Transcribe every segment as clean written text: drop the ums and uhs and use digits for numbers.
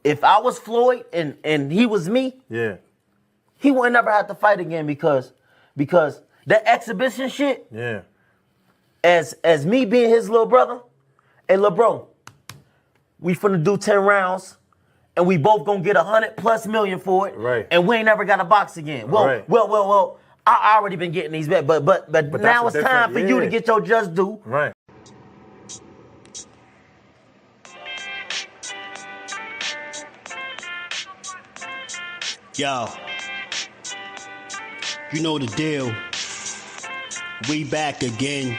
if I was Floyd and he was me, Yeah. he wouldn't never have to fight again because that exhibition shit, Yeah. as me being his little brother, hey, little bro, we finna do 10 rounds and we both gonna get 100+ million for it. Right. And we ain't never got to box again. Well, Right. well, I already been getting these bets, but now it's time for you to get your just due. Right. Yo, you know the deal. We back again.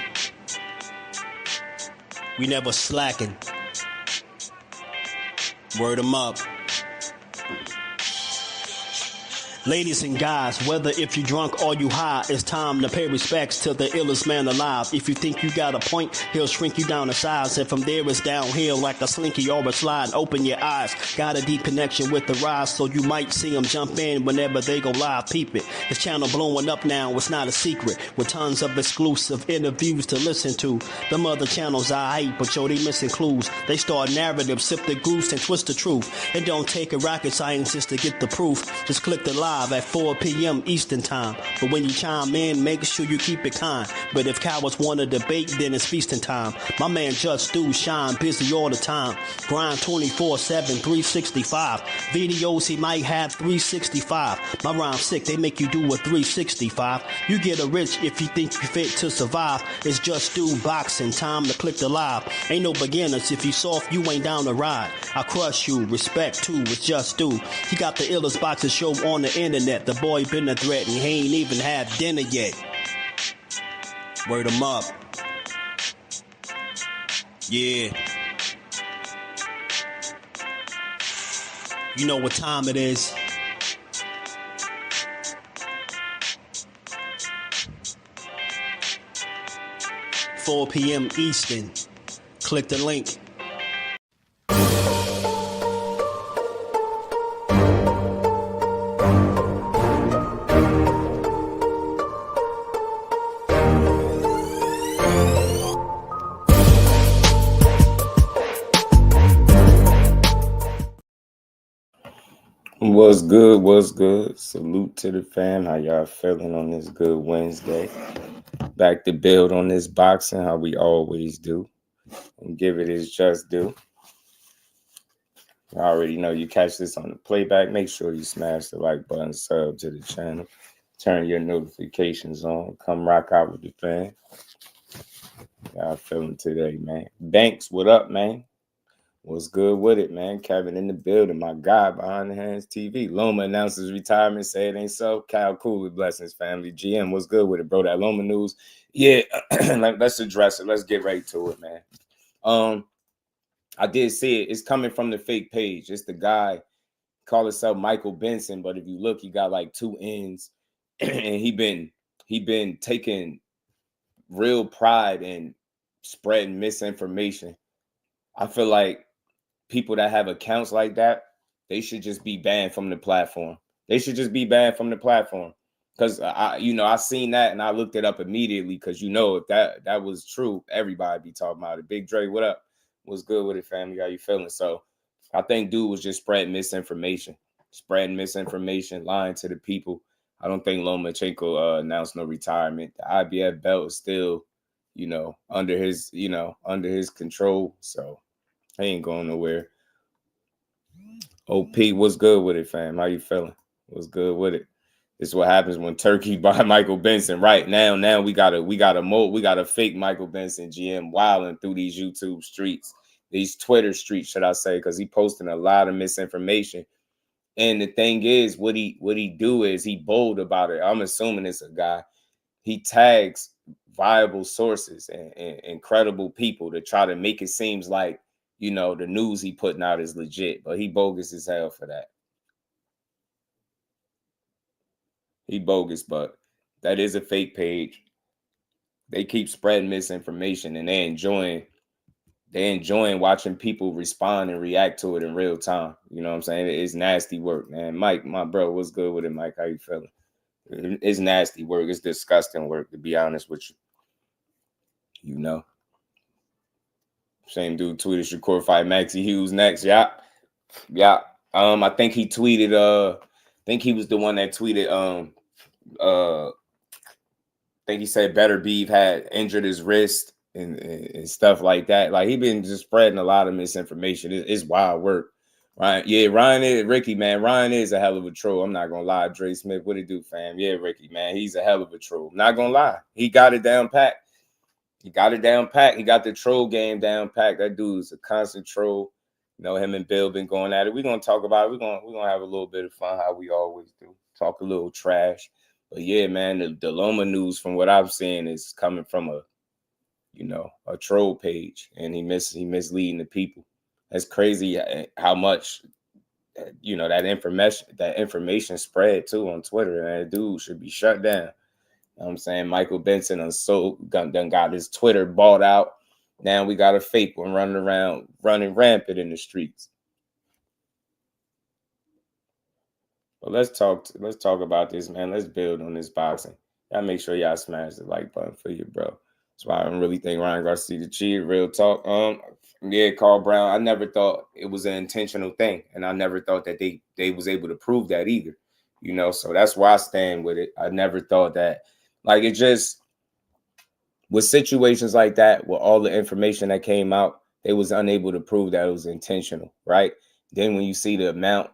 We never slacking. Word 'em up. Ladies and guys, whether if you drunk or you high, it's time to pay respects to the illest man alive. If you think you got a point, he'll shrink you down to size. And from there it's downhill like a slinky or a slide. Open your eyes, got a deep connection with the rise, so you might see them jump in whenever they go live. Peep it, this channel blowing up now, it's not a secret. With tons of exclusive interviews to listen to. Them other channels I hate, but yo, they missing clues. They start narratives, sip the goose and twist the truth. It don't take a rocket scientist to get the proof. Just click the live at 4 p.m. Eastern time. But when you chime in, make sure you keep it kind. But if cowards want to debate, then it's feasting time. My man Jusdu shine, busy all the time. Grind 24/7, 365. Videos he might have 365. My rhyme sick, they make you do a 365. You get a rich if you think you fit to survive. It's Jusdueboxing, time to click the live. Ain't no beginners, if you soft, you ain't down to ride. I crush you, respect too, it's Jusdu. He got the illest boxing show on the internet. The boy been a threat and he ain't even had dinner yet. Word 'em up. Yeah. You know what time it is. $4 p.m. Eastern. Click the link. What's good? What's good? Salute to the fam. How y'all feeling on this good Wednesday? Back to build on this boxing, how we always do, and give it its just due. You already know you catch this on the playback. Make sure you smash the like button, sub to the channel, turn your notifications on. Come rock out with the fam. Y'all feeling today, man? Banks, what up, man? What's good with it, man? Kevin in the building, my guy behind the hands TV. Loma announces retirement, say it ain't so. Kyle Cooley, blessings, family. GM, what's good with it, bro? That Loma news. Yeah, let's address it. Let's get right to it, man. I did see it. It's coming from the fake page. It's the guy, call himself Michael Benson, but if you look, he got like 2 N's, and he been taking real pride in spreading misinformation. I feel like people that have accounts like that, they should just be banned from the platform. They should just be banned from the platform. Because I seen that and I looked it up immediately because if that was true, everybody be talking about it. Big Dre, what up? What's good with it, family? How you feeling? So I think dude was just spreading misinformation, lying to the people. I don't think Lomachenko announced no retirement. The IBF belt is still, under his control. So he ain't going nowhere. OP, what's good with it, fam? How you feeling? What's good with it? This is what happens when Turkey buy Michael Benson. Right now we got a fake Michael Benson GM wilding through these YouTube streets, these Twitter streets, should I say, because he posting a lot of misinformation. And the thing is, what he do is he bold about it. I'm assuming it's a guy. He tags viable sources and credible people to try to make it seem like, the news he putting out is legit, but he bogus as hell for that. He bogus, but that is a fake page. They keep spreading misinformation and they enjoying watching people respond and react to it in real time. You know what I'm saying? It's nasty work, man. Mike, my bro, what's good with it, Mike? How you feeling? It's nasty work. It's disgusting work, to be honest with you. Same dude tweeted Shakur fight Maxie Hughes next. Yeah. I think he tweeted. I think he was the one that tweeted. I think he said Better Beef had injured his wrist and stuff like that. Like he been just spreading a lot of misinformation. It's wild work. Ryan, yeah, Ryan is Ricky, man. Ryan is a hell of a troll. I'm not gonna lie. Dre Smith, what it do, fam? Yeah, Ricky, man, he's a hell of a troll. Not gonna lie, he got it down pat. He got it down pat. He got the troll game down pat. That dude's a constant troll. You know, him and Bill been going at it. We're gonna talk about it. We're gonna have a little bit of fun, how we always do. Talk a little trash. But yeah, man, the Loma news from what I'm seeing is coming from a troll page, and he misleading the people. That's crazy how much that information spread too on Twitter, and that dude should be shut down. You know what I'm saying? Michael Benson done got his Twitter bought out. Now we got a fake one running rampant in the streets. But let's talk about this, man. Let's build on this boxing. Y'all make sure y'all smash the like button for you, bro. That's why I don't really think Ryan Garcia the cheater. Real talk. Yeah, Carl Brown. I never thought it was an intentional thing, and I never thought that they was able to prove that either. You know, so that's why I stand with it. I never thought that. Like, it just, with situations like that, with all the information that came out, they was unable to prove that it was intentional, right? Then when you see the amount,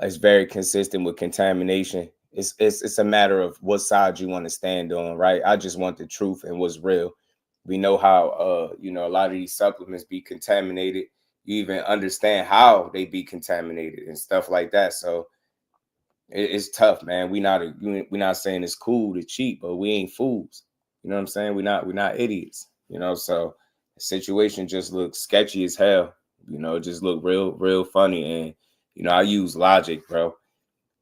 it's very consistent with contamination. It's a matter of what side you want to stand on, right? I just want the truth and what's real. We know how a lot of these supplements be contaminated. You even understand how they be contaminated and stuff like that. So it's tough, man. We're not saying it's cool to cheat, but we ain't fools. You know what I'm saying? We're not idiots. You know, so the situation just looks sketchy as hell. You know, it just look real funny. And I use logic, bro.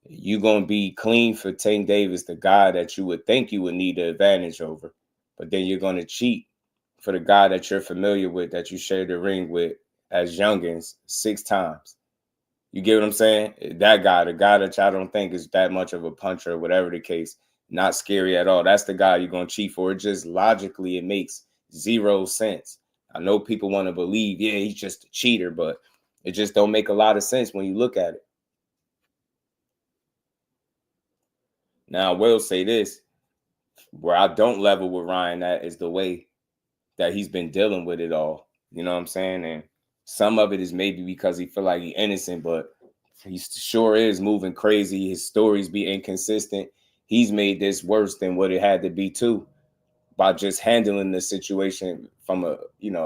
You gonna be clean for Tank Davis, the guy that you would think you would need the advantage over, but then you're gonna cheat for the guy that you're familiar with, that you shared the ring with as youngins 6 times. You get what I'm saying? That guy, the guy that y'all don't think is that much of a puncher or whatever the case, not scary at all. That's the guy you're going to cheat for. It just logically, it makes 0 sense. I know people want to believe, yeah, he's just a cheater, but it just don't make a lot of sense when you look at it. Now, I will say this. Where I don't level with Ryan at is the way that he's been dealing with it all. You know what I'm saying? And some of it is maybe because he feel like he's innocent, but he sure is moving crazy. His stories be inconsistent. He's made this worse than what it had to be too, by just handling the situation from a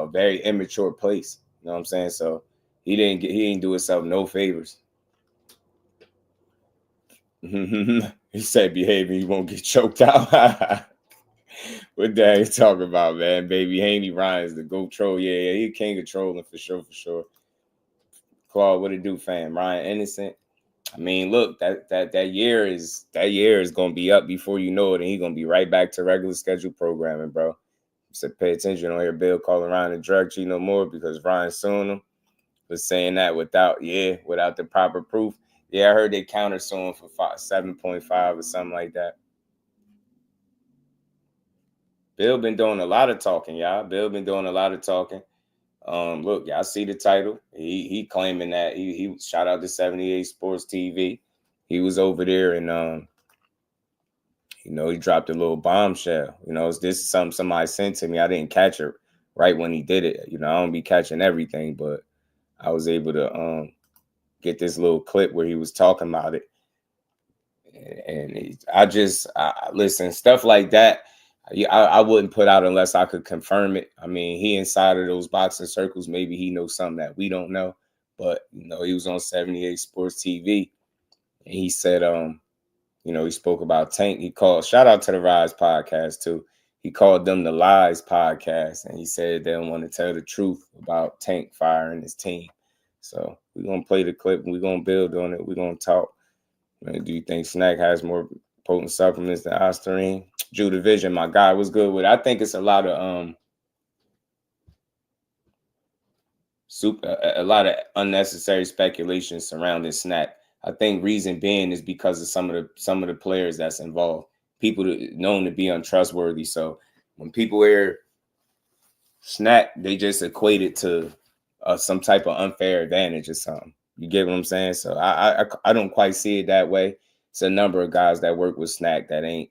very immature place. You know what I'm saying? So he didn't do himself no favors. He said behavior, he won't get choked out. What the hell you talking about, man? Baby Haney Ryan's the GOAT troll. Yeah, he king of trolling for sure. Claude, what it do, fam? Ryan innocent. I mean, look, that year is gonna be up before you know it, and he's gonna be right back to regular scheduled programming, bro. So pay attention. On here, Bill calling Ryan a drug cheat no more because Ryan suing him for saying that without the proper proof. Yeah, I heard they counter suing for 7.5 or something like that. Bill been doing a lot of talking, y'all. Bill been doing a lot of talking. Look, y'all see the title. He claiming that he shout out to 78 Sports TV. He was over there and he dropped a little bombshell. This is something somebody sent to me. I didn't catch it right when he did it. I don't be catching everything, but I was able to get this little clip where he was talking about it. And I listen, stuff like that. I wouldn't put out unless I could confirm it. I mean, he inside of those boxing circles. Maybe he knows something that we don't know. But, he was on 78 Sports TV. And he said, he spoke about Tank. He called, shout out to the Rise podcast, too. He called them the Lies podcast. And he said they don't want to tell the truth about Tank firing his team. So we're going to play the clip and we're going to build on it. We're going to talk. Man, do you think Snack has more potent supplements than Ostarine? Drew Division, my guy, was good with it. I think it's a lot of unnecessary speculation surrounding Snack. I think reason being is because of some of the players that's involved, people known to be untrustworthy. So when people hear Snack, they just equate it to some type of unfair advantage or something. You get what I'm saying? So I don't quite see it that way. It's a number of guys that work with Snack that ain't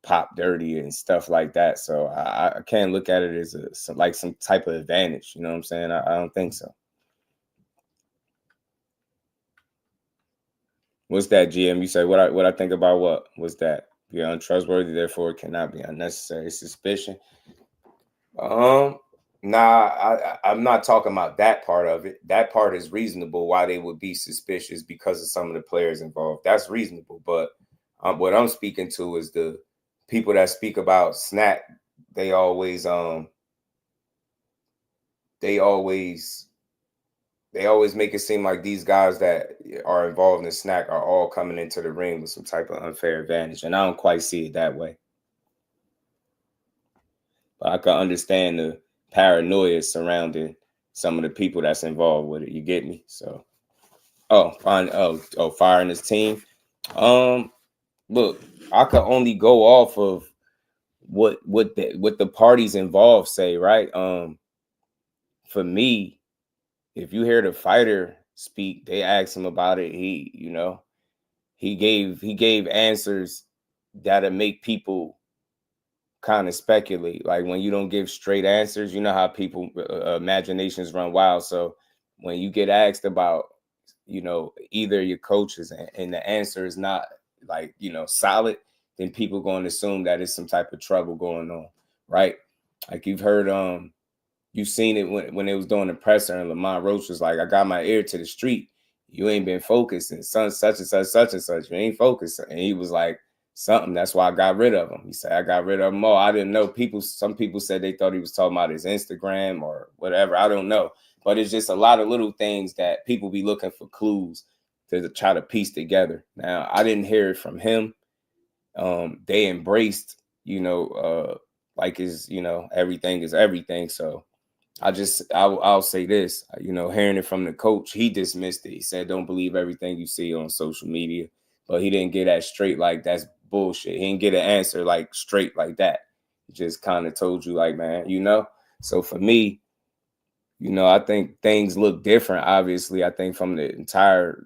pop dirty and stuff like that. So I can't look at it as some type of advantage. You know what I'm saying? I don't think so. What's that, GM? You say what I think about what? What's that? You're untrustworthy, therefore it cannot be unnecessary suspicion. I'm not talking about that part of it. That part is reasonable why they would be suspicious because of some of the players involved. That's reasonable. But what I'm speaking to is the people that speak about Snack. They always make it seem like these guys that are involved in Snack are all coming into the ring with some type of unfair advantage. And I don't quite see it that way. But I can understand the paranoia surrounding some of the people that's involved with it. You get me? So, firing his team. Look, I could only go off of what the parties involved say, right? For me, if you hear the fighter speak, they asked him about it. He gave answers that'll make people kind of speculate. Like when you don't give straight answers, you know how people imaginations run wild. So when you get asked about, either your coaches and the answer is not like, solid, then people going to assume that it's some type of trouble going on, right? Like you've heard, you've seen it when it was doing the presser and Lamont Roach was like, I got my ear to the street. You ain't been focused and such and such. You ain't focused. And he was like, something. That's why I got rid of him. He said, I got rid of him all. I didn't know. Some people said they thought he was talking about his Instagram or whatever. I don't know. But it's just a lot of little things that people be looking for clues to try to piece together. Now, I didn't hear it from him. They embraced, like his, everything is everything. So I'll say this, hearing it from the coach, he dismissed it. He said, don't believe everything you see on social media. But he didn't get that straight like that's bullshit. He didn't get an answer like straight like that. He just kind of told you like, man, So for me, I think things look different. Obviously, I think from the entire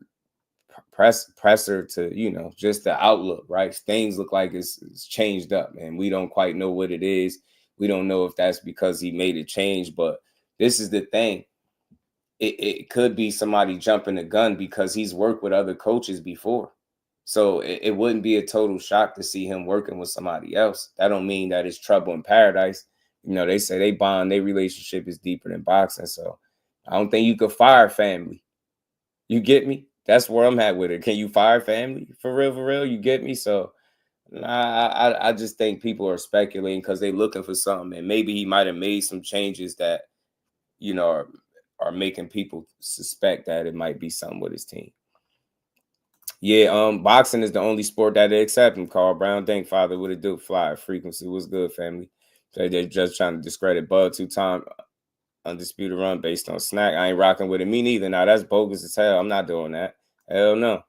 presser to, just the outlook, right? Things look like it's changed up and we don't quite know what it is. We don't know if that's because he made a change, but this is the thing. It could be somebody jumping the gun because he's worked with other coaches before. So it wouldn't be a total shock to see him working with somebody else. That don't mean that it's trouble in paradise. They say they bond, their relationship is deeper than boxing. So I don't think you could fire family. You get me? That's where I'm at with it. Can you fire family? For real? You get me? So I just think people are speculating because they're looking for something. And maybe he might have made some changes that, are making people suspect that it might be something with his team. Yeah, boxing is the only sport that they accept him. Carl Brown, thank Father, what it do? Fly frequency was good, family. So they're just trying to discredit Bud 2-time undisputed run based on Snack. I ain't rocking with it. Me neither. Now that's bogus as hell. I'm not doing that. Hell no.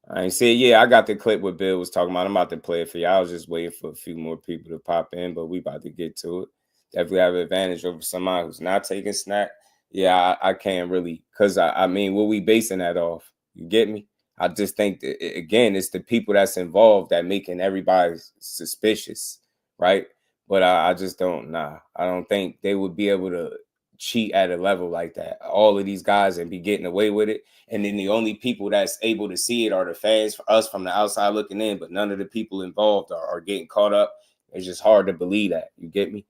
I ain't see it. Yeah, I got the clip what Bill was talking about. I'm about to play it for you. I was just waiting for a few more people to pop in, but we about to get to it. Definitely have an advantage over somebody who's not taking Snack. Yeah, I can't really, because I mean, what we basing that off? You get me? I just think that, again, it's the people that's involved that making everybody suspicious, right? But I just don't, I don't think they would be able to cheat at a level like that. All of these guys and be getting away with it. And then the only people that's able to see it are the fans, for us from the outside looking in, but none of the people involved are getting caught up. It's just hard to believe that. You get me?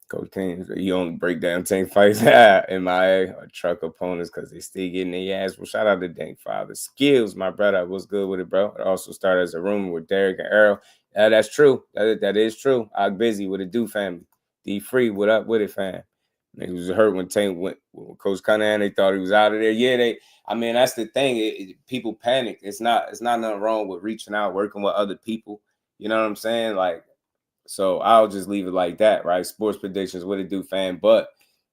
Coach teams, you only break down 10 fights MIA or truck opponents because they still getting their ass. Well, shout out to Dank Father. Skills, my brother. What's good with it, bro? It also started as a rumor with Derek and Errol. That's true. That is true. I'm busy with it, do family. D Free, what up with it, fam? He was hurt when Tank went with Coach Cunningham. They thought he was out of there. Yeah, that's the thing. People panic. It's not nothing wrong with reaching out, working with other people. You know what I'm saying? Like, so I'll just leave it like that, right? Sports predictions, what it do, fam. But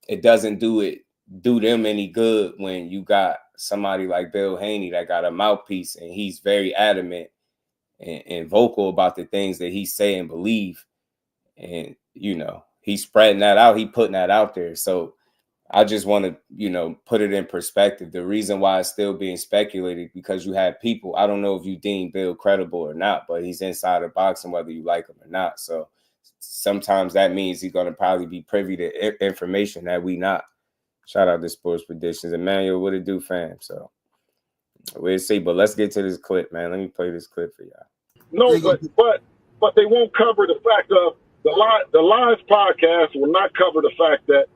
it doesn't do them any good when you got somebody like Bill Haney that got a mouthpiece and he's very adamant and vocal about the things that he say and believe. And, he's spreading that out. He putting that out there. So I just want to, you know, put it in perspective. The reason why it's still being speculated because you have people. I don't know if you deem Bill credible or not, but he's inside of boxing, whether you like him or not. So sometimes that means he's going to probably be privy to information that we not. Shout out to Sports Predictions. Emmanuel, what it do, fam? So we'll see. But let's get to this clip, man. Let me play this clip for y'all. No, but they won't cover the fact of the Lies podcast will not cover the fact that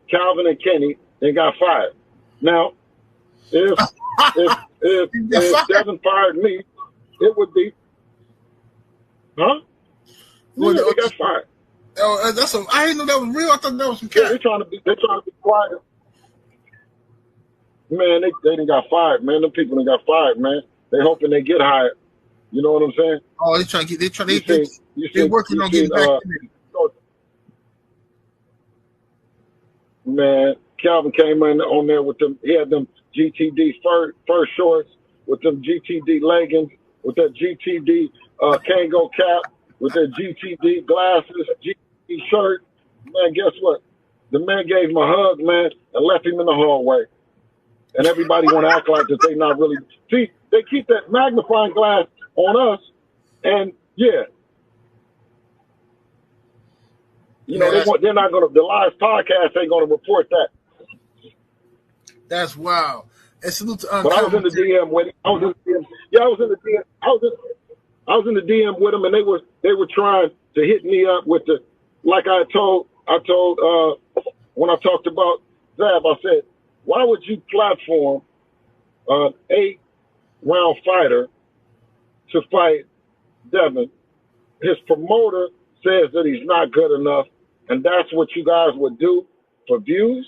Calvin and Kenny they got fired. Now, if Devin fired me, it would be, huh? Well, yeah, they got fired. Oh, I didn't know that was real. I thought that was some cat. Yeah, they're trying to be quiet. Man, they done got fired, man. Them people done got fired, man. They hoping they get hired. You know what I'm saying? Oh, they're working on getting back in there. Man, Calvin came in on there with them. He had them GTD fur shorts with them GTD leggings, with that GTD Kango cap, with that GTD glasses, GTD shirt. Man, guess what? The man gave him a hug, man, and left him in the hallway. And everybody want to act like that they not really. See, they keep that magnifying glass on us, and yeah. You know, they're not going to, the Live podcast ain't going to report that. That's wild. And salute to But I was in the DM with him. I was in the DM with him, and they were trying to hit me up with the, like I told when I talked about Zab, I said, why would you platform an 8-round fighter to fight Devin? His promoter says that he's not good enough, and that's what you guys would do for views?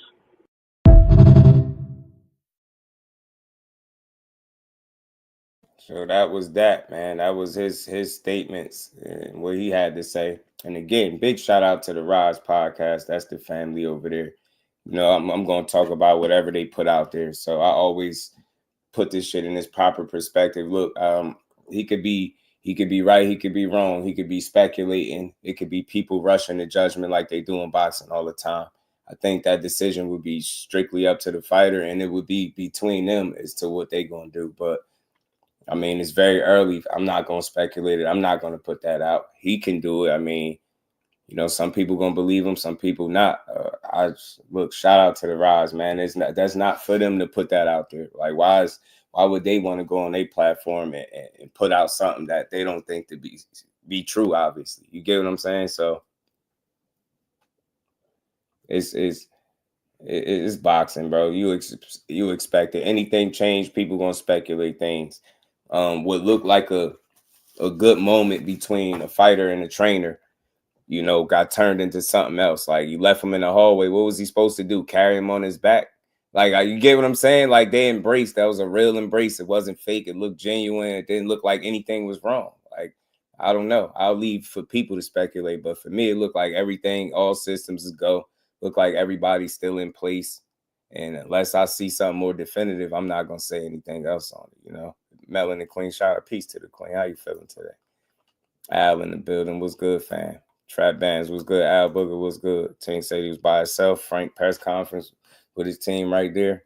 So that was that, man. That was his statements and what he had to say. And again, big shout out to the Rise podcast. That's the family over there. You know, I'm going to talk about whatever they put out there. So I always put this shit in its proper perspective. Look, he could be right, he could be wrong, he could be speculating. It could be people rushing to judgment like they do in boxing all the time. I think that decision would be strictly up to the fighter, and it would be between them as to what they're going to do. But I mean, it's very early. I'm not going to speculate it. I'm not going to put that out. He can do it. I mean, you know, some people going to believe him, some people not. Look, shout out to the Rise, man. That's not for them to put that out there. Like, why would they want to go on their platform and put out something that they don't think to be true, obviously? You get what I'm saying? So it's boxing, bro. You expect it. Anything change, people going to speculate things. Would look like a good moment between a fighter and a trainer, you know, got turned into something else. Like, you left him in the hallway. What was he supposed to do? Carry him on his back? Like, you get what I'm saying? Like, they embraced. That was a real embrace. It wasn't fake. It looked genuine. It didn't look like anything was wrong. Like, I don't know. I'll leave for people to speculate. But for me, it looked like everything, all systems is go. Looked like everybody's still in place. And unless I see something more definitive, I'm not going to say anything else on it, you know? Melon and Queen, shout out, peace to the Queen. How you feeling today? Al in the building, was good, fam. Trap Bands was good. Al Booger was good. Team said he was by himself. Frank press conference with his team right there.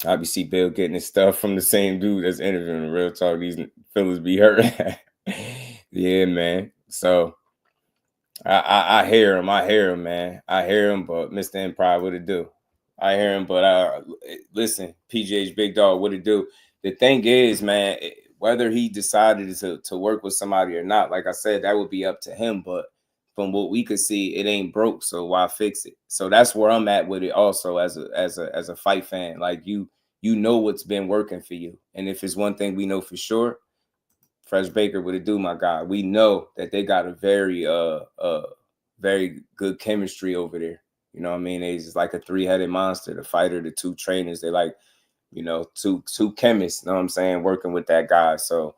Obviously, Bill getting his stuff from the same dude that's interviewing. Real talk, these fellas be hurt. Yeah, man. So I hear him. Man. I hear him, but Mr. Empire, what it do? I hear him, but listen, PGH Big Dog, what it do? The thing is, man, whether he decided to work with somebody or not, like I said, that would be up to him. But from what we could see, it ain't broke, so why fix it? So that's where I'm at with it. Also, as a fight fan, like you know what's been working for you, and if it's one thing we know for sure, Fresh Baker, what it do, my guy? We know that they got a very good chemistry over there. You know what I mean? It's like a three-headed monster. The fighter, the two trainers, they like, you know, two chemists, you know what I'm saying, working with that guy. So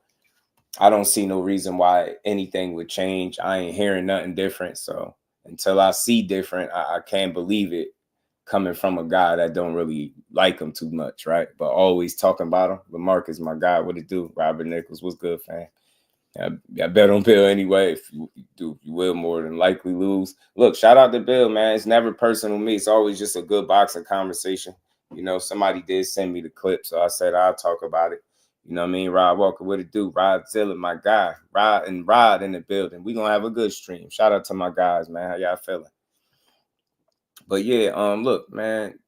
I don't see no reason why anything would change. I ain't hearing nothing different. So until I see different, I can't believe it coming from a guy that don't really like him too much, right? But always talking about him. Lamarcus, my guy, what it do? Robert Nichols, what's good, fam? I bet on Bill anyway. If you do, you will more than likely lose. Look, shout out to Bill, man. It's never personal to me. It's always just a good boxing conversation. You know, somebody did send me the clip, so I said I'll talk about it. You know what I mean? Rod Walker, what it do? Rod Zilla, my guy. Rod in the building. We gonna have a good stream. Shout out to my guys, man. How y'all feeling? But yeah, look, man.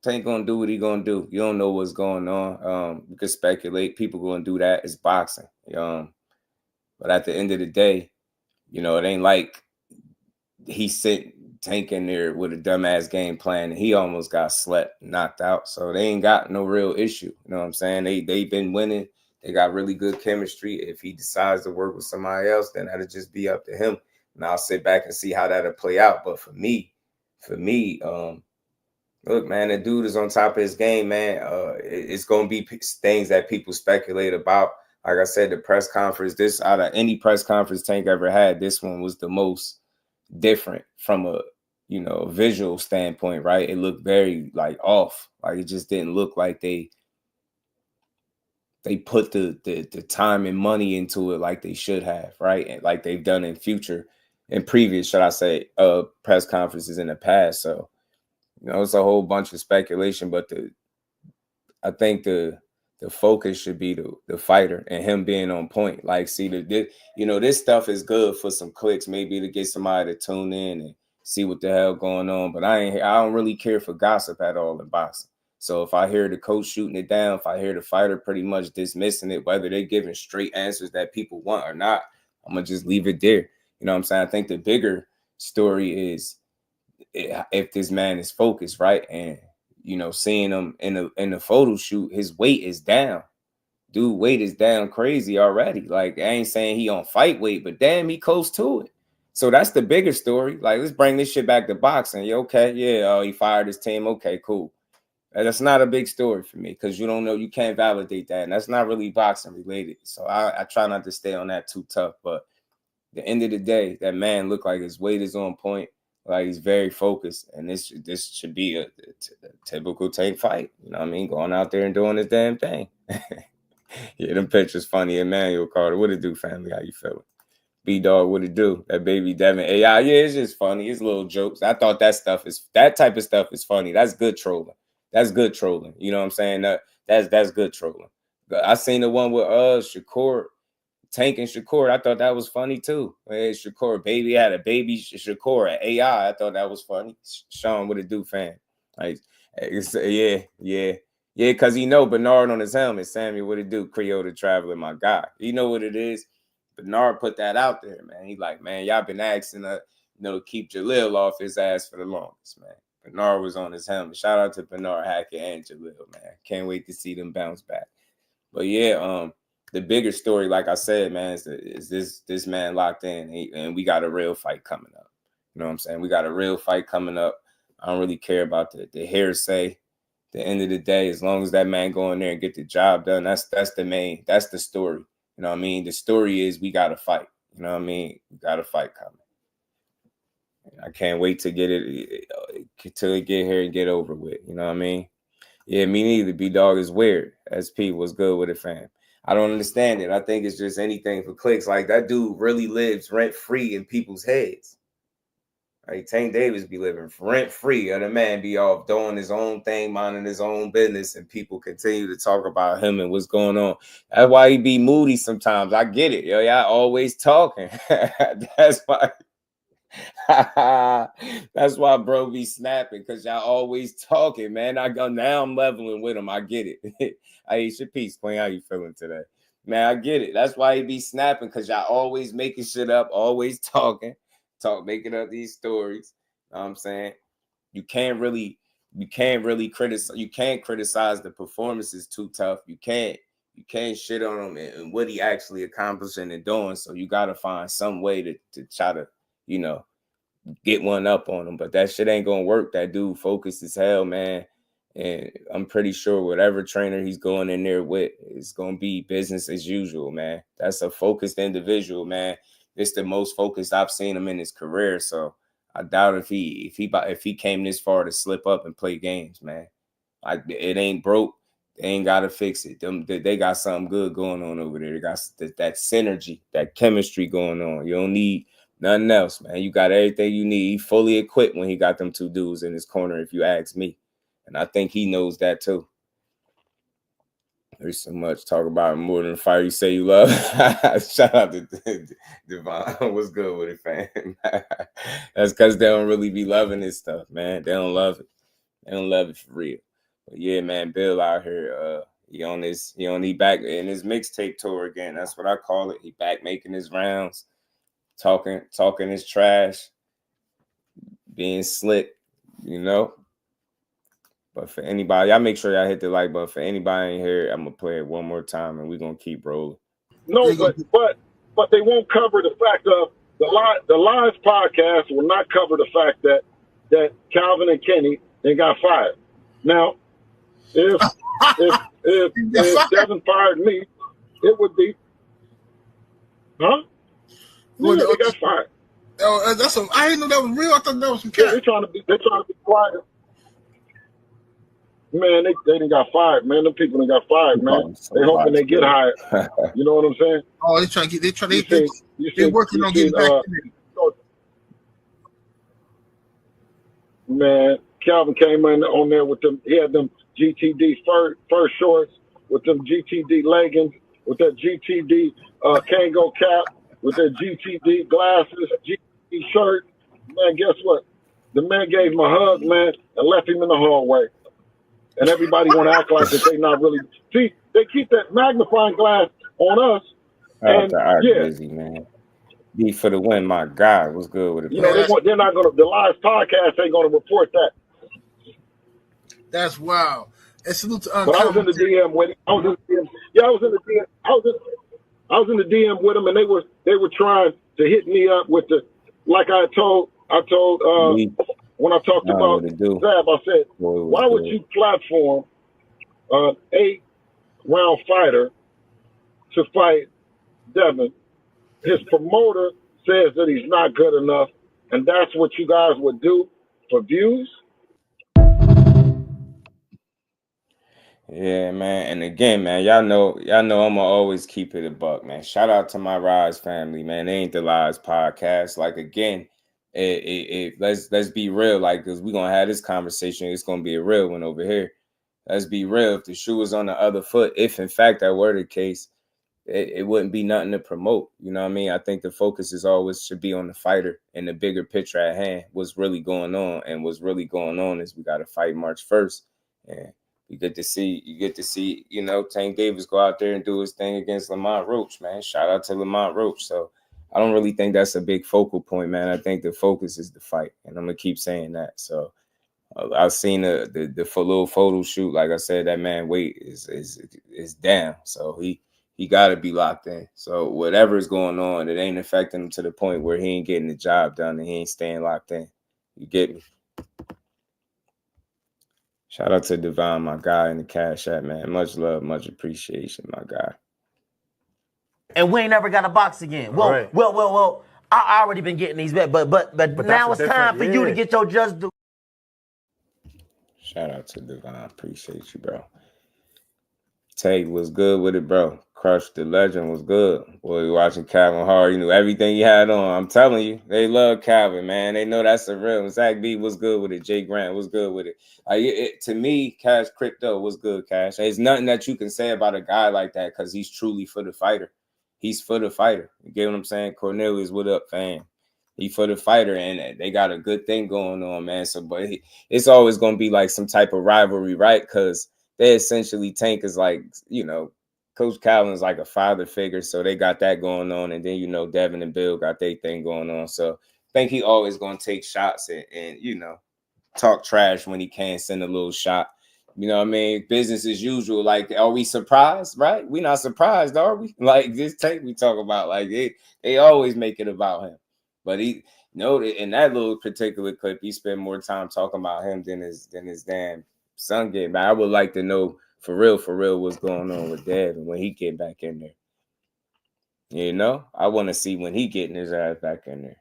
Tank gonna do what he gonna do. You don't know what's going on. You can speculate. People gonna do that. It's boxing. But at the end of the day, you know, it ain't like he sent Tank in there with a dumbass game plan and he almost got slept, knocked out. So they ain't got no real issue. You know what I'm saying? They've been winning. They got really good chemistry. If he decides to work with somebody else, then that'll just be up to him. And I'll sit back and see how that'll play out. But for me, look, man, the dude is on top of his game, man. It's going to be things that people speculate about. Like I said, the press conference, this out of any press conference Tank ever had, this one was the most different from a, you know, visual standpoint, right? It looked very like off. Like it just didn't look like they put the time and money into it like they should have, right? And like they've done in previous, should I say, press conferences in the past. So, you know, it's a whole bunch of speculation, but I think the focus should be the fighter and him being on point. Like, see, this stuff is good for some clicks, maybe to get somebody to tune in and see what the hell going on. But I don't really care for gossip at all in boxing. So if I hear the coach shooting it down, if I hear the fighter pretty much dismissing it, whether they're giving straight answers that people want or not, I'm gonna just leave it there. You know what I'm saying? I think the bigger story is if this man is focused, right? And you know, seeing him in the photo shoot, his weight is down. Dude, weight is down crazy already. Like, I ain't saying he on fight weight, but damn, he close to it. So that's the bigger story. Like, let's bring this shit back to boxing. Yeah, okay, yeah, he fired his team. Okay, cool. That's not a big story for me because you don't know, you can't validate that. And that's not really boxing related. So I try not to stay on that too tough. But at the end of the day, that man looked like his weight is on point. Like he's very focused, and this should be a typical Tank fight. You know what I mean? Going out there and doing his damn thing. Yeah, them pictures funny. Emmanuel Carter, what it do, family? How you feeling? B-Dog, what it do? That baby Devin AI, yeah, it's just funny. It's little jokes. I thought that type of stuff is funny. That's good trolling. That's good trolling. You know what I'm saying? That's good trolling. I seen the one with Shakur. Tank and Shakur, I thought that was funny too. Hey, Shakur, baby had a baby. Shakur at AI, I thought that was funny. Sean, what it do, fan? Like, yeah. Because he know Bernard on his helmet. Sammy, what it do? Creole the Traveler, my guy. You know what it is. Bernard put that out there, man. He like, man, y'all been asking keep Jalil off his ass for the longest, man. Bernard was on his helmet. Shout out to Bernard Hackett and Jalil, man. Can't wait to see them bounce back. But yeah, the bigger story, like I said, man, is this man locked in, and we got a real fight coming up. You know what I'm saying? We got a real fight coming up. I don't really care about the hearsay. At the end of the day, as long as that man go in there and get the job done, that's the story. You know what I mean? The story is we got a fight. You know what I mean? We got a fight coming. I can't wait to get it here and get over with. You know what I mean? Yeah, me neither. B-Dog is weird. SP was good with it, fam. I don't understand it. I think it's just anything for clicks. Like, that dude really lives rent-free in people's heads. Like, Tank Davis be living rent-free. Other man be off doing his own thing, minding his own business, and people continue to talk about him and what's going on. That's why he be moody sometimes. I get it. Yo, y'all always talking. That's why. That's why bro be snapping, because y'all always talking, man. Now I'm leveling with him. I get it. Aisha, peace, Queen. How you feeling today? Man, I get it. That's why he be snapping, because y'all always making shit up, always making up these stories. You know what I'm saying? You can't really criticize. You can't criticize the performances too tough. You can't shit on him and what he actually accomplishing and doing. So you gotta find some way to try to, get one up on him. But that shit ain't gonna work. That dude focused as hell, man. And I'm pretty sure whatever trainer he's going in there with is gonna be business as usual, man. That's a focused individual, man. It's the most focused I've seen him in his career. So I doubt if he came this far to slip up and play games, man. Like, it ain't broke. They ain't got to fix it. They got something good going on over there. They got that synergy, that chemistry going on. You don't need nothing else, man. You got everything you need. He fully equipped when he got them two dudes in his corner, if you ask me. And I think he knows that too. There's so much talk about more than fire you say you love. Shout out to Devon. What's good with it, fam? That's because they don't really be loving this stuff, man. They don't love it. They don't love it for real. But yeah, man, Bill out here, he back in his mixtape tour again. That's what I call it. He back making his rounds, talking his trash, being slick, you know. But for anybody, y'all make sure y'all hit the like button. For anybody in here, I'm gonna play it one more time and we're gonna keep rolling. No, but they won't cover the fact of the Lies podcast will not cover the fact that Calvin and Kenny they got fired. Now, if Devin fired me, it would be, huh? Well, yeah, they got fired. I didn't know that was real. I thought that was some cat. Yeah, they're trying to be quiet. Man, they done got fired, man. Them people done got fired, man. They hoping they get hired. You know what I'm saying? Oh, they're working on getting back in there. Man, Calvin came in on there with them. He had them GTD fur shorts with them GTD leggings, with that GTD Kango cap, with that GTD glasses, GTD shirt. Man, guess what? The man gave him a hug, man, and left him in the hallway. And everybody want to act like that they not really. See, they keep that magnifying glass on us. And yeah, busy, man. B for the win, my God. What's good with it? You know, they're not going to. The Lies podcast ain't going to report that. That's wow. And salute to But I was in the DM with him. I was in the DM with him, and they were trying to hit me up with the, like I told when I talked about Zab, I said, why would you platform an 8-round fighter to fight Devin? His promoter says that he's not good enough, and that's what you guys would do for views? Yeah, man. And again, man, y'all know I'm gonna always keep it a buck, man. Shout out to my Rise family, man. They ain't the Lies podcast. Like again, let's be real, like, because we're gonna have this conversation. It's gonna be a real one over here. Let's be real. If the shoe was on the other foot, if in fact that were the case, it wouldn't be nothing to promote. You know what I mean? I think the focus is always should be on the fighter and the bigger picture at hand. What's really going on, and what's really going on is we got to fight March 1st, and you get to see, you know, Tank Davis go out there and do his thing against Lamont Roach, man. Shout out to Lamont Roach. So I don't really think that's a big focal point, man. I think the focus is the fight, and I'm gonna keep saying that. So I've seen the little photo shoot. Like I said, that man weight is down, so he got to be locked in. So whatever is going on, it ain't affecting him to the point where he ain't getting the job done and he ain't staying locked in. You get me? Shout out to Devon, my guy in the Cash App, man. Much love, much appreciation, my guy. And we ain't never got a box again. Well, right. well. I already been getting these bets, but now it's time for you to get your just due. Shout out to Devon. Appreciate you, bro. Tay was good with it, bro. Crush the Legend was good. Boy, watching Calvin Hard, you knew everything he had on. I'm telling you, they love Calvin, man. They know that's a real. Zach B was good with it. Jay Grant was good with it. To me, Cash Crypto was good, Cash. There's nothing that you can say about a guy like that because he's truly for the fighter. He's for the fighter. You get what I'm saying? Cornelius, what up, fam? He for the fighter, and they got a good thing going on, man. So, but it's always going to be like some type of rivalry, right? Because they essentially, Tank is like, you know, Coach Calvin's like a father figure, so they got that going on. And then, you know, Devin and Bill got their thing going on. So I think he always going to take shots and, you know, talk trash when he can, send a little shot. You know what I mean? Business as usual. Like, are we surprised, right? We not surprised, are we? Like, this Tank we talk about, like, they always make it about him. But he, in that little particular clip, he spent more time talking about him than his damn son getting back. I would like to know for real what's going on with Dad and when he get back in there. You know, I want to see when he getting his ass back in there.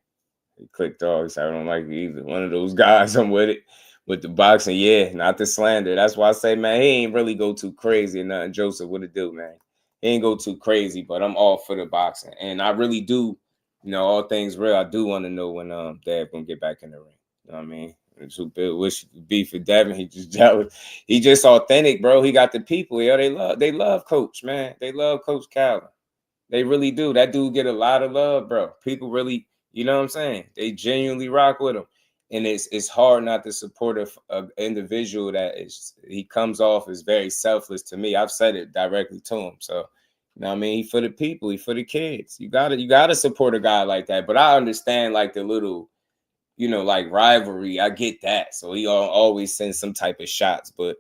He clicked off. So I don't like either one of those guys. I'm with it. with the boxing, yeah, not the slander. That's why I say, man, he ain't really go too crazy or nothing. Joseph, what it do, man? He ain't go too crazy, but I'm all for the boxing. And I really do, you know, all things real. I do want to know when Dad gonna get back in the ring. You know what I mean? Wish it could be for Devin. He just jealous. He just authentic, bro. He got the people. Yo, they love Coach, man. They love Coach Calvin. They really do. That dude get a lot of love, bro. People really, you know what I'm saying? They genuinely rock with him. And it's hard not to support an individual that he comes off as very selfless to me. I've said it directly to him. So, you know what I mean? He for the people, he for the kids. You gotta support a guy like that. But I understand like the little, you know, like rivalry. I get that. So he always sends some type of shots. But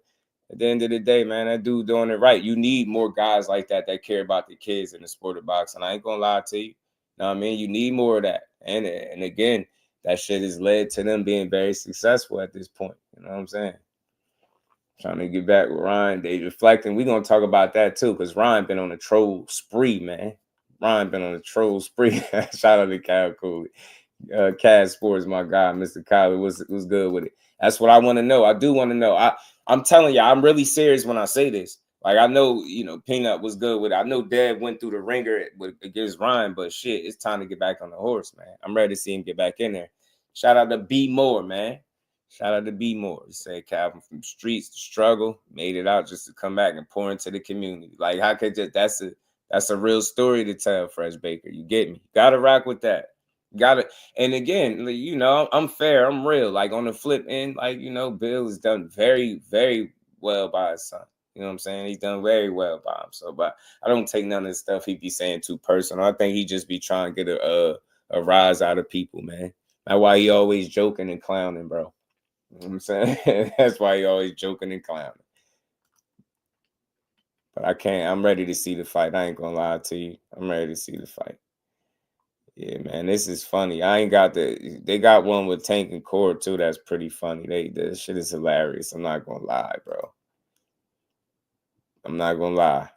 at the end of the day, man, that dude doing it right. You need more guys like that care about the kids in the sport of boxing. I ain't gonna lie to you. You know what I mean? You need more of that. And again, that shit has led to them being very successful at this point. You know what I'm saying? Trying to get back with Ryan. They reflecting. We're going to talk about that too, because Ryan been on a troll spree, man. Ryan been on a troll spree. Shout out to Cal Cooley. Cad Sports, my guy, Mr. Kyler was good with it. That's what I want to know. I do want to know. I'm telling you, I'm really serious when I say this. Like, I know, you know, Peanut was good with it. I know Dad went through the ringer against Ryan, but shit, it's time to get back on the horse, man. I'm ready to see him get back in there. Shout out to B Moore, man. Shout out to B Moore. He said Calvin from the streets to struggle, made it out just to come back and pour into the community. Like, how could that's a real story to tell, Fresh Baker. You get me? You gotta rock with that. And again, you know, I'm fair, I'm real. Like on the flip end, like, you know, Bill has done very, very well by his son. You know what I'm saying? He's done very well by him. So, but I don't take none of the stuff he be saying too personal. I think he just be trying to get a rise out of people, man. That's why he always joking and clowning, bro. You know what I'm saying? That's why he always joking and clowning. But I'm ready to see the fight. I ain't gonna lie to you. I'm ready to see the fight. Yeah, man, this is funny. They got one with Tank and Cord too. That's pretty funny. The shit is hilarious. I'm not gonna lie, bro. I'm not gonna lie.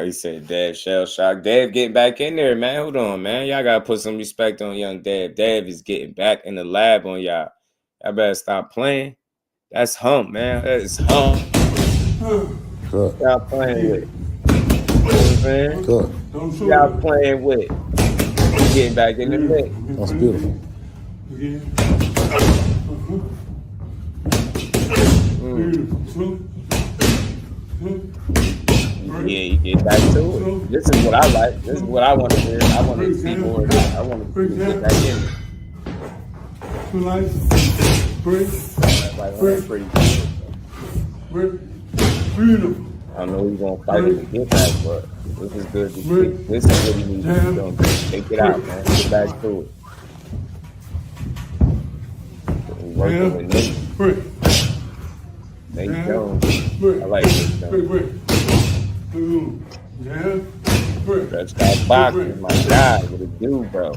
He said Dad shell shock. Dad getting back in there, man. Hold on, man. Y'all gotta put some respect on young Dad. Dad is getting back in the lab on y'all. Y'all better stop playing. That's hump, man. That is hump. Good. Stop playing with it. You know what I'm saying? Good. Y'all playing with it. Getting back in the mix. That's beautiful. Yeah, you get back to it. This is what I like. This is what I want to hear. I want to see more of that. I want to get back in it. That's pretty good. I know he's going to fight him to get back, but this is good to see. This is what he needs to be doing. Take it out, man. Get back to it. He's working with Nate Jones. I like Nate Jones. That's that boxing, my guy. What it do, bro?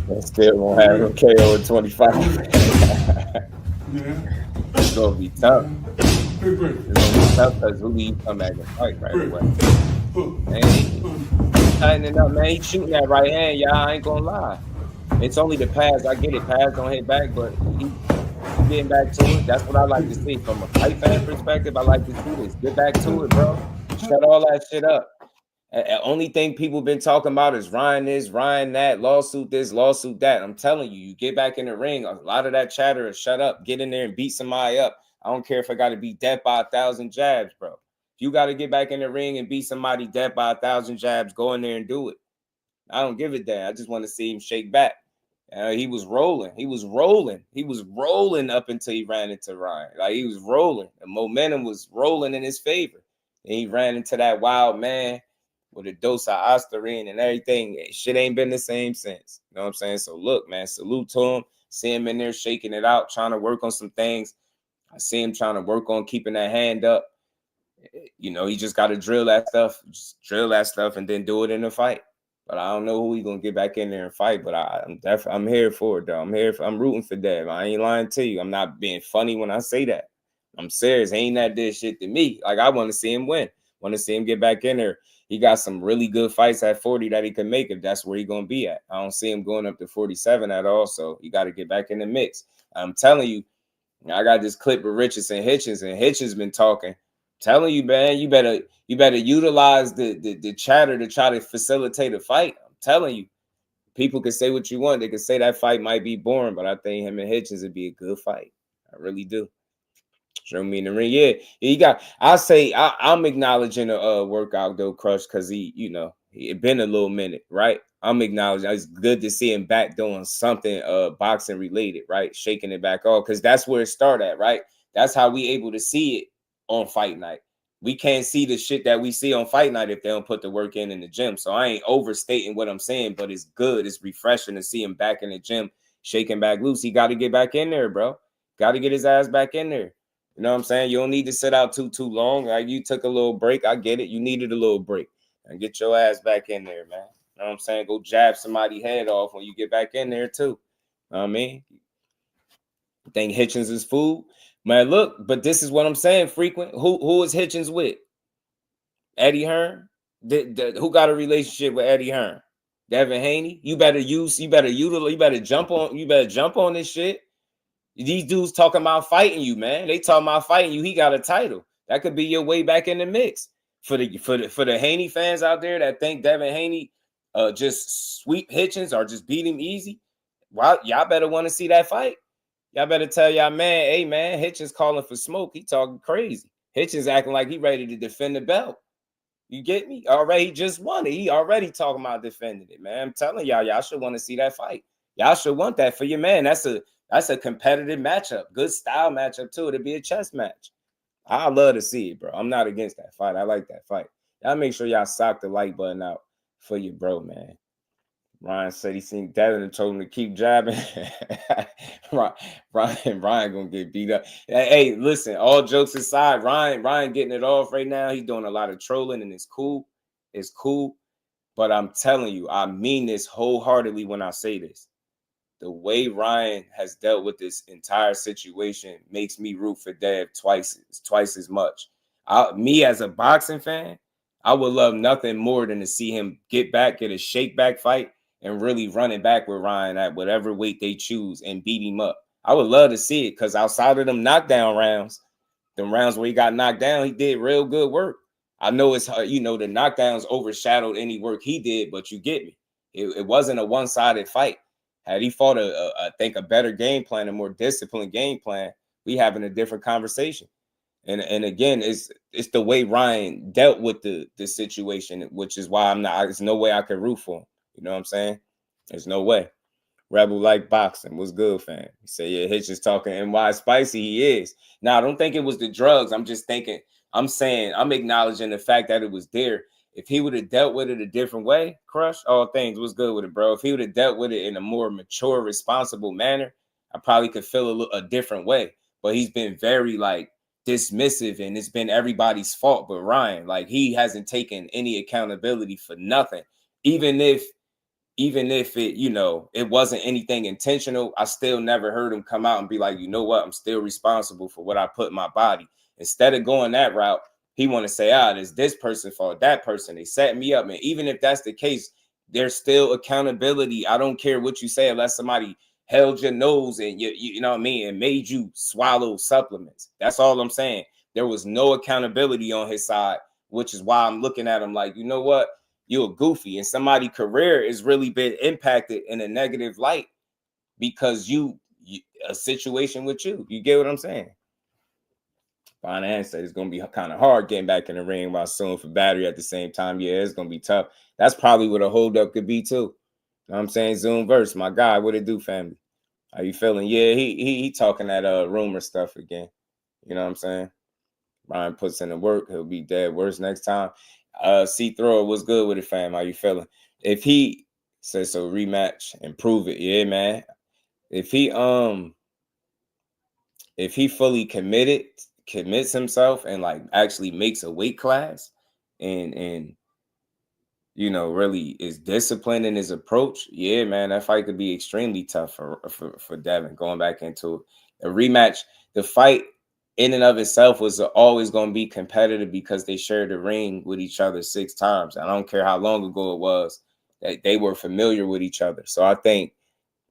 I still won't have no KO at 25. It's gonna be tough. It's gonna be tough because who do you come back and fight right away? Man, he's tightening up, man. He's shooting that right hand, y'all. I ain't gonna lie. It's only the pads. I get it. Pads don't hit back, but he's getting back to it. That's what I like to see. From a fight fan perspective, I like to see this. Get back to it, bro. Shut all that shut up. The only thing people been talking about is Ryan this, Ryan that, lawsuit this, lawsuit that. I'm telling you, you get back in the ring, a lot of that chatter is shut up. Get in there and beat somebody up. I don't care if I got to be dead by 1,000 jabs, bro. If you got to get back in the ring and beat somebody dead by 1,000 jabs, go in there and do it. I don't give a damn. I just want to see him shake back. He was rolling. He was rolling up until he ran into Ryan. Like, he was rolling. The momentum was rolling in his favor. And he ran into that wild man with a dose of Ostarine and everything. Shit ain't been the same since. You know what I'm saying? So look, man, salute to him. See him in there shaking it out, trying to work on some things. I see him trying to work on keeping that hand up. You know, he just got to drill that stuff and then do it in the fight. But I don't know who he's gonna get back in there and fight. But I'm here for it, though. I'm rooting for Dev. I ain't lying to you. I'm not being funny when I say that. I'm serious. He ain't that did shit to me. Like, I want to see him win. Want to see him get back in there. he got some really good fights at 40 that he can make if that's where he's gonna be at. I don't see him going up to 47 at all. So you got to get back in the mix. I'm telling you, I got this clip of Richardson, Hitchins, and Hitchins been talking. Telling you, man, you better utilize the chatter to try to facilitate a fight. I'm telling you, people can say what you want. They can say that fight might be boring, but I think him and Hitchins would be a good fight. I really do. Show me in the ring. Yeah, he got. I say I'm acknowledging a workout though, Crush, because it been a little minute, right? I'm acknowledging it's good to see him back doing something boxing related, right? Shaking it back off, because that's where it started at, right? That's how we able to see it on fight night. We can't see the shit that we see on fight night if they don't put the work in the gym. So I ain't overstating what I'm saying, but it's good. It's refreshing to see him back in the gym, shaking back loose. He got to get back in there, bro. Got to get his ass back in there. You know what I'm saying? You don't need to sit out too long. Like, you took a little break. I get it. You needed a little break. And get your ass back in there, man. You know what I'm saying? Go jab somebody's head off when you get back in there, too. You know what I mean? You think Hitchins is food? Man, look, but this is what I'm saying, frequent. Who is Hitchins with? Eddie Hearn? Who got a relationship with Eddie Hearn? Devin Haney? You better jump on this shit. These dudes talking about fighting you, man. They talking about fighting you. He got a title. That could be your way back in the mix. For the Haney fans out there that think Devin Haney just sweep Hitchins or just beat him easy, well, y'all better want to see that fight. Y'all better tell y'all man, hey man, Hitchins calling for smoke. He talking crazy. Hitchins acting like he ready to defend the belt. You get me? Already, he just won it. He already talking about defending it, man. I'm telling y'all should want to see that fight. Y'all should want that for your man. That's a competitive matchup. Good style matchup, too. It'll be a chess match. I love to see it, bro. I'm not against that fight. I like that fight. Y'all make sure y'all sock the like button out for your bro, man. Ryan said he seen Devin and told him to keep jabbing. Ryan gonna get beat up. Hey, listen, all jokes aside, Ryan getting it off right now. He's doing a lot of trolling, and it's cool. It's cool. But I'm telling you, I mean this wholeheartedly when I say this. The way Ryan has dealt with this entire situation makes me root for Dev twice as much. Me as a boxing fan, I would love nothing more than to see him get a shake back fight and really run it back with Ryan at whatever weight they choose and beat him up. I would love to see it, because outside of them knockdown rounds, them rounds where he got knocked down, he did real good work. I know it's the knockdowns overshadowed any work he did, but you get me. It wasn't a one-sided fight. Had he fought I think a better game plan, a more disciplined game plan, we having a different conversation. And again, it's the way Ryan dealt with the situation, which is why there's no way I could root for him. You know what I'm saying? There's no way. Rebel like boxing. What's good, fam? He said, yeah, Hitch is talking, and why spicy he is. Now, I don't think it was the drugs. I'm acknowledging the fact that it was there. If he would have dealt with it a different way, Crush, all things, what's good with it, bro? If he would have dealt with it in a more mature, responsible manner, I probably could feel a different way. But he's been very, dismissive, and it's been everybody's fault but Ryan. He hasn't taken any accountability for nothing. Even if it, it wasn't anything intentional, I still never heard him come out and be like, you know what, I'm still responsible for what I put in my body. Instead of going that route, he want to say, this person's fault, that person, they set me up. And even if that's the case, there's still accountability. I don't care what you say, unless somebody held your nose and you know what I mean, and made you swallow supplements. That's all I'm saying. There was no accountability on his side, which is why I'm looking at him like, you know what? You're a goofy, and somebody's career has really been impacted in a negative light because a situation with you. You get what I'm saying? Finance said it's going to be kind of hard getting back in the ring while suing for battery at the same time. Yeah, it's going to be tough. That's probably what a holdup could be too. You know what I'm saying? Zoom verse, my guy, what it do, family? How you feeling? Yeah, he talking that rumor stuff again. You know what I'm saying? Ryan puts in the work, he'll be dead worse next time. C-Thrower, what's good with it, fam? How you feeling? If he says so, rematch and prove it. Yeah, man. If he fully commits himself and actually makes a weight class and really is disciplined in his approach, yeah, man, that fight could be extremely tough for Devin going back into a rematch. The fight in and of itself was always going to be competitive because they shared the ring with each other 6 times. I don't care how long ago it was that they were familiar with each other. So I think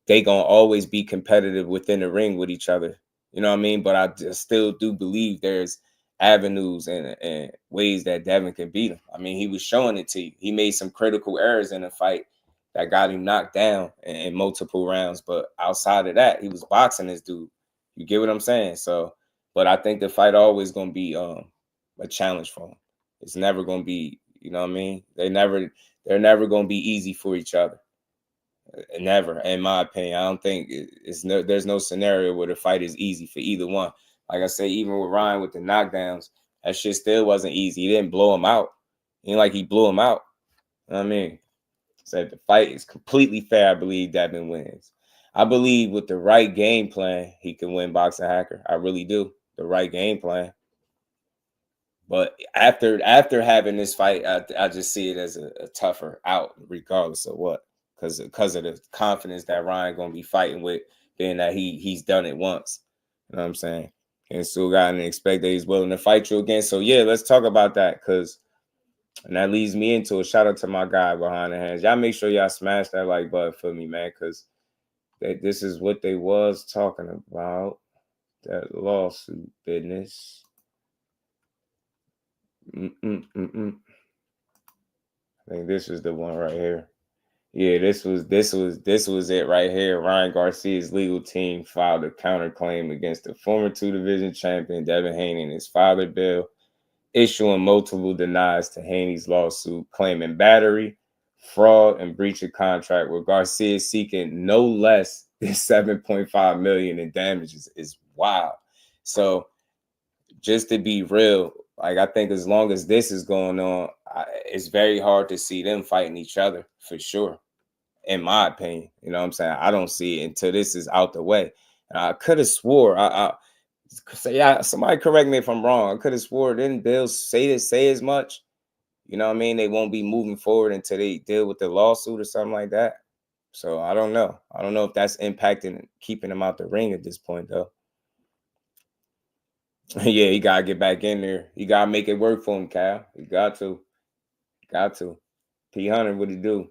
they going to always be competitive within the ring with each other. You know what I mean? But I just still do believe there's avenues and ways that Devin can beat him. I mean, he was showing it to you. He made some critical errors in the fight that got him knocked down in multiple rounds. But outside of that, he was boxing this dude. You get what I'm saying? So, but I think the fight always going to be a challenge for him. It's never going to be, you know what I mean? They're never going to be easy for each other. Never, in my opinion. I don't think there's no scenario where the fight is easy for either one. Like I say, even with Ryan with the knockdowns, that shit still wasn't easy. He didn't blow him out. It ain't like he blew him out. You know what I mean? So the fight is completely fair. I believe Devin wins. I believe with the right game plan, he can win Boxing Hacker. I really do. The right game plan. But after having this fight, I just see it as a tougher out, regardless of what. Because of the confidence that Ryan gonna be fighting with, being that he's done it once. You know what I'm saying? And still got to expect that he's willing to fight you again. So yeah, let's talk about that. And that leads me into a shout out to my guy behind the hands. Y'all make sure y'all smash that like button for me, man, because this is what they was talking about. That lawsuit business. I think this is the one right here. Yeah, this was it right here. Ryan Garcia's legal team filed a counterclaim against the former 2-division champion Devin Haney and his father Bill, issuing multiple denies to Haney's lawsuit, claiming battery, fraud, and breach of contract, with Garcia seeking no less than $7.5 million in damages. Is wild. So just to be real, like, I think as long as this is going on, it's very hard to see them fighting each other, for sure, in my opinion. You know what I'm saying? I don't see it until this is out the way. And I could have swore, somebody correct me if I'm wrong. I could have swore, didn't Bill say as much? You know what I mean? They won't be moving forward until they deal with the lawsuit or something like that. So I don't know. I don't know if that's impacting keeping him out the ring at this point, though. Yeah, he got to get back in there. He got to make it work for him, Cal. He got to. P100, what he do?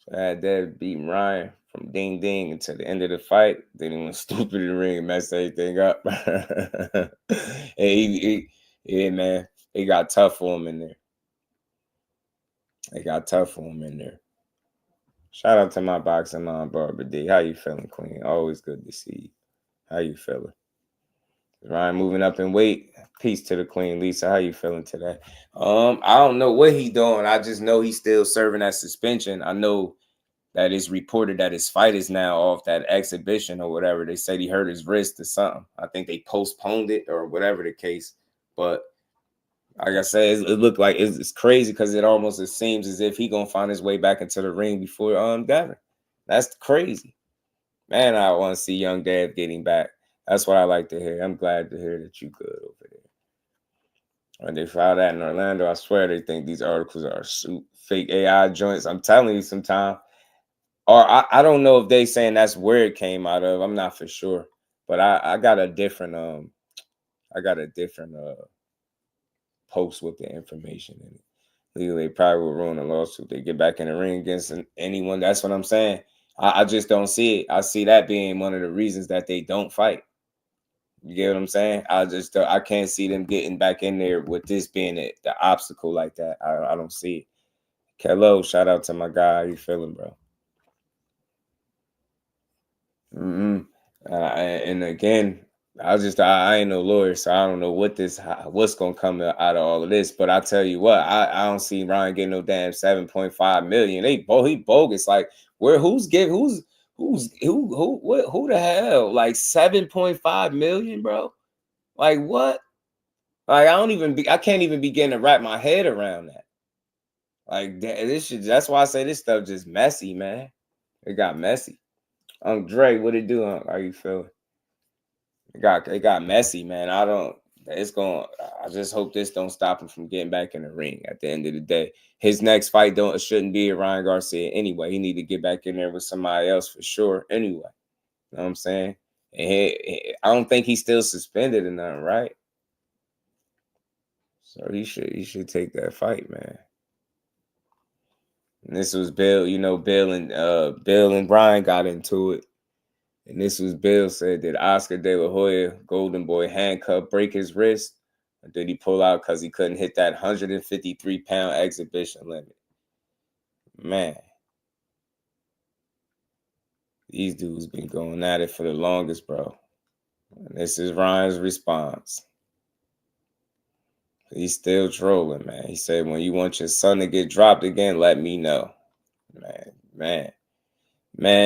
So I had that beat Ryan from ding ding until the end of the fight. Then he went stupid in the ring and messed everything up. And yeah, man, it got tough for him in there. Shout out to my boxing mom, Barbara D. How you feeling, Queen? Always good to see you. How you feeling? Ryan moving up in weight. Peace to the Queen, Lisa. How you feeling today? I don't know what he's doing. I just know he's still serving that suspension. I know that it's reported that his fight is now off that exhibition or whatever. They said he hurt his wrist or something. I think they postponed it or whatever the case. But like I said, it looked like it's crazy because it seems as if he gonna find his way back into the ring before Devin. That's crazy. Man, I want to see young Dev getting back. That's what I like to hear. I'm glad to hear that you good over there. When they filed that in Orlando, I swear they think these articles are fake AI joints. I'm telling you sometime. Or I don't know if they saying that's where it came out of. I'm not for sure. But I got a different post with the information in it. Legally, they probably will ruin a lawsuit. They get back in the ring against anyone. That's what I'm saying. I just don't see it. I see that being one of the reasons that they don't fight. You get what I'm saying? I can't see them getting back in there with this being the obstacle like that. I don't see it. Hello, shout out to my guy. How you feeling, bro? And again, I ain't no lawyer, so I don't know what's gonna come out of all of this. But I tell you what, I don't see Ryan getting no damn $7.5 million. He bogus. Like, who the hell? Like $7.5 million, bro? Like, what? Like, I can't even begin to wrap my head around that. Like, that's why I say this stuff just messy, man. It got messy. Dre, what it do? How you feeling? It got messy, man. I just hope this don't stop him from getting back in the ring at the end of the day. His next fight shouldn't be Ryan Garcia anyway. He need to get back in there with somebody else for sure anyway. You know what I'm saying? And I don't think he's still suspended or nothing, right? So he should take that fight, man. And this was Bill, Bill and Brian got into it. And this was Bill said, did Oscar De La Hoya, Golden Boy handcuff, break his wrist? Or did he pull out because he couldn't hit that 153-pound exhibition limit? Man. These dudes been going at it for the longest, bro. And this is Ryan's response. He's still trolling, man. He said, when you want your son to get dropped again, let me know. Man,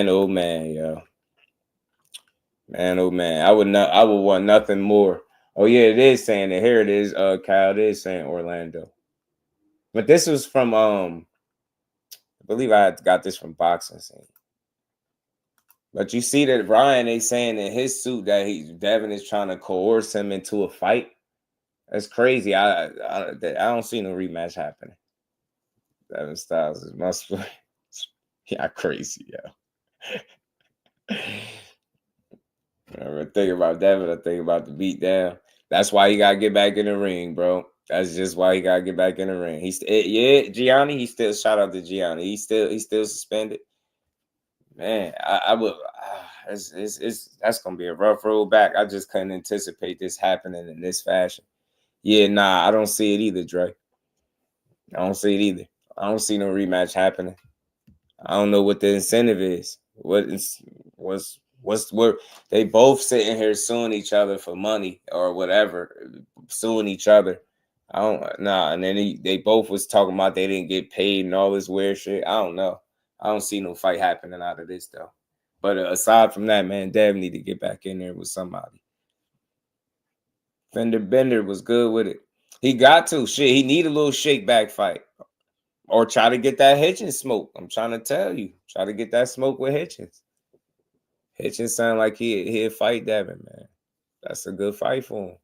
oh man, yo. Man, oh man. I would want nothing more. Oh yeah, it is saying it. Here it is, Kyle. It is saying Orlando. But this was from I believe I got this from Boxing Scene. But you see that Ryan, they saying in his suit that Devin is trying to coerce him into a fight. That's crazy. I don't see no rematch happening. Devin Styles is muscular. Yeah, crazy, yo. Whenever I think about Devin, I think about the beat down. That's why he gotta get back in the ring, bro. That's just why he gotta get back in the ring. Gianni. He still shout out to Gianni. He's still suspended. Man, I would. That's gonna be a rough road back. I just couldn't anticipate this happening in this fashion. Yeah, nah, I don't see it either, Dre. I don't see it either. I don't see no rematch happening. I don't know what the incentive is. What they both sitting here suing each other for money or whatever, suing each other. And then they both was talking about they didn't get paid and all this weird shit. I don't know. I don't see no fight happening out of this though. But aside from that, man, Dev need to get back in there with somebody. Fender Bender was good with it. He got to. Shit, he need a little shake back fight. Or try to get that Hitchins smoke. I'm trying to tell you. Try to get that smoke with Hitchins. Hitchins sound like he'll fight Devin, man. That's a good fight for him.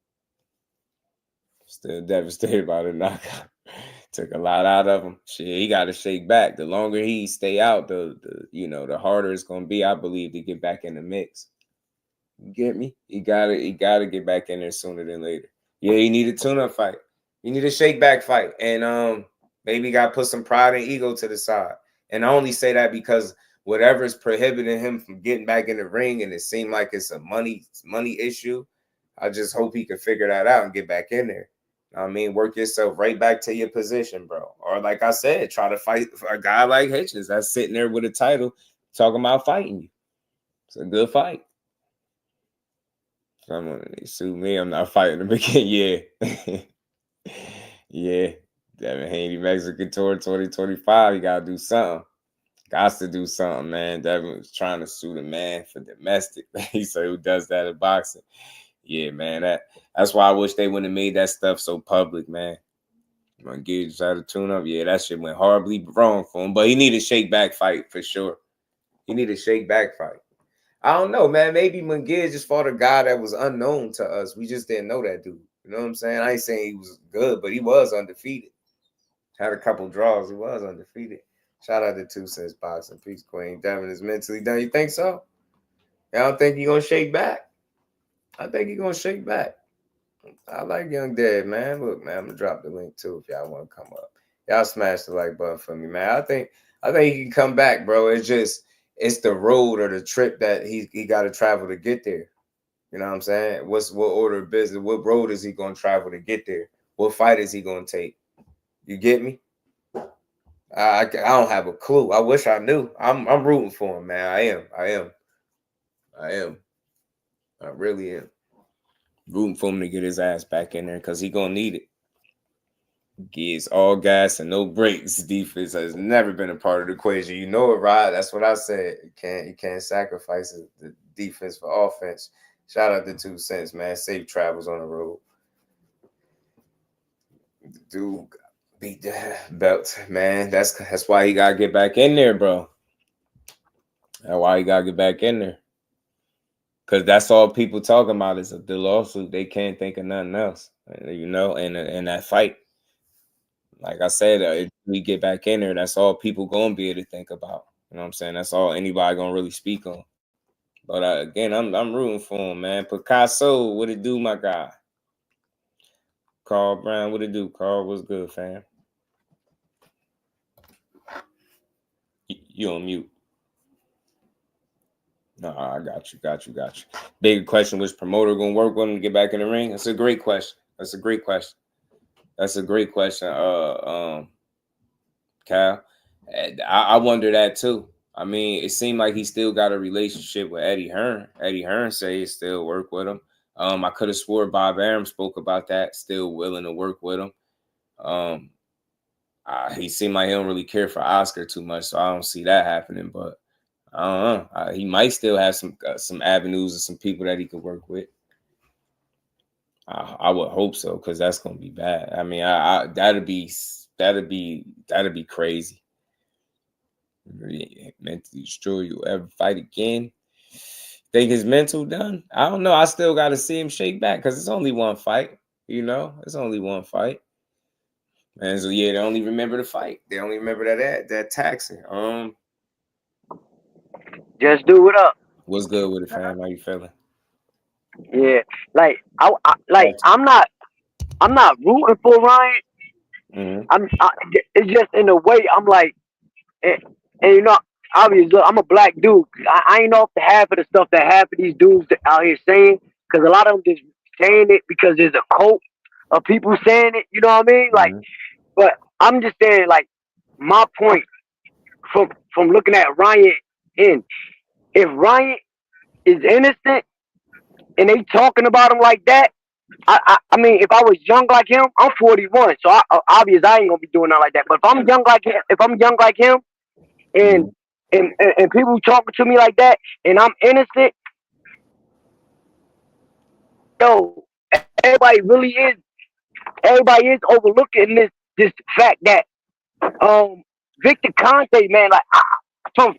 Still devastated by the knockout. Took a lot out of him. Shit, he got to shake back. The longer he stay out, the harder it's gonna be, I believe, to get back in the mix. You get me? He gotta get back in there sooner than later. Yeah, he need a tune-up fight. He need a shake back fight, and maybe got to put some pride and ego to the side. And I only say that because whatever is prohibiting him from getting back in the ring, and it seemed like it's a money issue. I just hope he can figure that out and get back in there. I mean, work yourself right back to your position, bro. Or like I said, try to fight a guy like Hitchins that's sitting there with a title talking about fighting you. It's a good fight. Someone they sue me, I'm not fighting him again. Yeah. Yeah. Devin Haney, Mexican Tour 2025. You gotta do something. Got to do something, man. Devin was trying to sue the man for domestic. He said, who does that in boxing? Yeah, man. That's why I wish they wouldn't have made that stuff so public, man. Munguia tried to tune up. Yeah, that shit went horribly wrong for him. But he need a shake back fight for sure. He need a shake back fight. I don't know, man. Maybe Munguia just fought a guy that was unknown to us. We just didn't know that dude. You know what I'm saying? I ain't saying he was good, but he was undefeated. Had a couple draws. He was undefeated. Shout out to 2 Cents Boxing. Peace, Queen. Devin is mentally done. You think so? I don't think he's going to shake back. I think he's going to shake back. I like Young Dead, man. Look, man, I'm going to drop the link, too, if y'all want to come up. Y'all smash the like button for me, man. I think he can come back, bro. It's the road or the trip that he got to travel to get there. You know what I'm saying? What order of business? What road is he going to travel to get there? What fight is he going to take? You get me? I don't have a clue. I wish I knew. I'm rooting for him, man. I am. I really am. Rooting for him to get his ass back in there because he gonna need it. Gives all gas and no brakes. Defense has never been a part of the equation. You know it, right? That's what I said. You can't sacrifice the defense for offense. Shout out to 2 Cents, man. Safe travels on the road. Dude beat the belt, man. That's why he gotta get back in there, bro. That's why he gotta get back in there. Cause that's all people talking about is the lawsuit. They can't think of nothing else, you know. And that fight, like I said, if we get back in there, that's all people gonna be able to think about. You know what I'm saying? That's all anybody gonna really speak on. But again, I'm rooting for him, man. Picasso, what it do, my guy? Carl Brown, what it do? Carl, what's good, fam? You on mute. No, I got you. Big question: which promoter gonna work with him to get back in the ring? That's a great question. Cal, I wonder that too. I mean, it seemed like he still got a relationship with Eddie Hearn. Eddie Hearn say he still work with him. I could have swore Bob Arum spoke about that, still willing to work with him. He seemed like he don't really care for Oscar too much, so I don't see that happening. But I don't know. He might still have some avenues and some people that he could work with. I would hope so, because that's gonna be bad. I mean, that'd be crazy. Mentally destroy you, ever fight again? Think his mental done? I don't know. I still got to see him shake back, because it's only one fight. It's only one fight. And so yeah, they only remember the fight. They only remember that taxing. Just do it up. What's good with it, fam? How you feeling? Yeah, like I'm not rooting for Ryan. Mm-hmm. It's just in a way I'm like, and obviously I'm a black dude. I ain't off the half of the stuff that half of these dudes out here saying, because a lot of them just saying it because there's a cult of people saying it. You know what I mean? Like, but I'm just saying, like, my point from looking at Ryan in, if Ryan is innocent and they talking about him like that, I mean, if I was young like him, I'm 41, so obviously I ain't gonna be doing nothing like that. But if I'm young like him, and people talking to me like that, and I'm innocent, yo, everybody is overlooking this fact that Victor Conte, man, like from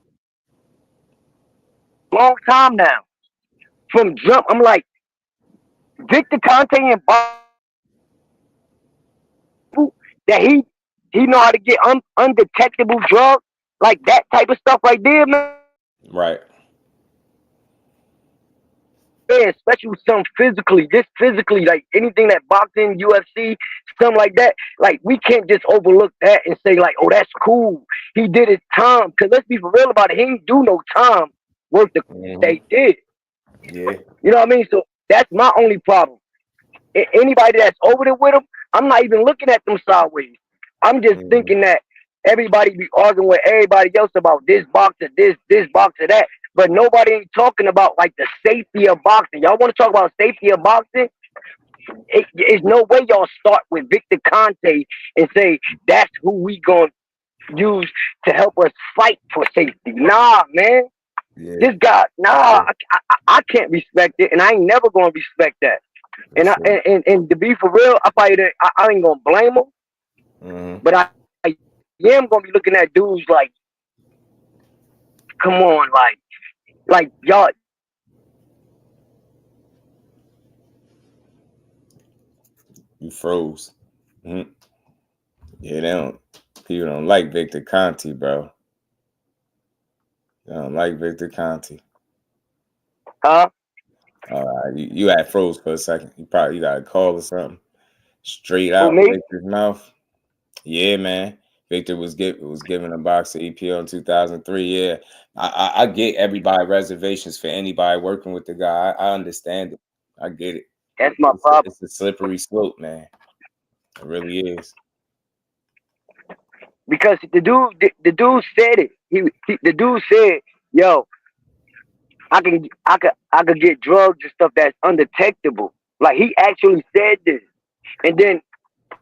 long time now, from jump, I'm like, Victor Conte and that he know how to get undetectable drugs, like that type of stuff right there, man. Right. Yeah, especially with something physically, like anything that boxing, UFC, something like that. Like, we can't just overlook that and say, like, oh, that's cool. He did his time. Because let's be for real about it. He didn't do no time worth the they did. Yeah. You know what I mean? So that's my only problem. Anybody that's over there with him, I'm not even looking at them sideways. I'm just thinking that everybody be arguing with everybody else about this boxer, this boxer, that. But nobody ain't talking about, like, the safety of boxing. Y'all want to talk about safety of boxing? It's no way y'all start with Victor Conte and say, that's who we going to use to help us fight for safety. Nah, man. Yeah. This guy, I can't respect it, and I ain't never going to respect that. And to be for real, I ain't going to blame him. But I am going to be looking at dudes like, come on, like y'all. You froze. Yeah, people don't like Victor Conte, bro. They don't like Victor Conte. Huh? You had froze for a second. You got a call or something. Straight out Victor's mouth. Yeah, man. Victor was given a box of EPO in 2003. Yeah, I get everybody reservations for anybody working with the guy. I understand it. I get it. That's my problem. It's a slippery slope, man. It really is. Because the dude said it. The dude said, "Yo, I could get drugs and stuff that's undetectable." Like, he actually said this. And then,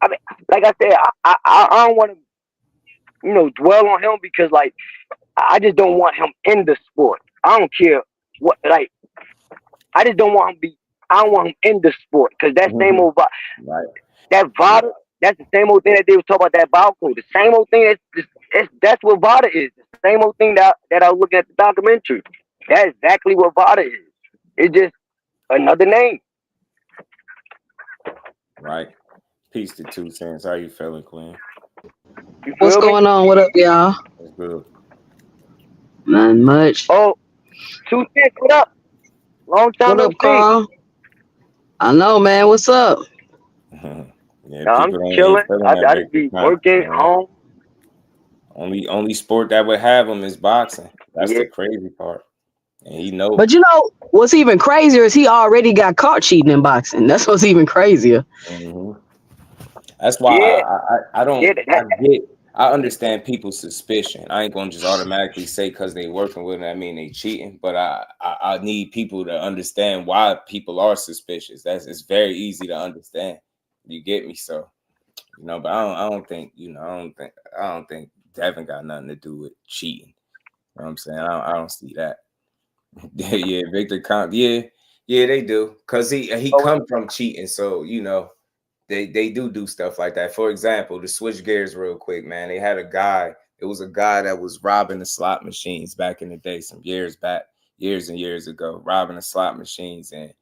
I mean, like I said, I don't want to, dwell on him, because, like, I just don't want him in the sport. I don't care what, like, I just don't want him I don't want him in the sport, because that same old that VADA, that's the same old thing that they was talking about, that Balco. The same old thing that's what VADA is. The same old thing that I was looking at the documentary. That's exactly what VADA is. It's just another name. Right. Peace to 2 Cents. How you feeling, Queen? What's going on? What up, y'all? That's good. Not much. Oh, 2 Cents, what up? Long time What no up, Carl? I know, man. What's up? Yeah, No, I'm people ain't chilling. feeling I that just Victor be Conte, working man. home. Only sport that would have him is boxing. That's Yeah. the crazy part. And he knows. But you know what's even crazier is he already got caught cheating in boxing. That's what's even crazier. Mm-hmm. That's why Yeah. I Yeah. don't I understand people's suspicion. I ain't gonna just automatically say because they working with it, I mean they cheating, but I need people to understand why people are suspicious. It's very easy to understand. You get me? So but I don't think I don't think Devin got nothing to do with cheating. You know what I'm saying? I don't see that. Yeah, Victor Conte. Yeah, they do. Cause he Oh, come from cheating, so they do stuff like that. For example, to switch gears real quick, man, they had a guy. It was a guy that was robbing the slot machines back in the day, some years back, years and years ago, robbing the slot machines, and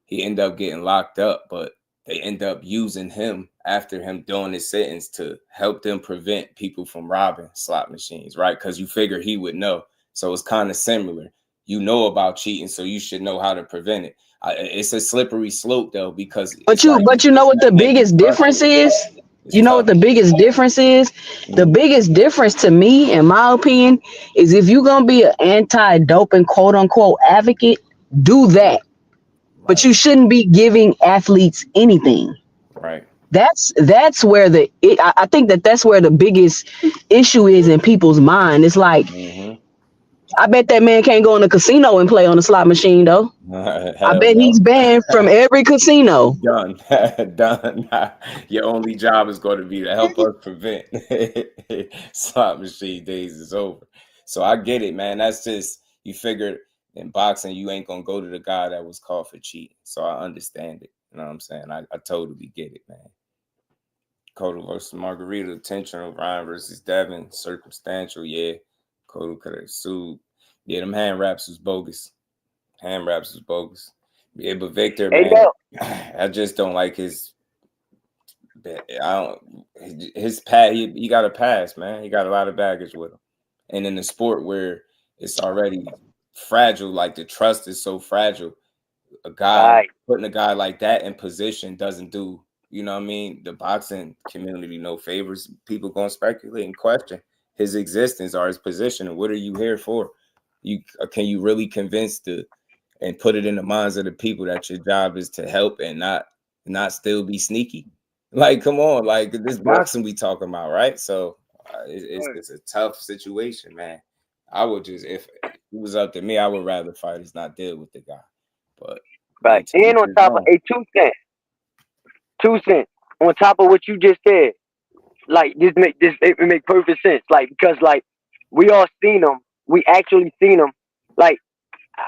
he ended up getting locked up. But they end up using him after him doing his sentence to help them prevent people from robbing slot machines, right? Because you figure he would know. So it's kind of similar. You know about cheating, so you should know how to prevent it. It's a slippery slope though, because But it's like you know what the can't be biggest difference trusted. is? It's You know what tough. the biggest difference is? The biggest difference to me, in my opinion, is if you're gonna be an anti-doping quote unquote advocate, do that. But Right, you shouldn't be giving athletes anything. right. That's where I think that's where the biggest issue is in people's mind. It's like, Mm-hmm. I bet that man can't go in a casino and play on a slot machine though. I Hell bet he's no. banned from every casino. Done. Done. Your only job is going to be to help us prevent slot machine days is over. So I get it, man. That's just you figured in boxing you ain't gonna go to the guy that was caught for cheating. So I understand it. You know what I'm saying? I totally get it, man. Cotto versus Margarita, intentional. Ryan versus Devin, circumstantial. Yeah, Cotto could have sued. Yeah, them hand wraps was bogus. Hand wraps was bogus. Yeah, but Victor, hey, man, yo. I just don't like his. I don't his past. He got a pass, man. He got a lot of baggage with him, and in the sport where it's already fragile, like the trust is so fragile, Right. putting a guy like that in position doesn't do. You know what I mean? The boxing community no favors. People gonna speculate and question his existence or his position, and what are you here for? Can you really convince and put it in the minds of the people that your job is to help and not still be sneaky? Like, come on, like this boxing we talking about, right? So it's a tough situation, man. I would just, if it was up to me, I would rather fighters not deal with the guy. But Right. to And each on his top of own. a 2 cents on top of what you just said, like it make perfect sense. Like, because like we all seen him, we actually seen him. Like,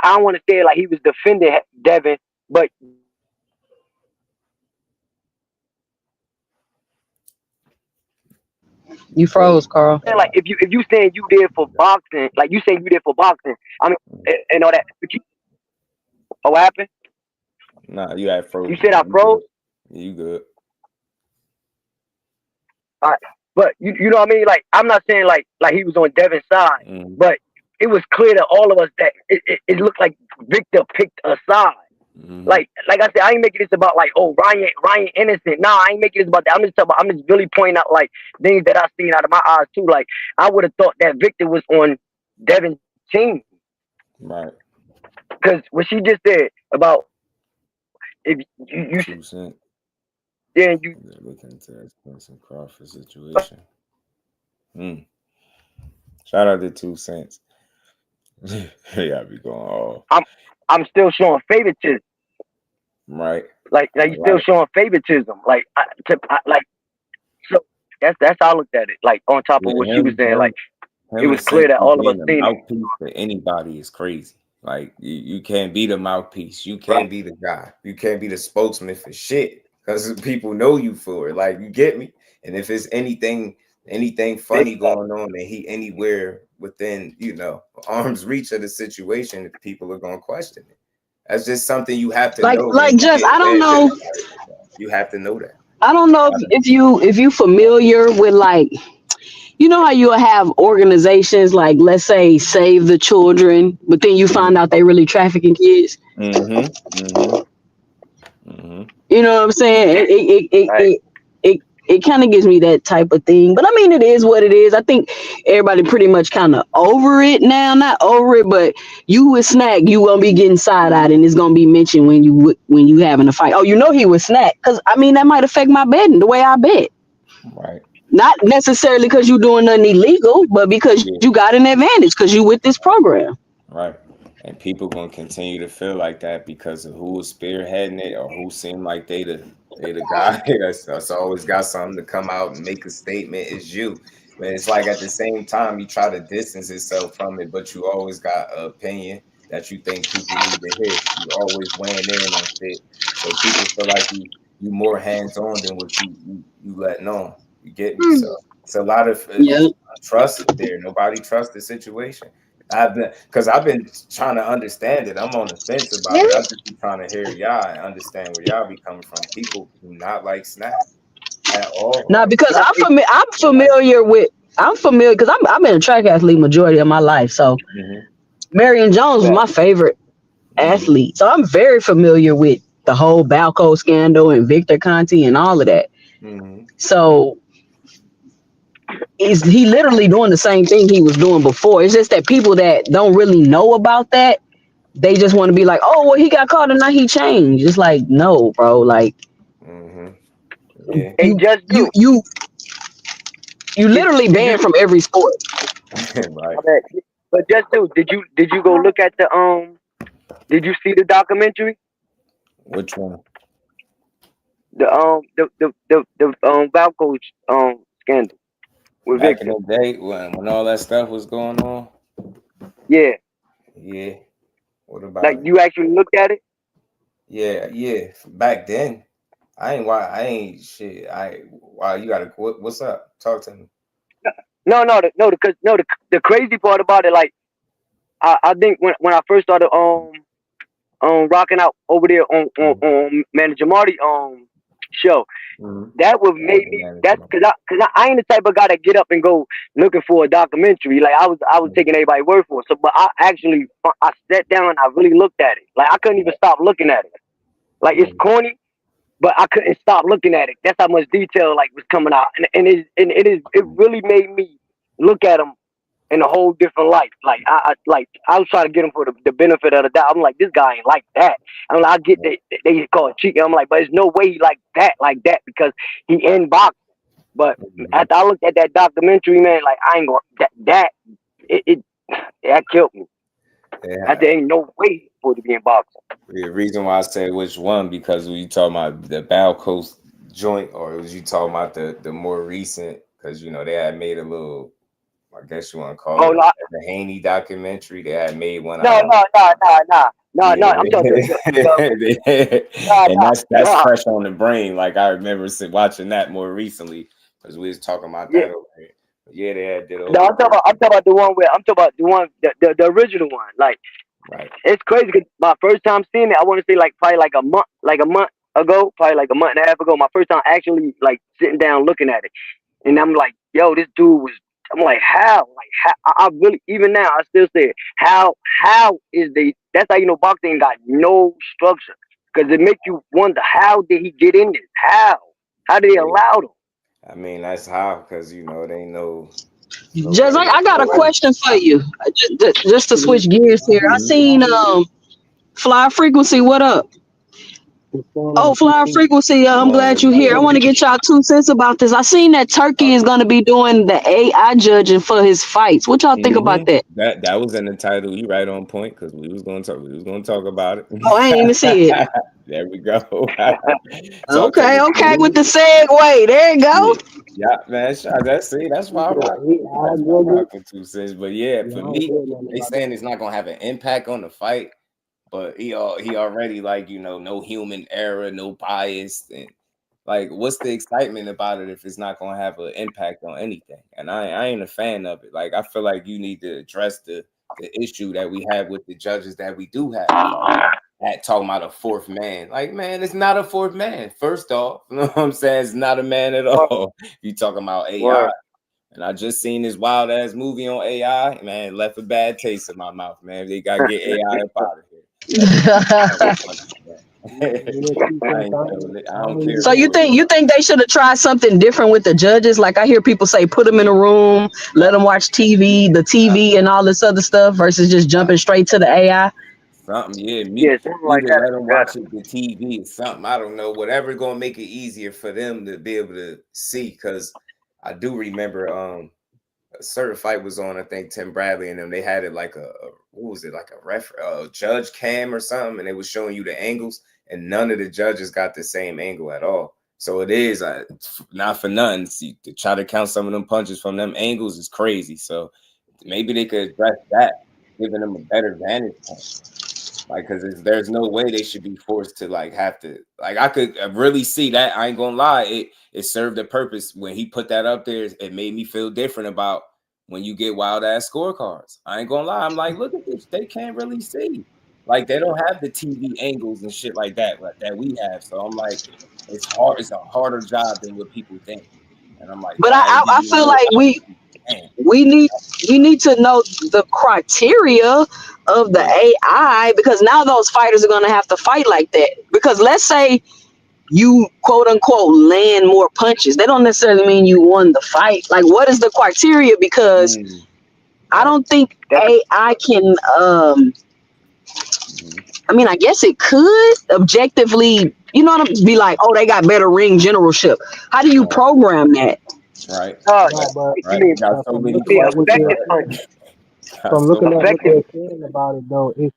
I don't want to say like he was defending Devin, but You froze, Carl. like if you saying you did for boxing, like you saying you did for boxing, I mean, and all that. But what happened? Nah, you had You frozen, said I man. You froze. good. You good. All right. But you know what I mean? Like, I'm not saying like he was on Devin's side, Mm-hmm. but it was clear to all of us that it looked like Victor picked a side. Mm-hmm. Like I said, I ain't making this about like, oh, Ryan innocent. Nah, I ain't making this about that. I'm just really pointing out like things that I've seen out of my eyes too. Like, I would have thought that Victor was on Devin's team. Right. Because what she just said about if you 2 cents. yeah, you Looking into that Spencer Crawford situation. Shout out to 2 cents. Yeah, be going off. I'm still showing favoritism. Right. Like you still showing favoritism. Like so that's how I looked at it. Like, on top of Yeah, what she was saying, like it him was clear that essentially all of us being a seen it. mouthpiece for anybody is crazy. Like you can't be the mouthpiece. You can't be the guy. You can't be the spokesman for shit because people know you for it. Like, you get me? And if it's anything funny going on and he anywhere within, arm's reach of the situation, people are gonna question it. That's just something you have to know. Like just I don't know. You have to know that. I don't know if you familiar with, like, you know how you have organizations like, let's say, Save the Children, but then you find out they really trafficking kids. Mm-hmm. Mm-hmm. Mm-hmm. You know what I'm saying? Right. It it kind of gives me that type of thing. But I mean, it is what it is. I think everybody pretty much kind of over it now. Not over it, but you with Snack, you gonna be getting side eyed, and it's gonna be mentioned when you having a fight. Oh, you know he was Snack, because I mean that might affect my betting the way I bet. Right. Not necessarily because you're doing nothing illegal, but because you got an advantage because you with this program. Right. And people gonna continue to feel like that because of who was spearheading it or who seemed like they the guy that's always got something to come out and make a statement is you. But it's like at the same time you try to distance yourself from it, but you always got an opinion that you think people need to hear. You always weighing in on shit. So people feel like you more hands-on than what you letting on. You get me? So it's a lot of trust there. Nobody trusts the situation. I've been trying to understand it. I'm on the fence about it. I just be trying to hear y'all and understand where y'all be coming from. People do not like Snap at all. Now, Like, because I'm familiar because I've been a track athlete majority of my life. So Marion Jones was my favorite athlete. So I'm very familiar with the whole Balco scandal and Victor Conte and all of that. So is he literally doing the same thing he was doing before? It's just that people that don't really know about that, they just want to be like, oh, well, he got caught and now he changed. It's like, no, bro. Like, you literally banned from every sport. Right. But just did you go look at the Did you see the documentary? Which one? The Valco scandal with Back Victor. in the day when all that stuff was going on. Yeah. Yeah. What about like it? you actually looked at it? Yeah. Back then, Wow, you gotta. What's up? Talk to me. The crazy part about it, like I think when I first started rocking out over there on Manager Marty show, that would make me because I ain't the type of guy that get up and go looking for a documentary. Like I was taking everybody's word for it. So, but I sat down and I really looked at it. Like I couldn't even stop looking at it. Like it's corny, but I couldn't stop looking at it. That's how much detail like was coming out, and it really made me look at them in a whole different light. Like I was trying to get him for the benefit of the doubt. I'm like, this guy ain't like that. I'm like, I get they call it cheating. I'm like, but there's no way he like that because he in boxing. But after I looked at that documentary, man, like I ain't gonna that killed me. Yeah. There ain't no way he's supposed to be in boxing. The reason why I say which one, because when you talking about the Balco joint, or was you talking about the more recent? Because they had made a little, I guess you want to call it the Haney documentary. They had made one. No. I'm talking. And that's fresh on the brain. Like I remember watching that more recently because we was talking about that over here. Yeah, they had did. No, I'm talking about the one the original one. Like, it's crazy because my first time seeing it, I want to say probably a month ago, probably like a month and a half ago. My first time actually like sitting down looking at it, and I'm like, yo, this dude was. I'm like, how? Like, how? I really, even now, I still say it. How is that's how you know boxing got no structure. Because it makes you wonder, how did he get in this? How did they allow him? I mean, that's how, because, they know. Just I got a question for you. Just to switch gears here. I seen Fly Frequency, what up? Oh, Fly Frequency, I'm glad you're here. I want to get y'all 2 cents about this. I seen that Turkey is going to be doing the AI judging for his fights. What y'all think about that? That was in the title. You right on point, because we was going to talk about it. Oh, I ain't even see it. There we go. Okay, with the segue. There you go. Yeah, man. That's why I'm rocking 2 cents. But yeah, for me, they saying it's not gonna have an impact on the fight. But he already no human error, no bias, and like what's the excitement about it if it's not gonna have an impact on anything? And I ain't a fan of it. Like I feel like you need to address the issue that we have with the judges that we do have. At talking about a fourth man, like man, it's not a fourth man. First off, you know what I'm saying? It's not a man at all. You talking about AI. And I just seen this wild ass movie on AI, man, left a bad taste in my mouth, man. They gotta get AI up out of here. I don't care. So you think they should have tried something different with the judges? Like I hear people say, put them in a room, let them watch the TV, and all this other stuff, versus just jumping straight to the AI. Something, something like either that. let them watch it the TV or something. I don't know. Whatever gonna make it easier for them to be able to see. Because I do remember a certain fight was on. I think Tim Bradley and them. They had it like what was it, like a judge cam or something, and it was showing you the angles, and none of the judges got the same angle at all. So it is not for nothing. See, to try to count some of them punches from them angles is crazy. So maybe they could address that, giving them a better vantage point. Like, because there's no way they should be forced to have to. Like, I could really see that. I ain't gonna lie, it served a purpose when he put that up there. It made me feel different about when you get wild ass scorecards. I ain't gonna lie. I'm like, look at this. They can't really see. Like, they don't have the TV angles and shit like that we have. So I'm like, it's hard. It's a harder job than what people think. And I'm like, but I feel like we need to know the criteria of the AI, because now those fighters are going to have to fight like that. Because let's say you quote unquote land more punches, they don't necessarily mean you won the fight. Like, what is the criteria? Because I don't think AI can I mean, I guess it could objectively, be like, oh, they got better ring generalship. How do you program that? Right. From looking at what they're saying about it, though, it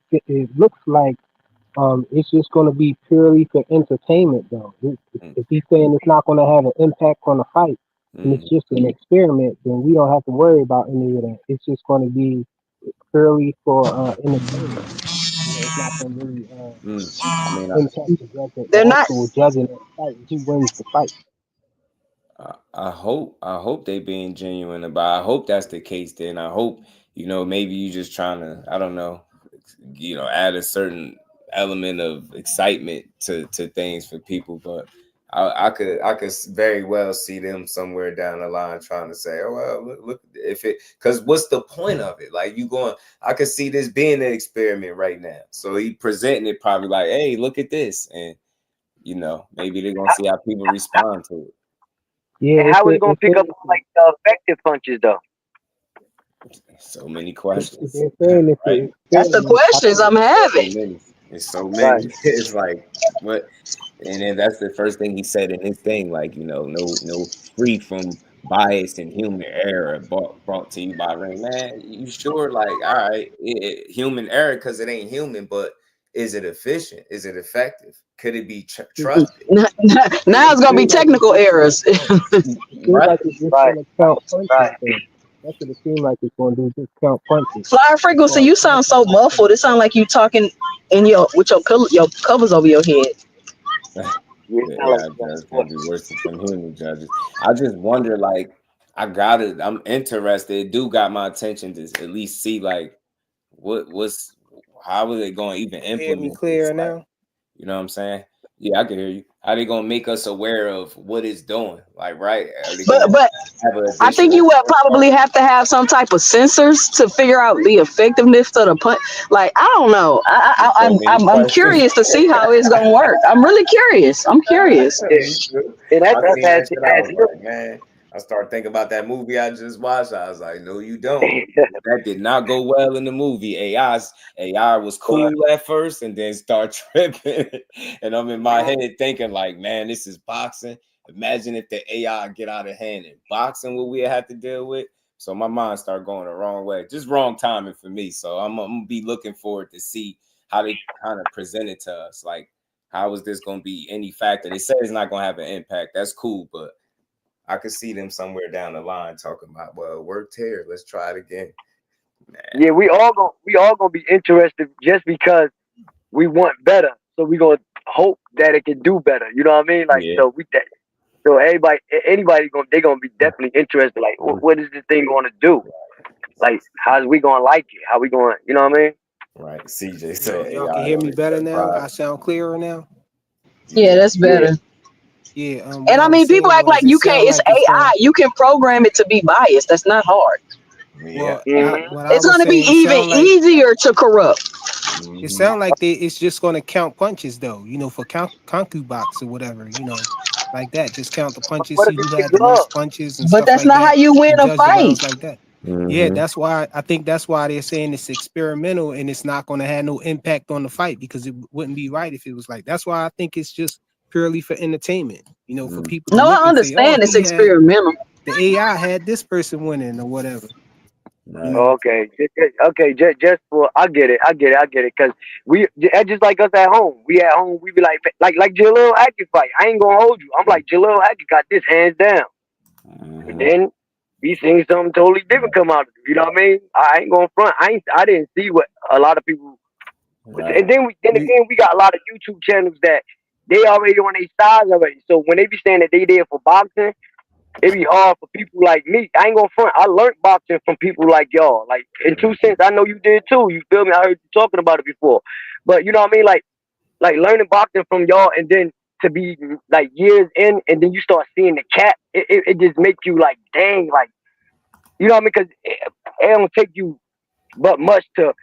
looks like it's just going to be purely for entertainment, though. If he's saying it's not going to have an impact on the fight, and it's just an experiment, then we don't have to worry about any of that. It's just going to be purely for entertainment. It's not going to really impact the actual judging of the fight. He wins the fight. I hope they being genuine about it. I hope that's the case. Then I hope, maybe you just trying to, I don't know, add a certain element of excitement to things for people. But I could very well see them somewhere down the line trying to say, oh, well, look because what's the point of it? Like, I could see this being an experiment right now. So he presenting it probably like, hey, look at this. And, maybe they're going to see how people respond to it. Yeah, and how is it going to pick up like the effective punches, though? So many questions. Right? That's the questions I'm having. It's so many. Right. It's like, what? And then that's the first thing he said in his thing, like, no free from bias and human error brought to you by Ring. Man, you sure? Like, all right, human error because it ain't human, but is it efficient? Is it effective? Could it be trusted? Now it's gonna be technical errors. Right. That's what it seems like it's going to do. Just count punches. Flyer frequency, you sound so muffled. It sounds like you talking with your covers over your head. That's gonna be worse than some human judges. I just wonder, like, I'm interested. It do got my attention to at least see, like, how are they going to even implement? Hear me clear this? now? Like, you know what I'm saying? Yeah, I can hear you. How they gonna make us aware of what it's doing? Like, right? But I think you would probably have to have some type of sensors to figure out the effectiveness of the punch. Like, I don't know. I'm curious to see how it's gonna work. I'm really curious. I'm curious. Man, I started thinking about that movie I just watched. I was like, no, you don't. That did not go well in the movie. AI was cool at first and then start tripping. And I'm in my head thinking, like, man, this is boxing. Imagine if the AI get out of hand in boxing, what we have to deal with. So my mind started going the wrong way. Just wrong timing for me. So I'm gonna be looking forward to see how they kind of present it to us. Like, how is this gonna be any factor? They say it's not gonna have an impact. That's cool, but I could see them somewhere down the line talking about, well, it worked here. Let's try it again. Man. Yeah, we all gonna be interested just because we want better. So we gonna hope that it can do better. You know what I mean? Like, so anybody gonna be definitely interested. Like, what is this thing gonna do? Like, how's we gonna like it? How we gonna, you know what I mean? Right. CJ said, y'all can hear me better now. I sound clearer now. Yeah, that's better. Yeah, and I mean, people act like you can't. It's AI. You can program it to be biased. That's not hard. Yeah, well, it's going to be even easier to corrupt. It sounds like it's just going to count punches, though. You know, for concubines or whatever. You know, like that. Just count the punches, What see if who it's had the gloves? most punches and But stuff that's like not how that, you win and a judge the fight. rounds like that. Yeah, that's why I think that's why they're saying it's experimental and it's not going to have no impact on the fight because it wouldn't be right if it was like. That's why I think it's just purely for entertainment. You know, for people to No, look I and say, "Oh, understand it's he had experimental. the AI had this person winning or whatever." Right. Okay, okay, just for I get it, because that's just like us at home. We at home, we be like Jalil Hackett fight. I ain't gonna hold you. I'm like Jalil Hackett got this hands down, and then we seen something totally different come out of it. You know what I mean? I ain't gonna front. I didn't see what a lot of people. Right. And then again, we got a lot of YouTube channels that they already on their sides already. So when they be saying that they there for boxing, it be hard for people like me. I ain't gonna front. I learned boxing from people like y'all. Like in 2 cents, I know you did too. You feel me? I heard you talking about it before. But you know what I mean? Like learning boxing from y'all, and then to be like years in, and then you start seeing the cap. It just makes you like, dang, like you know what I mean? Because it don't take you but much to,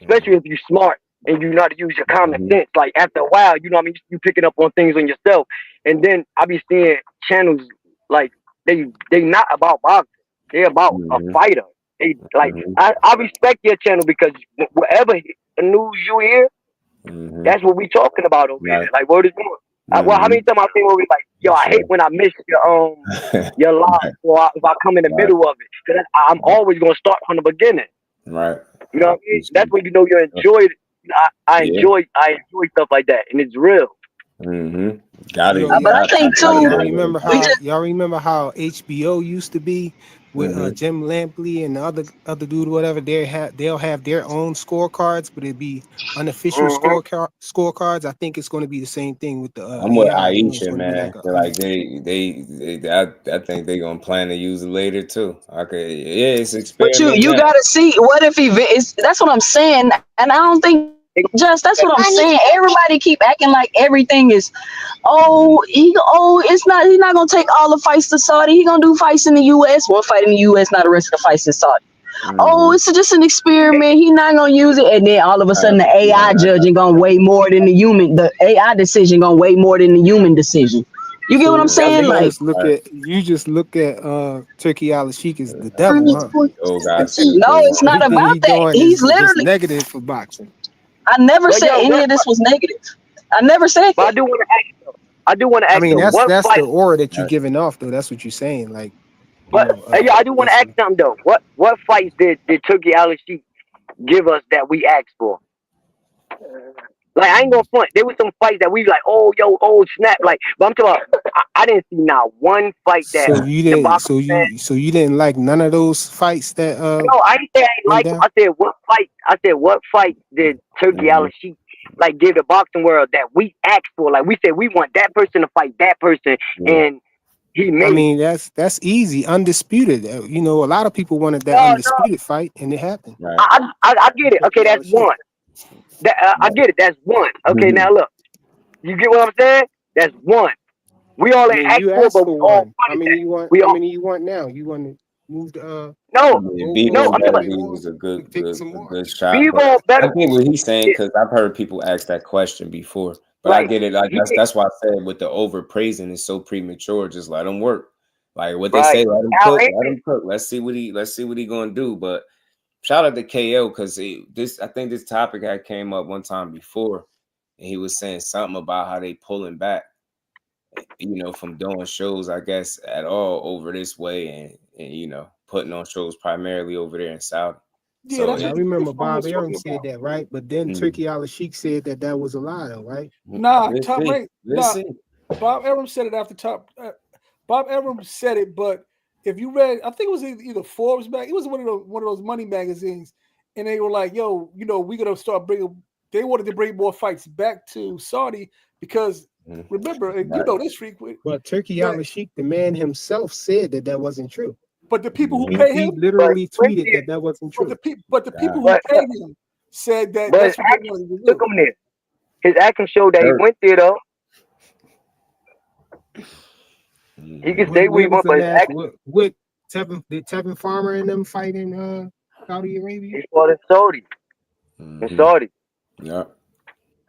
especially if you smart and you know how to use your common sense. Like after a while, you know what I mean? You picking up on things on yourself, and then I be seeing channels like. They not about boxing. They about a fighter. They like I respect your channel because whatever news you hear, that's what we talking about over here. Like word is born. Well, how many times I think we like, yo, I hate when I miss your live or if I come in the middle of it because I'm always gonna start from the beginning. Right. You know what I mean? That's when you know you enjoy it. I enjoy stuff like that, and it's real. Got it. But I think too. Y'all remember how HBO used to be with Jim Lampley and the other dude, whatever. They'll have their own scorecards, but it'd be unofficial scorecards. I think it's going to be the same thing with the I'm with AI. Aisha, man. I think they're gonna plan to use it later too. Okay, yeah, it's But experiment you now. gotta see what if that's what I'm saying, and I don't think that's what I'm saying. Everybody keep acting like everything is he's not gonna take all the fights to Saudi. He gonna do fights in the US, one fight in the US, not the rest of the fights in Saudi. It's just an experiment. He not gonna use it, and then all of a sudden the AI judging gonna weigh more than the human. The AI decision gonna weigh more than the human decision. You get what I'm saying? You Like just look at Turkey Al-Sheikh as the devil, huh? no, it's not Everything about he that. doing He's is just literally. negative for boxing. I never said any of this was negative. I never said But that. I do want to ask. I mean, Though, that's what fight? the aura that you're giving off, though. That's what you're saying, like. But yeah, I do want to ask something though. What fights did Turkey Al-Sheikh give us that we asked for? Like I ain't gonna front. There was some fights that we like, snap. Like, but I'm talking about. I didn't see not one fight that So you the didn't. boxing So you didn't like none of those fights that. No, I ain't say I ain't like. I said what fight. What fight did Turkey Al-Sheikh like give the boxing world that we asked for? Like we said, we want that person to fight that person, and he made. I mean, that's easy, undisputed. You know, a lot of people wanted that undisputed fight, and it happened. I get it. Okay, that's one. I get it. That's one. Okay, now look, you get what I'm saying? That's one. We all ain't asked You for, asked but for we all one. How many you want? How many you want now? You want to move the No, Bebo I'm talking Beverly was a good shot. Bebo But I Beverly. get what he's saying because I've heard people ask that question before. But I get it. Like that's why I said with the overpraising is so premature. Just let him work. Like what they say, let him cook. Let him cook. Let's see what he gonna do. But shout out to KO because I think this topic had came up one time before, and he was saying something about how they pulling back, from doing shows, I guess, at all over this way, and putting on shows primarily over there in Saudi. Yeah, I remember Bob Arum said that, right? But then Turkey Al-Sheikh said that was a lie, though, right? Nah, Bob Arum said it after Bob Arum said it, but if you read, I think it was either Forbes back, it was one of those money magazines, and they were like, "Yo, we're gonna start bringing." They wanted to bring more fights back to Saudi because remember, and you know this frequent. But Turkey Al-Sheikh, the man himself, said that wasn't true. But the people who pay him, he literally tweeted that wasn't true. But the people who pay him said that that's what they wanted to do. Took him there. His acting showed that he went there though. He can stay where he went, but his acting. Did Tevin Farmer and them fight in Saudi Arabia? He fought in Saudi. In Saudi. Yeah.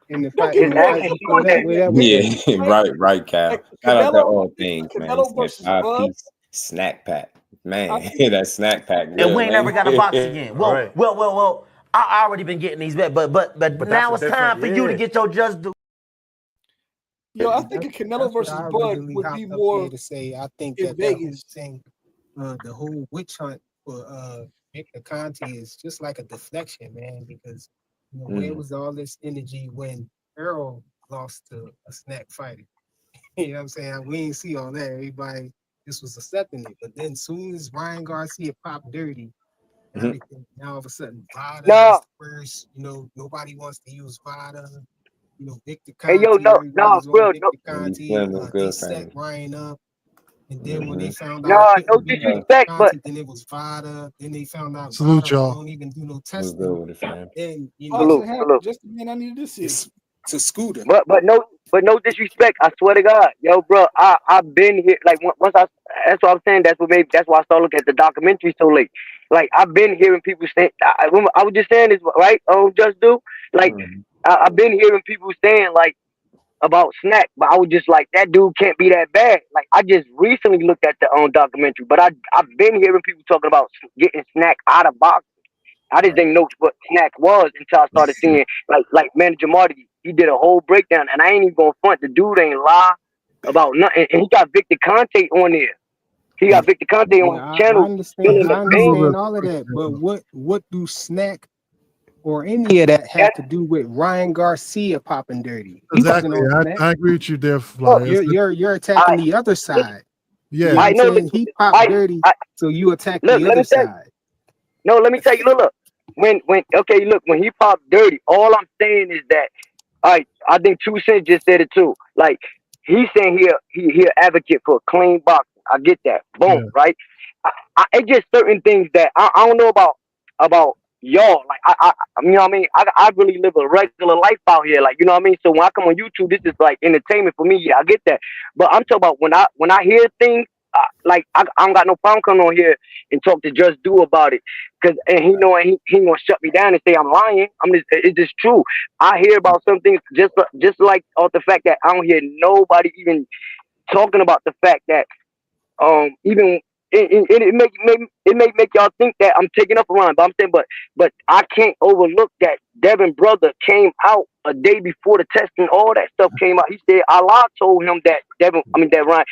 And the Don't fact get and me the wrong. fact you throw that way that Yeah, right, Cal. Like Shout out that Canelo, all things, man. He Canelo said versus Bud. 5-piece snack pack. I Man, think that snack pack And good, we ain't never man. got a box again. Well, well. I already been getting these bets, but now it's time for you to get your just do. Yo, I think a that's Canelo what versus I Bud originally would be hopped up more here to say. I think in that whole Vegas. thing, the whole witch hunt for Victor Conte is just like a deflection, man. Because where was all this energy when Earl lost to a snack fighter? You know what I'm saying? We ain't see all that. Everybody just was accepting it. But then soon as Ryan Garcia popped dirty, everything now all of a sudden Vada is the first. Nobody wants to use Vada. Victor Hey, yo, Conte, everybody's on bro, Victor Conte. They set thing. Ryan up. And then when they found out no it couldn't be disrespect, but Conte, then it was Vada. Then they found out Salute Vada y'all. don't even do no Who's testing. good with it, fam? Then boxing happened just the man I needed to see. to Scooter. but no disrespect. I swear to God, yo, bro, I've been here. Like once that's what I'm saying. That's why I started looking at the documentary so late. Like I've been hearing people say. I was just saying this right. Just do like I've been hearing people saying like about Snack, but I was just like that dude can't be that bad. Like I just recently looked at the documentary, but I've been hearing people talking about getting Snack out of boxing. I just didn't know what Snack was until I started seeing like Manager Marty. He did a whole breakdown, and I ain't even gonna front. The dude ain't lie about nothing, and he got Victor Conte on there. He got Victor Conte on his I channel. understand. I understand all of that, but what do Snack or any of that have to do with Ryan Garcia popping dirty? Exactly. I agree with you there, Fly. You're attacking the other side. Yeah. You know what I'm saying? He popped dirty, so you attack the other side. No, let me tell you. Look. When he popped dirty, all I'm saying is that I think Two Cent just said it too. Like he's saying he advocate for clean boxing. I get that. Boom, right? It's just certain things that I don't know about y'all. Like I you know what I mean? I really live a regular life out here. Like, you know what I mean? So when I come on YouTube, this is like entertainment for me. Yeah, I get that. But I'm talking about when I hear things, like I don't got no problem coming on here and talk to Just Do about it, and he gonna shut me down and say I'm lying. It's just true. I hear about some things just like off the fact that I don't hear nobody even talking about the fact that even it may make y'all think that I'm taking up a line, but I'm saying but I can't overlook that Devin brother came out a day before the testing, all that stuff came out. He said Allah told him that that Ryan.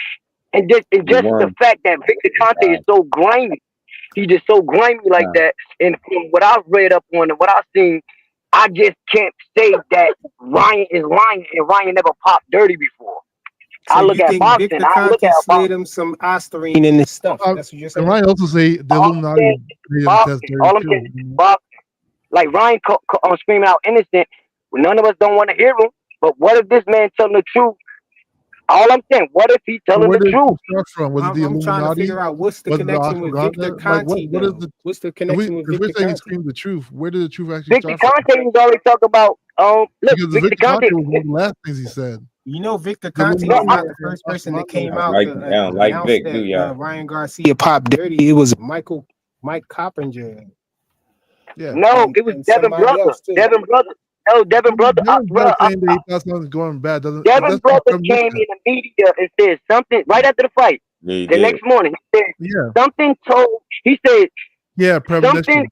And just the fact that Victor Conte is so grimy, he just so grimy like that. And from what I've read up on and what I've seen, I just can't say that Ryan is lying and Ryan never popped dirty before. So I look you at think boxing. Victor I look Conte at slid boxing. him some Ostarine in his stuff? That's what you're saying. And Ryan also say the All I'm Illuminati saying made is him test boxing. All I'm saying is boxing. Like Ryan screaming out innocent. None of us don't want to hear him. But what if this man telling the truth? All I'm saying, what if he's telling the truth? From? Was it the I'm trying to figure out what's the connection with Victor Conte. What's the connection with Victor If we're saying Conte? scream the truth, where did the truth actually Victor start from? Conte was already talking about look, Because Victor Conte was one of the last things he said. Victor Conte is not the first person that came out to announce that Ryan Garcia popped dirty. It was Mike Coppinger. Yeah. No, it was Devin brother. Devin brother. No, Devin brother. Devin brother saying that he thought something was going bad. Devin brother came in the media and said something right after the fight. The next morning, he said something told. He said something.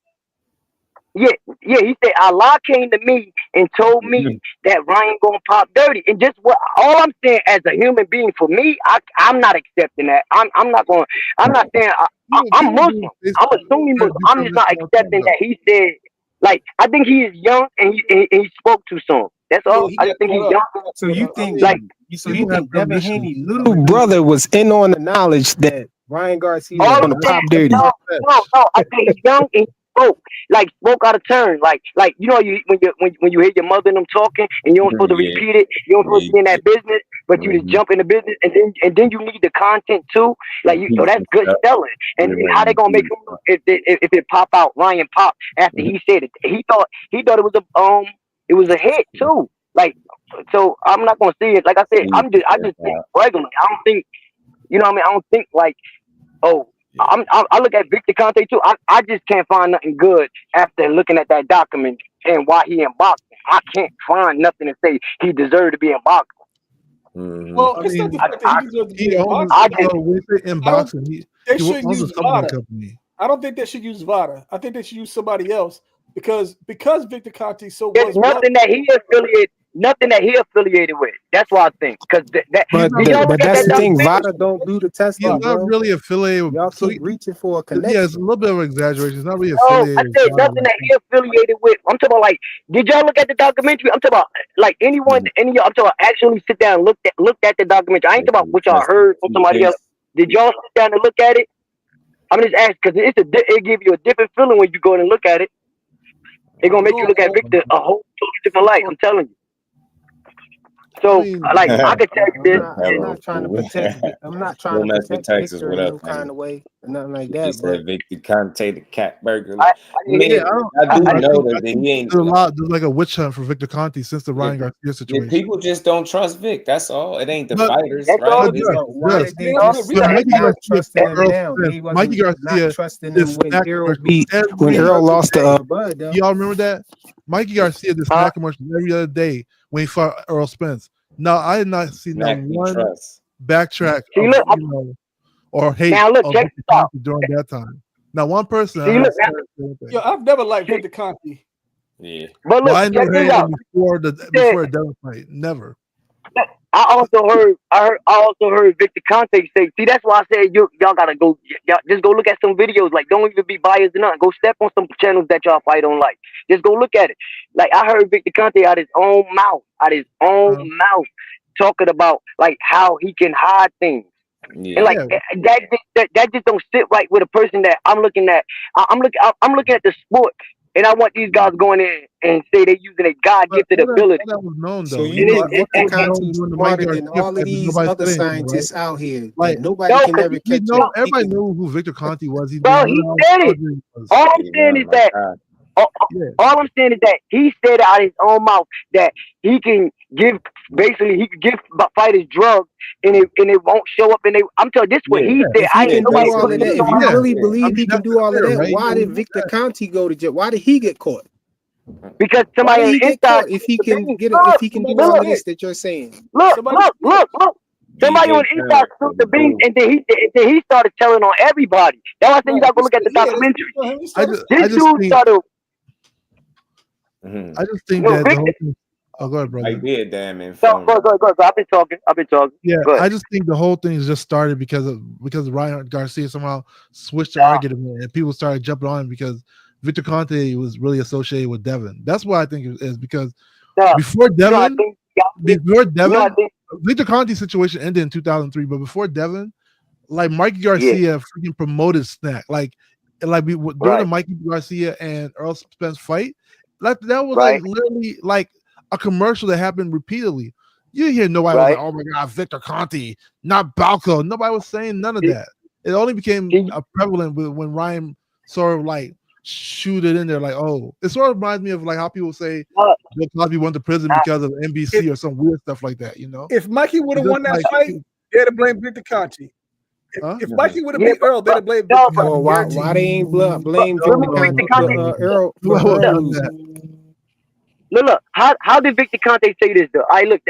Yeah. He said Allah came to me and told me that Ryan gonna pop dirty, and just what all I'm saying as a human being, for me, I'm not accepting that. I'm not going. I'm not saying I'm Muslim. I'm a Sunni Muslim. I'm just not accepting that he said. Like I think he is young and he spoke too soon. That's all. I just think he's young. So you think Devin Haney, little brother, was in on the knowledge that Ryan Garcia was going to pop dirty? No. I think he's young and spoke out of turn. Like you know, when you hear your mother and them talking and you don't supposed to repeat it, you don't supposed to be in that business, but you just jump in the business and then you need the content too. Like that's good selling. And how they gonna make him look if it pop out? Ryan pop after he said it. He thought it was a hit too. Like so, I'm not gonna see it. Like I said, I just think regularly. I don't think you know what I mean. I don't think like I look at Victor Conte too. I just can't find nothing good after looking at that document and why he in boxing. I can't find nothing to say he deserved to be in boxing. Well, I it's not mean, the fact that he deserves to be he in owns boxing. in I don't. boxing. They He shouldn't owns a use supplement VADA. company. I don't think they should use VADA. I think they should use somebody else because Victor Conte There's nothing that he affiliated with. That's why I think because that. But Did y'all look at that's that the thing. documentary? VADA don't do the He's testing, not bro. really affiliated. Y'all So keep reaching for a yeah, it's a connection. little bit of exaggeration. He's not really No, I affiliated. said nothing that he affiliated with. I'm talking about like, did y'all look at the documentary? I'm talking about like anyone, any of y'all. I'm talking about actually sit down and looked at the documentary. I ain't talking about what y'all heard from somebody else. Did y'all sit down and look at it? I'm just asking because it give you a different feeling when you go in and look at it. It's gonna make you look at Victor a whole totally different light. I'm telling you. So like I could tell you this. I'm not trying to protect. I'm not trying to protect Texas, Victor what in up, no kind of way, or nothing like He that. said Victor Conte the cat burger. I know that he ain't. There's like a witch hunt for Victor Conte since the Ryan Garcia situation. People just don't trust Vic. That's all. It ain't the But- fighters, That's right? all. Why did they But just Mikey not Garcia trusting fought him Earl now? Spence. They Mikey wasn't Garcia not trusting him did when snack Errol commercials beat when every Errol other lost day. to Bud. Though. Y'all remember that? Mikey Garcia did snack commercials every other day when he fought Earl Spence. Now I did not see not one backtrack See, of, look, or hate now look, of check Victor this out. Conte during that time. Not one person. See, look, Yo, I've never liked Victor Conte. Yeah. But look, I check never this hated out. him before the Devin fight. Never. I also heard Victor Conte say, see, that's why I said y'all gotta go, y'all just go look at some videos. Like, don't even be biased or nothing. Go step on some channels that y'all fight on. Like, just go look at it. Like, I heard Victor Conte out his own mouth, talking about like how he can hide things. And like that just don't sit right with a person that I'm looking at. I'm looking at the sport, and I want these guys going in and say they're using a God-gifted ability. That was known, though. So you think Victor Conte is smarter than all of these other scientists out here that nobody can ever catch up? Everybody knew who Victor Conte was. Bro, he said it. All I'm saying is that. All I'm saying is that he said out of his own mouth that he can give fighters drugs and it won't show up. And I'm telling you, this is what he said. If he can do all of that, if you really believe he can do all of that, why did Victor Conte go to jail? Why did he get caught? Because somebody on the inside. If he can get it, if he can do all of this that you're saying. Look. Somebody on the inside took the beans, and then he started telling on everybody. That's why I said you gotta go look at the documentary. This dude started. I just think that the whole thing. Oh, go ahead, brother. I did, damn it. Go. I've been talking. Yeah, I just think the whole thing is just started because Ryan Garcia somehow switched the argument and people started jumping on him because Victor Conte was really associated with Devin. That's what I think it is because before Devin, Victor Conte's situation ended in 2003, but before Devin, like Mikey Garcia freaking promoted snack, like during the Mikey Garcia and Earl Spence fight, like that was like literally like a commercial that happened repeatedly. You hear nobody was like, "Oh my God, Victor Conte, not Balco." Nobody was saying none of that. It only became prevalent when Ryan sort of like shoot it in there, like, "Oh," it sort of reminds me of like how people say Bill Cosby went to prison because of NBC or some weird stuff like that. You know, if Mikey would have won that fight, they'd have blamed Victor Conte. If Mikey would have beat Earl, they'd have blamed Victor Conte. Oh, why they ain't blame Victor Conte for Earl losing? Look. How did Victor Conte say this though? Look.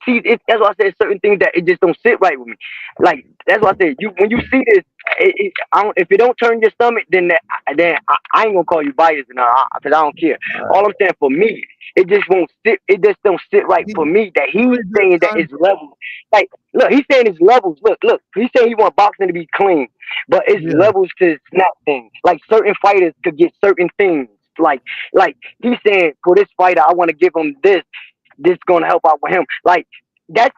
See, that's why I said certain things that it just don't sit right with me. Like that's why I said when you see this, if it don't turn your stomach, then I ain't gonna call you biased because I don't care. All I'm saying for me, it just won't sit. It just don't sit right for me that he's saying that it's levels. Like look, he's saying it's levels. Look. He's saying he want boxing to be clean, but it's levels to his snap thing. Like certain fighters could get certain things. Like he's saying for this fighter, I want to give him this. This gonna help out with him. Like that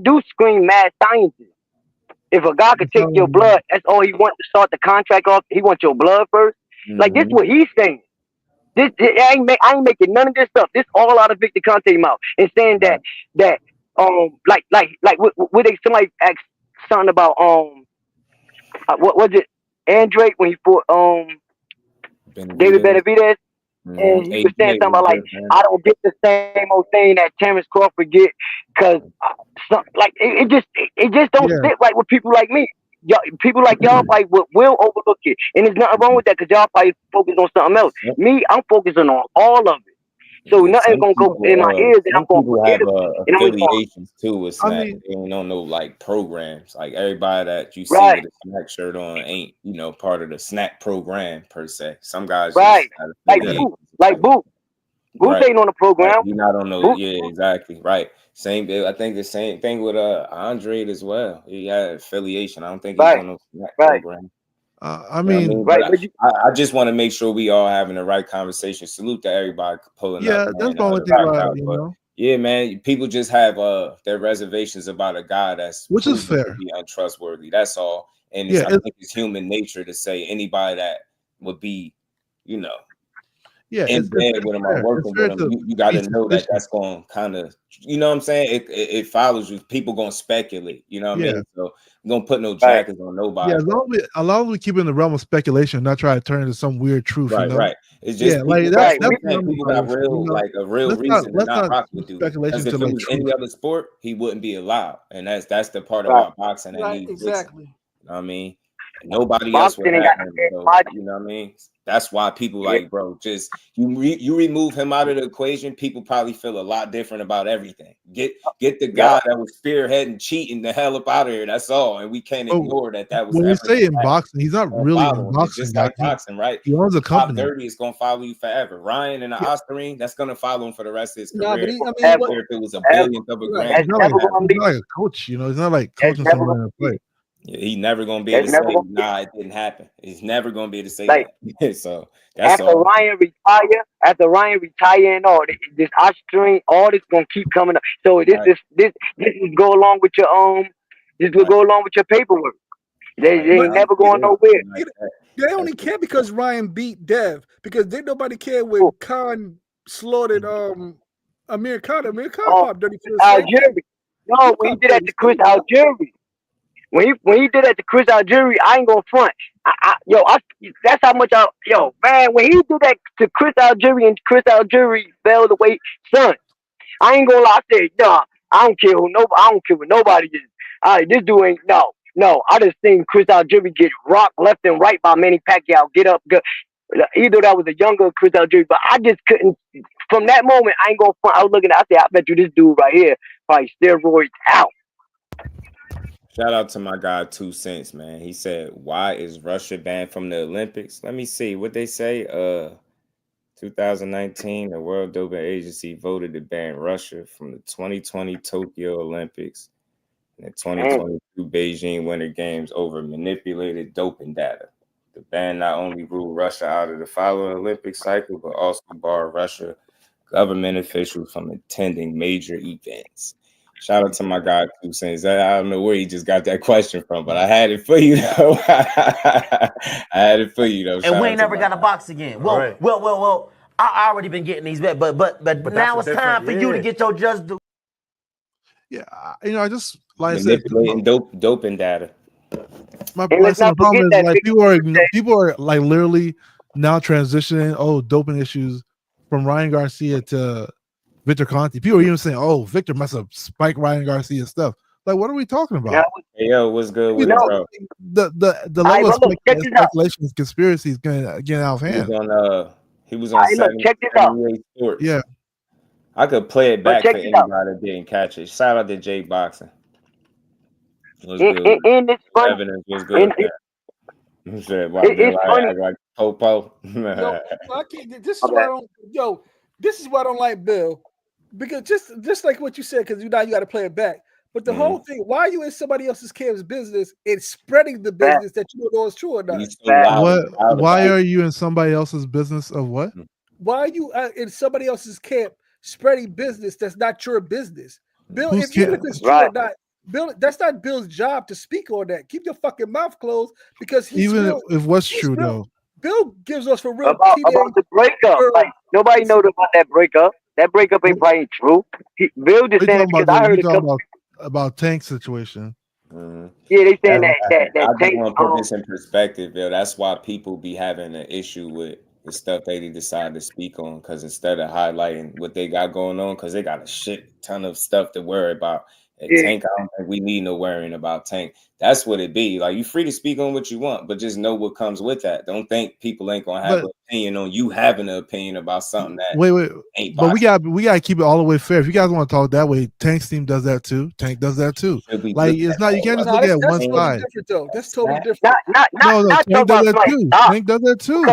dude scream mad scientist. If a guy could take your blood, that's all he wants to start the contract off. He wants your blood first. Like this, is what he's saying. I ain't making none of this stuff. This all out of Victor Conte mouth and saying that like what they somebody asked something about what was it Andre when he fought David Benavidez. And he was saying something about like I don't get the same old thing that Terrence Crawford get because like it just don't sit right with people like me. People like y'all fight will overlook it, and there's nothing wrong with that because y'all fight focus on something else. Me, I'm focusing on all of it. So Yeah, nothing's gonna go in my ears, and I'm some gonna people forget have it. And I'm gonna affiliations too with I Snack. mean, They don't know like programs. Like everybody that you see right, with a Snack shirt on ain't part of the Snack program per se. Some guys right, just have like yeah, Boo, affiliations. like Boo. Boo's Right. ain't on the Right. program. You're not on no, Boo, yeah, exactly. Right. Same. I think the same thing with Andre as well. He had affiliation. I don't think he's right, on no Snack right, program. I You know what I mean, mean? right. But But you, I just want to make sure we all having the right conversation. Salute to everybody pulling up, yeah, that's man. the only The thing rock about out. it, you But know, yeah, man, people just have their reservations about a guy that's which is proven to fair. be untrustworthy. That's all. And Yeah, I think it's human nature to say anybody that would be, you know, yeah, in bed with him or fair. It's working with fair him, to you got be to know that suspicious. that's going to kind of, you know what I'm saying? It follows you. People going to speculate, you know what I Yeah, mean? So I'm going to put no right, jackets on yeah. nobody. As long as we keep it in the realm of speculation, not try to turn into some weird truth, you Right, know. right. It's Yeah, just like people. that's That's right. what that's I'm We, what saying. I'm People got encouraged for, you real, know. like a real reason to Let's not not rock use with dude. speculation Because if to it like was truth. any other sport, he wouldn't be allowed, and that's the part right. about boxing that Right, needs fixing. exactly. You know what I mean? And nobody else would Boxing ain't got have no him. fair So logic. you know what I mean? That's why people Yeah, like, bro, just you remove him out of the equation, people probably feel a lot different about everything. Get the yep. guy that was spearheading, cheating the hell up out of here. That's all. And we can't But ignore that was when we say everything in boxing, he's not really in following. It's boxing, just guys. like boxing, right? He owns a The top company. 30 is gonna follow you forever. Ryan and the Yeah, Oscar ring, that's gonna follow him for the rest of his Nah, but career. I I mean, don't what? Ever, care if it was a ever. billionth of a Right. That's grand. never It gonna he's be. not like a coach, you know. He's not like That's coaching never someone gonna in a be. fight. Yeah, he never gonna be able That's to never say, gonna be. nah, it didn't happen. He's never gonna be able to say Like that. So that's all. after Ryan retire and all this Austrian, all this gonna keep coming up. So Right, this will go along with your this will right, go along with your paperwork. They right. But ain't Nah, never you going know, nowhere. like that. they That's only it. care because Ryan beat Dev because did nobody care Oh, when Khan slaughtered Amir Khan. Amir Khan oh, popped dirty for the same thing. Algeria. He No, when he popped did that dirty to Chris too. Algeria. When he did that to Chris Algeria, I ain't gonna front. That's how much man. When he did that to Chris Algeria and Chris Algeria fell away, son. I ain't gonna lie. I said, nah, I don't care what nobody is. All right, this dude ain't no. I just seen Chris Algeria get rocked left and right by Manny Pacquiao. Get up, good. Either that was a younger Chris Algeria, but I just couldn't. From that moment, I ain't gonna front. I was looking. I said, I bet you this dude right here probably steroids out. Shout out to my guy 2 Cents, man. He said, "Why is Russia banned from the Olympics?" Let me see what they say. 2019, the World Doping Agency voted to ban Russia from the 2020 Tokyo Olympics and the Damn. 2022 Beijing Winter Games over manipulated doping data. The ban not only ruled Russia out of the following Olympic cycle, but also barred Russia government officials from attending major events. Shout out to my guy 2 Cents. I don't know where he just got that question from, but I had it for you though. I had it for you though. And Shout we out ain't to never my got a guy. box again. All right. Well. I already been getting these bet, but now it's time for you to get your just do. Yeah, I just like I said, Manipulating doping data. And let's my not problem forget is that like Victor people are like literally now transitioning doping issues from Ryan Garcia to Victor Conte. People are even saying, Victor must have spiked Ryan Garcia stuff. Like, what are we talking about? Hey, yo, what's good with No. it, bro? The All right, level of but look, check this out. speculation is conspiracy is getting out of He was hand. on he was on All right, look, check this out. 78 Sports. Yeah. I could play it But back check for this out. anybody that didn't catch it. Shout out to Jay Boxing. What's good? And it's funny. Evidence was And good, man. Shit, why it's funny. act like Popo? Yo, I can't. This is Okay. why I don't. Yo, this is why I don't like Bill, because just like what you said, because you got to play it back. But the whole thing, why are you in somebody else's cam's business and spreading the business that you don't know is true or not? He's so loud. Why are you in somebody else's business of what? Why are you in somebody else's camp spreading business that's not your business? Bill, even if it's true or not, Bill, that's not Bill's job to speak on that. Keep your fucking mouth closed because he's even real, if what's true though. Bill gives us for real about the breakup. Like nobody knows about that breakup. That breakup ain't probably true. Bill just saying it because I heard a couple. About Tank's situation. Mm-hmm. Yeah, they saying that I just Tank. want to put this in perspective, Bill. That's why people be having an issue with the stuff they decide to speak on, because instead of highlighting what they got going on, because they got a shit ton of stuff to worry about. And Tank, I don't think we need no worrying about Tank. That's what it be. Like, you free to speak on what you want, but just know what comes with that. Don't think people ain't gonna have an opinion on you having an opinion about something that ain't but boxing. we gotta keep it all the way fair. If you guys want to talk that way, Tank's team does that too. Tank does that too. Like, it's not, you can't just look at one that's totally side. different though. That's totally different. No, Tank does that too. Tank does that too.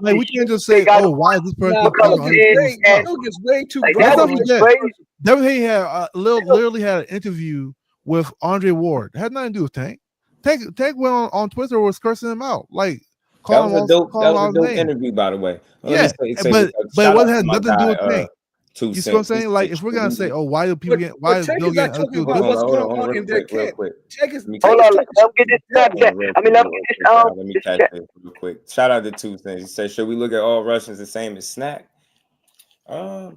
Like, we can't just say, oh, why is this person It gets way too graphic. Devin Haney had literally had an interview with Andre Ward. It had nothing to do with Tank. Tank went on Twitter, was cursing him out. Like, that was a dope interview, by the way. Yeah, but what has nothing to do with Tank. You see what I'm saying? Like, if we're gonna say, oh, why do people get, why is Bill getting hold on, real quick. Hold on, let me get this Snapchat. I mean, let me get this. Let me catch it real quick. Shout out to Two Things. He said, should we look at all Russians the same as Snack? I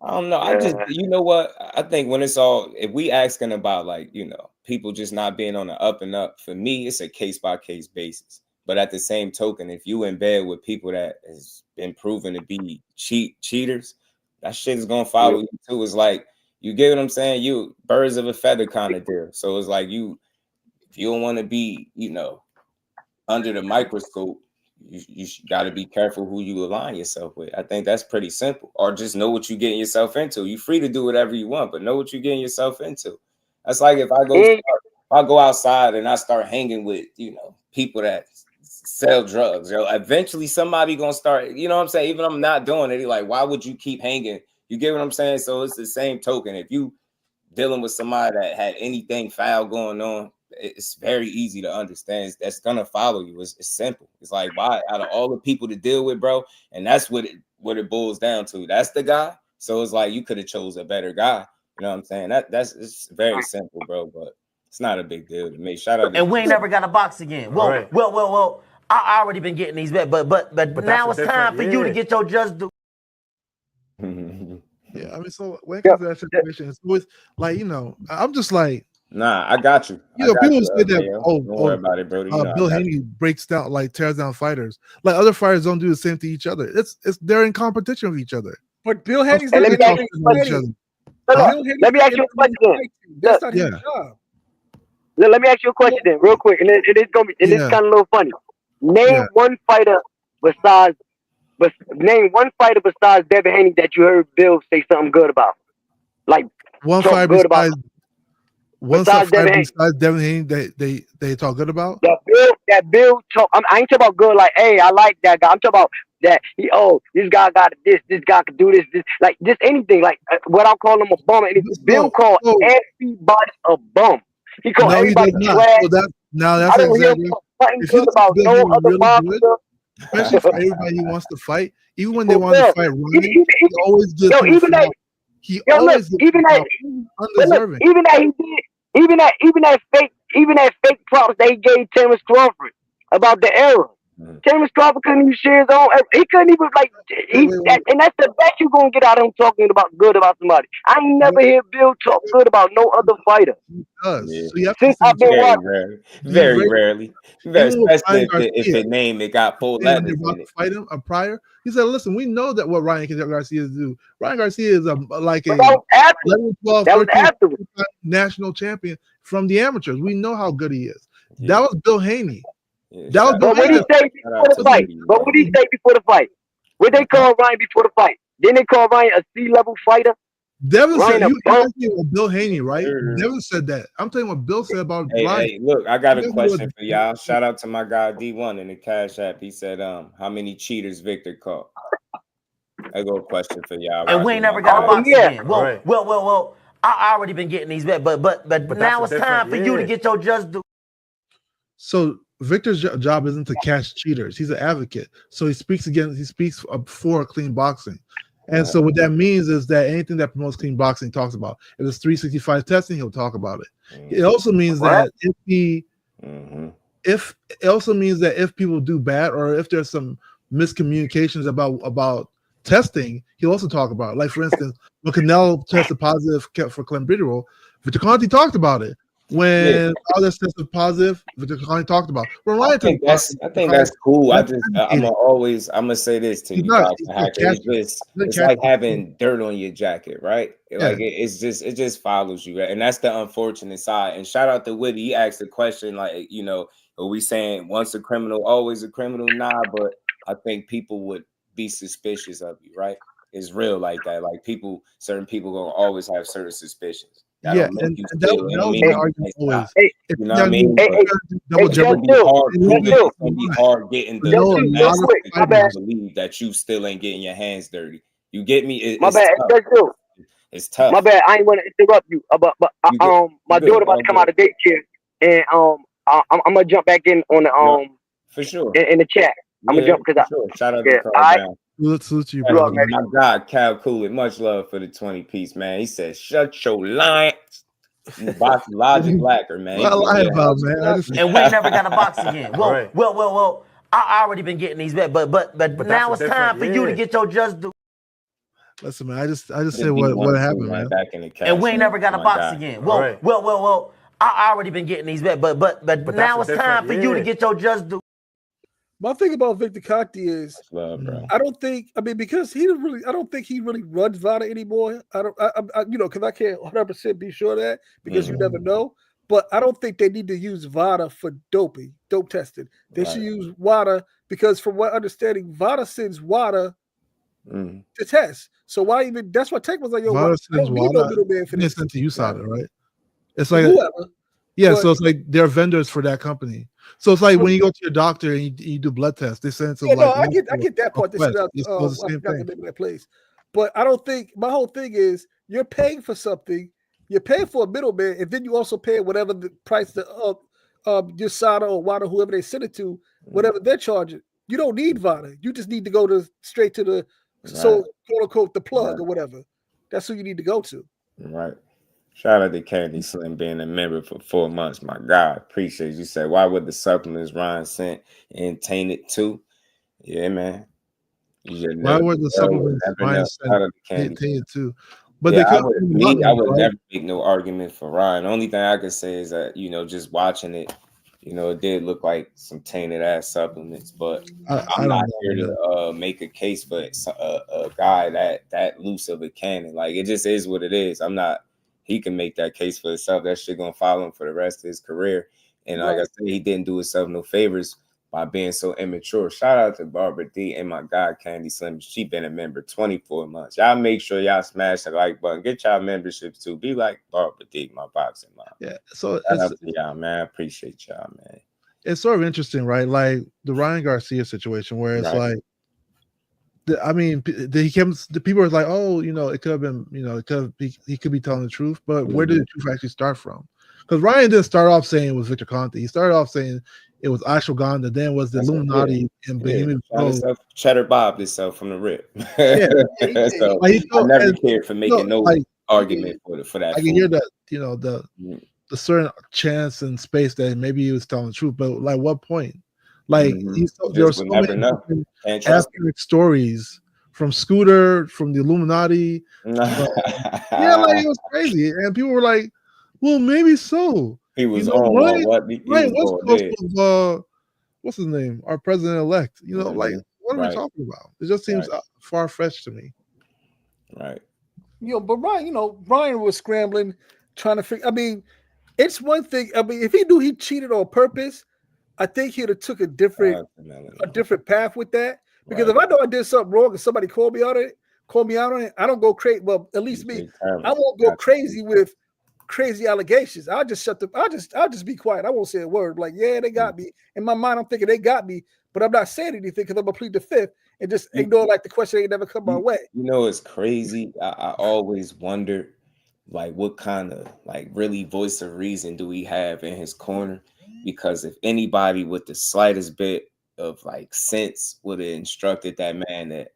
don't know. I just, you know what? I think when it's all, if we asking about, like, you know, people just not being on the up and up, for me, it's a case by case basis. But at the same token, if you in bed with people that has been proven to be cheaters, that shit is gonna follow you too. It's like, you get what I'm saying? You birds of a feather kind of deal. So it's like, if you don't want to be, you know, under the microscope, you got to be careful who you align yourself with. I think that's pretty simple. Or just know what you're getting yourself into. You're free to do whatever you want, but know what you're getting yourself into. That's like if I go outside and I start hanging with, you know, people that sell drugs, eventually somebody gonna start, you know what I'm saying? Even if I'm not doing it, like, why would you keep hanging? You get what I'm saying? So it's the same token. If you dealing with somebody that had anything foul going on, it's very easy to understand. That's gonna follow you. It's simple. It's like, why out of all the people to deal with, bro? And that's what it boils down to. That's the guy. So it's like, you could have chose a better guy. You know what I'm saying? It's very simple, bro. But it's not a big deal to me. Shout out. And we ain't never got a box again. Well. I already been getting these bet, but now it's time for you to get your just do. Yeah, I mean, so when it comes to that situation, it's always like, you know, I'm just like, nah, I got you. You know, people say that, don't worry about it, bro. Bill Haney breaks down, like, tears down fighters. Like, other fighters don't do the same to each other. They're in competition with each other. But Bill Haney's let me ask you a question. That's not his job. Let me ask you a question then, real quick, and it's gonna be, and it's kind of a little funny. Name one fighter besides Devin Haney that you heard Bill say something good about. Like, one fighter besides Devin Haney they talk good about. That Bill talk. I ain't talking about good. Like, hey, I like that guy. I'm talking about that. This guy got this. This guy could do this. Like, just anything. Like, what I'll call him a bum. And Bill called everybody a bum. He called everybody trash. That's exactly. If you about no other boxer, especially for everybody who wants to fight, even when they want to fight Ryan, he always gives even that fake props that he gave Terrence Crawford about the era. Terrence Crawford couldn't even share his own. He couldn't even and that's the best you're gonna get out of him talking about good about somebody. I ain't never hear Bill talk good about no other fighter. He does. So you have Since I've been very rarely. Especially if the name it got full letters in it. Fight him prior. He said, "Listen, we know that what Ryan Garcia do. Ryan Garcia is a 11, 12, 13 national champion from the amateurs. We know how good he is. That was Bill Haney." But what did he say before the fight? What they call Ryan before the fight? Didn't they call Ryan a C-level fighter? Devin said, you asking about Bill Haney, right? Devin said that. I'm telling you what Bill said about Ryan. Hey, look, I got a question for y'all. Shout out to my guy D1 in the Cash App. He said, how many cheaters Victor caught? I got a question for y'all. And we ain't never got a box again. Well. I already been getting these bet, but now it's time for you to get your just do. So Victor's job isn't to catch cheaters. He's an advocate. So he speaks for clean boxing. And so what that means is that anything that promotes clean boxing, he talks about. If it's 365 testing, he'll talk about it. It also means that if people do bad, or if there's some miscommunications about testing, he'll also talk about it. Like, for instance, when Canelo tested positive for clenbuterol, Victor Conte talked about it. when all this stuff was positive, which Conte talked about. When Ryan I think that's cool. I'm gonna say this to you, it's like having dirt on your jacket, right? Like it just follows you, right? And that's the unfortunate side. And shout out to Whitty. He asked the question, like, you know, are we saying once a criminal, always a criminal? Nah, but I think people would be suspicious of you, right? It's real like that. Like certain people gonna always have certain suspicious. Yeah, and that was my argument always. You know what I mean? It's gonna be hard. It's gonna be hard getting the believe that you still ain't getting your hands dirty. You get me? My bad. It's tough. My bad. I ain't want to interrupt you, but my daughter about to come out of daycare, and I'm gonna jump back in on the for sure in the chat. I'm gonna jump because shout out to Carl. Salute you, bro. My God, Cal Cooley, much love for the 20 piece, man. He said, "Shut your lines." Boxing Logic Blacker, man. And we ain't never got a box again. Well. I already been getting these back, but now it's time for you to get your just do. Listen, man, I just said what happened, man. Back in the and we ain't never got a box again. Well. I already been getting these back, but now it's time for you to get your just do. My thing about Victor Conte is, bro. I don't think because I don't think he really runs VADA anymore. Because I can't 100% be sure of that because you never know. But I don't think they need to use VADA for dope testing. They should use WADA because, from what understanding, VADA sends WADA to test. So why even? That's what Tech was like. Yo, VADA sends WADA. It's sent to USADA, right? It's like whoever. Yeah, so it's like they're vendors for that company. So it's like when you go to your doctor and you do blood tests, they send some. I get that part. This is the same thing. The name of that place, but I don't think my whole thing is you're paying for something. You're paying for a middleman, and then you also pay whatever the price your SADA or WADA, whoever they send it to, whatever they're charging. You don't need VADA. You just need to go straight to the quote unquote the plug or whatever. That's who you need to go to. Right. Shout out to Candy Slim being a member for 4 months. My God, appreciate you. Said, why would the supplements Ryan sent and tainted too? Yeah, man. Why would the supplements Ryan sent tainted too? But yeah, I would never make no argument for Ryan. The only thing I could say is that, just watching it, it did look like some tainted ass supplements. But I'm not here to make a case for a guy that loose of a cannon. Like, it just is what it is. He can make that case for himself. That shit gonna follow him for the rest of his career. And like I said, he didn't do himself no favors by being so immature. Shout out to Barbara D and my God, Candy Slim. She been a member 24 months. Y'all make sure y'all smash the like button. Get y'all memberships too. Be like Barbara D, my boxing mom. Yeah. So shout out to y'all, man. I appreciate y'all, man. It's sort of interesting, right? Like the Ryan Garcia situation where it's like, the people are like, oh, it could have been, he could be telling the truth, but where did the truth actually start from? Because Ryan didn't start off saying it was Victor Conte. He started off saying it was Ashwagandha, then was the Illuminati and Cheddar Bob himself from the rip. So I never cared for making no argument for that. I can hear that, the certain chance and space that maybe he was telling the truth, but like what point? Like there were so many aspect stories from Scooter, from the Illuminati. It was crazy, and people were like, "Well, maybe so." He was on what? What's his name? Our president-elect. Like what are we talking about? It just seems far-fetched to me. Right. But Ryan was scrambling, trying to figure. I mean, it's one thing. I mean, if he knew he cheated on purpose, I think he'd have took a different path with that. Because if I know I did something wrong and somebody called me out on it, I don't go crazy. Well, at least me, I won't go crazy with crazy allegations. I'll just I'll just be quiet. I won't say a word. Like, yeah, they got me. In my mind, I'm thinking they got me, but I'm not saying anything because I'm gonna plead the fifth and just ignore like the question ain't never come my way. It's crazy. I always wonder, like, what kind of like really voice of reason do we have in his corner? Because if anybody with the slightest bit of like sense would have instructed that man that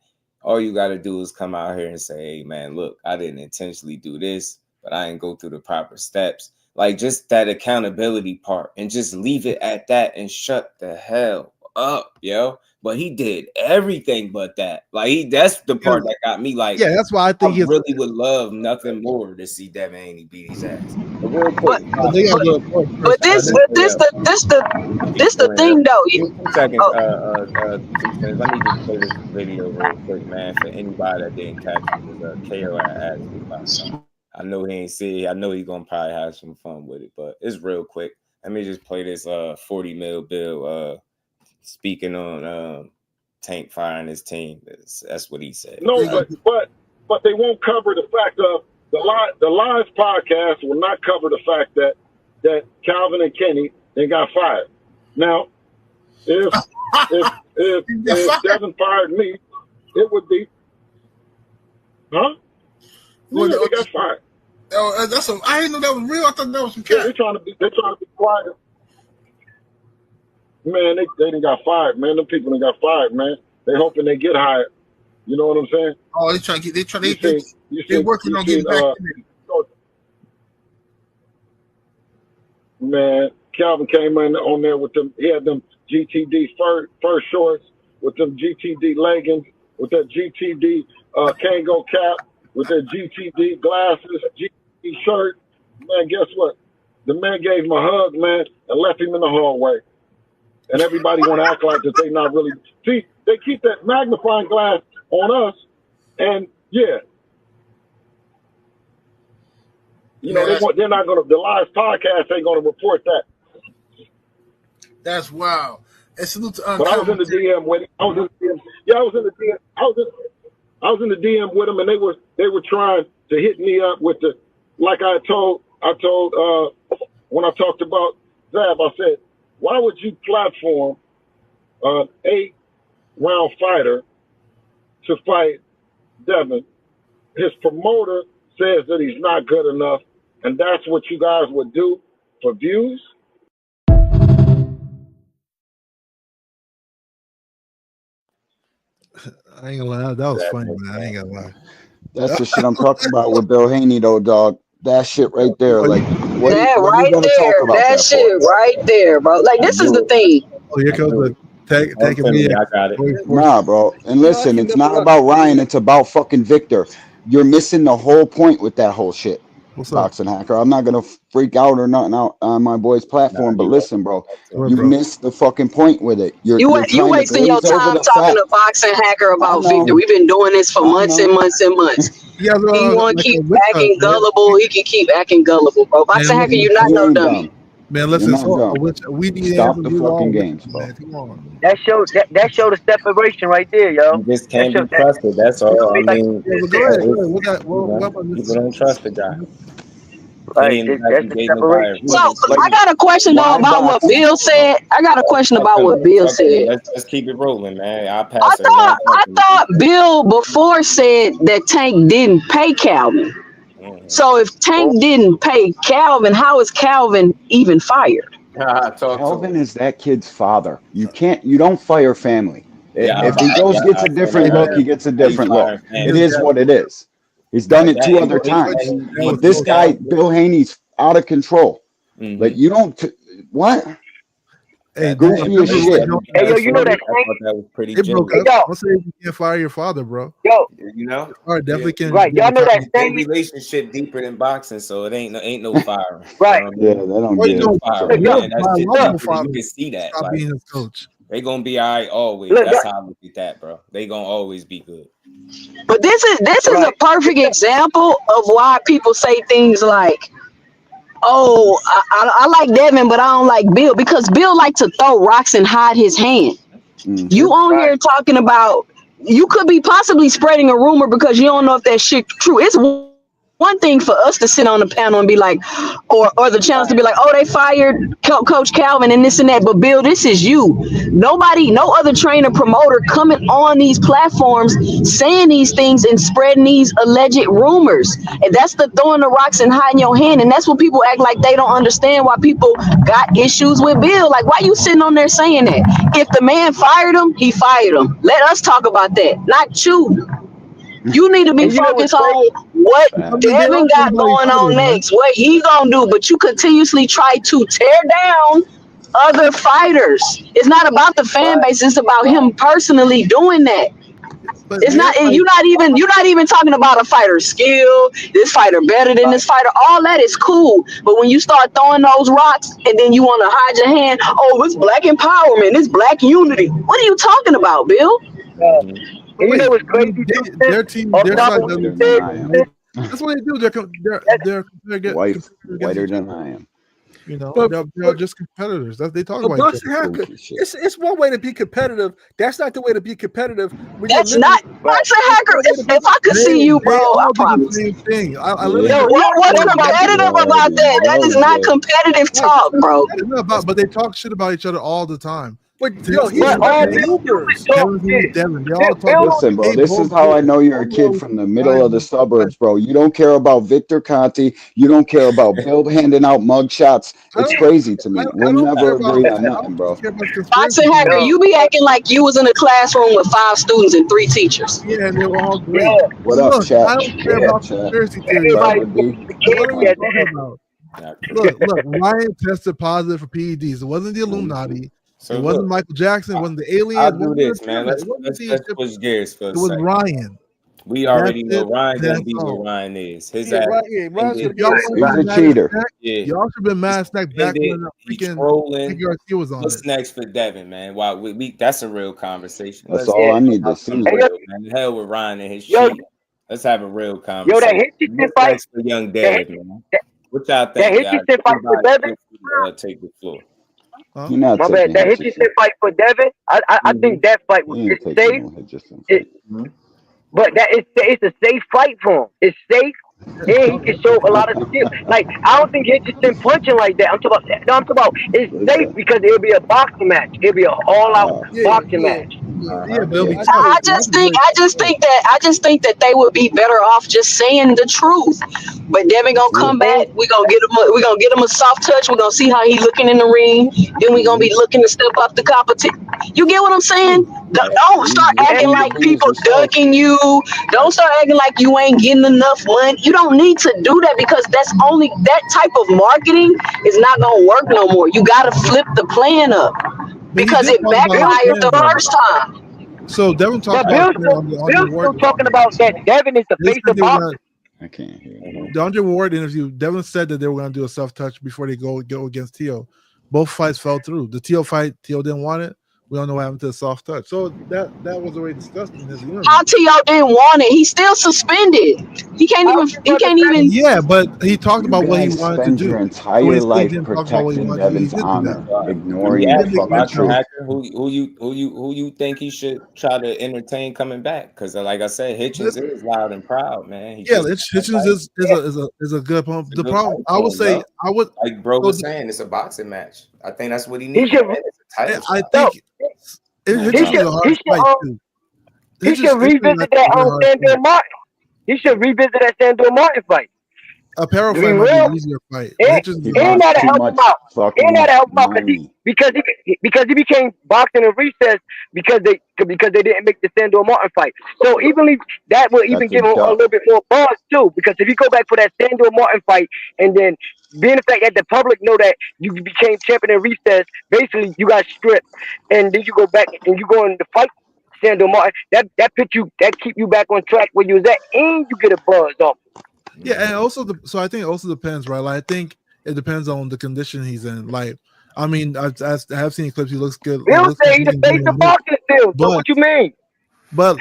all you got to do is come out here and say, hey man, look, I didn't intentionally do this, but I didn't go through the proper steps. Like just that accountability part and just leave it at that and shut the hell up, yo. But he did everything but that. Like that's the part that got me like. Yeah, that's why I think I really would love nothing more to see Devin Haney beat his ass. But real quick, but this the thing though. 2 seconds, 2 seconds. Let me just play this video real quick, man. For anybody that didn't catch it, because KO asked me about something. I know he ain't see it. I know he's gonna probably have some fun with it, but it's real quick. Let me just play this 40 mil bill speaking on Tank firing his team. That's what he said. No, but they won't cover the fact of the live podcast will not cover the fact that Calvin and Kenny they got fired. Now, if Devin fired me, it would be, huh? Well, they got fired. Oh, I didn't know that was real. I thought that was some cat. They're trying to be quiet. Man, they done got fired, man. Them people done got fired, man. They hoping they get hired. You know what I'm saying? Oh, they're working on getting back in there. Man, Calvin came in on there with them. He had them GTD fur shorts with them GTD leggings, with that GTD Kango cap, with that GTD glasses, GTD shirt. Man, guess what? The man gave him a hug, man, and left him in the hallway. And everybody want to act like that they not really. See, they keep that magnifying glass on us, and yeah. You know, they're not going to, the live podcast ain't going to report that. That's wild. And salute to But I was in the DM with him. I was in the DM with him, and they were trying to hit me up with the, like I told when I talked about Zab, I said, why would you platform an 8-round fighter to fight Devin? His promoter says that he's not good enough, and that's what you guys would do for views? I ain't gonna lie, that was funny, man. I ain't gonna lie. That's the shit I'm talking about with Bill Haney, though, dog. That shit right there, like what That what right you there, talk about that shit right there, bro. Like this is the thing. Oh, here comes the taking me. I got it. Nah, bro. And listen, it's not about Ryan. It's about fucking Victor. You're missing the whole point with that whole shit. Boxing hacker. I'm not gonna freak out or nothing out on my boy's platform, but listen, bro, you missed the fucking point with it. You wasting your time talking to boxing hacker about Victor. We've been doing this for months and months and months. He want to keep acting gullible. He can keep acting gullible, bro. Boxing hacker, you're not no dummy. Man, listen, we need stop the fucking games, bro. That showed the separation right there, yo. You just can't be trusted. That's all. I mean, people don't trust the guy. Right, that's the separation. So I got a question though about what Bill said. I got a question about what Bill said. Let's keep it rolling, man. I'll pass I thought Bill before said that Tank didn't pay Calvin. So if Tank didn't pay Calvin, how is Calvin even fired? Calvin is that kid's father. You don't fire family. If he gets a different look, he gets a different look. It is what it is. He's done it 2 other times. But this guy, Bill Haney's out of control. Like you don't what? Hey, goofy as shit. Hey, yo, you know that that was pretty I'll say you can't fire your father, bro. Yo, you know, all right, definitely can. Right, y'all know that same relationship deeper than boxing, so it ain't no fire. Right. Yeah, they don't get it. Fire, man. That's just you can see that. Stop being his coach. They gonna be all right always. That's how I look at that, bro. They gonna always be good. But this is a perfect example of why people say things like, "Oh, I like Devin, but I don't like Bill," because Bill like to throw rocks and hide his hand. You on here talking about you could be possibly spreading a rumor because you don't know if that shit true. It's one thing for us to sit on the panel and be like, or the channels to be like, oh, they fired Coach Calvin and this and that. But Bill, this is you. Nobody, no other trainer, promoter coming on these platforms saying these things and spreading these alleged rumors. And that's the throwing the rocks and hiding your hand. And that's what people act like they don't understand why people got issues with Bill. Like, why you sitting on there saying that? If the man fired him, he fired him. Let us talk about that, not you. You need to be focused on what Devin got going on next, what he gonna do. But you continuously try to tear down other fighters. It's not about the fan base. It's about him personally doing that. But It's not. You're not even talking about a fighter's skill. This fighter better than this fighter. All that is cool. But when you start throwing those rocks and then you want to hide your hand, oh, it's black empowerment. It's black unity. What are you talking about, Bill? And you know what's crazy? Their team, their side doesn't. That's what they do. They're whiter than I am. You know, But- they're just competitors. They talk But about each Boxing other. Hacker, it's one way to be competitive. That's not the way to be competitive. When That's you're not Boxing Hacker. If I could see you, bro, I promise. Same thing. I Yo, literally. what's competitive about that? That is not competitive talk, bro. It's not about, but they talk shit about each other all the time. But yo, he's Devin. They all talk. Listen, bro, this is how I know you're a kid from the middle of the suburbs, bro. You don't care about Victor Conte. You don't care about Build handing out mug shots. It's crazy to me. We'll never agree on nothing, bro. Boxing Hacker, you be acting like you was in a classroom with 5 students and 3 teachers. Yeah, and they were all great. What up, chat? I don't care about conspiracy theories. What are we talking about? Look, Ryan tested positive for PEDs. It wasn't the Illuminati. So it wasn't look, Michael Jackson. It wasn't the aliens. I'll do this, man. Let's switch gears for a second. It was Ryan. We already know Ryan gonna be where Ryan is. His ass. He's a cheater. Yeah. Y'all should have been mad snack back when trolling. Garcia was on. What's next for Devin, man? Wow, we that's a real conversation. That's all I need to see. Man. Hell with Ryan and his cheating. Let's have a real conversation. Yo, that Hitchins fight. Next for young Dev, man. What y'all think? That Hitchins fight for Devin. Take the floor. My bad. That Hitchison fight for Devin, I think that fight was safe. But it's a safe fight for him. It's safe, and he can show a lot of skill. Like I don't think Hitchison punching like that. I'm talking about it's safe because it'll be a boxing match. It'll be an all-out boxing match. I just think that they would be better off just saying the truth. But Devin gonna come back. We gonna get him a soft touch. We're gonna see how he looking in the ring. Then we gonna be looking to step up the competition. You get what I'm saying? Don't start acting like people ducking you. Don't start acting like you ain't getting enough money. You don't need to do that because that type of marketing is not gonna work no more. You gotta flip the plan up because it backfired the first time. So Devin talked about Bill's still talking about that Devin is the face of boxing. I can't hear the Andre Ward interview. Devin said that they were going to do a soft touch before they go against Tio. Both fights fell through. The Tio fight, Tio didn't want it. We don't know what happened to the soft touch. So that was already discussed in his interview. How Tio didn't want it? He's still suspended. He can't even. Yeah, but he talked about what he wanted to do. Your entire life protecting Devin's honor, ignoring the fucking truth. Who you think he should try to entertain coming back? Because like I said, Hitchins is loud and proud, man. Hitchins is a good pump. The problem, I would say, like bro was saying, it's a boxing match. I think that's what he needs. I think Hitchins is a hard fight too. He should revisit that Sandor Martin. He should revisit that Sandor Martin fight. A para fight might be an easier fight. And that'll help him out. And that'll help him out because he became boxing in recess because they didn't make the Sandor Martin fight. So that will even give him a little bit more buzz too. Because if you go back for that Sandor Martin fight and then being the fact that the public know that you became champion in recess, basically you got stripped, and then you go back and you go in the fight Sandor Martin. That keep you back on track where you was at, and you get a buzz off. Yeah, and also so I think it also depends, right? Like I think it depends on the condition he's in. Like I mean, I have seen clips. He looks good. Bill say he's the face of boxing still. So what you mean? But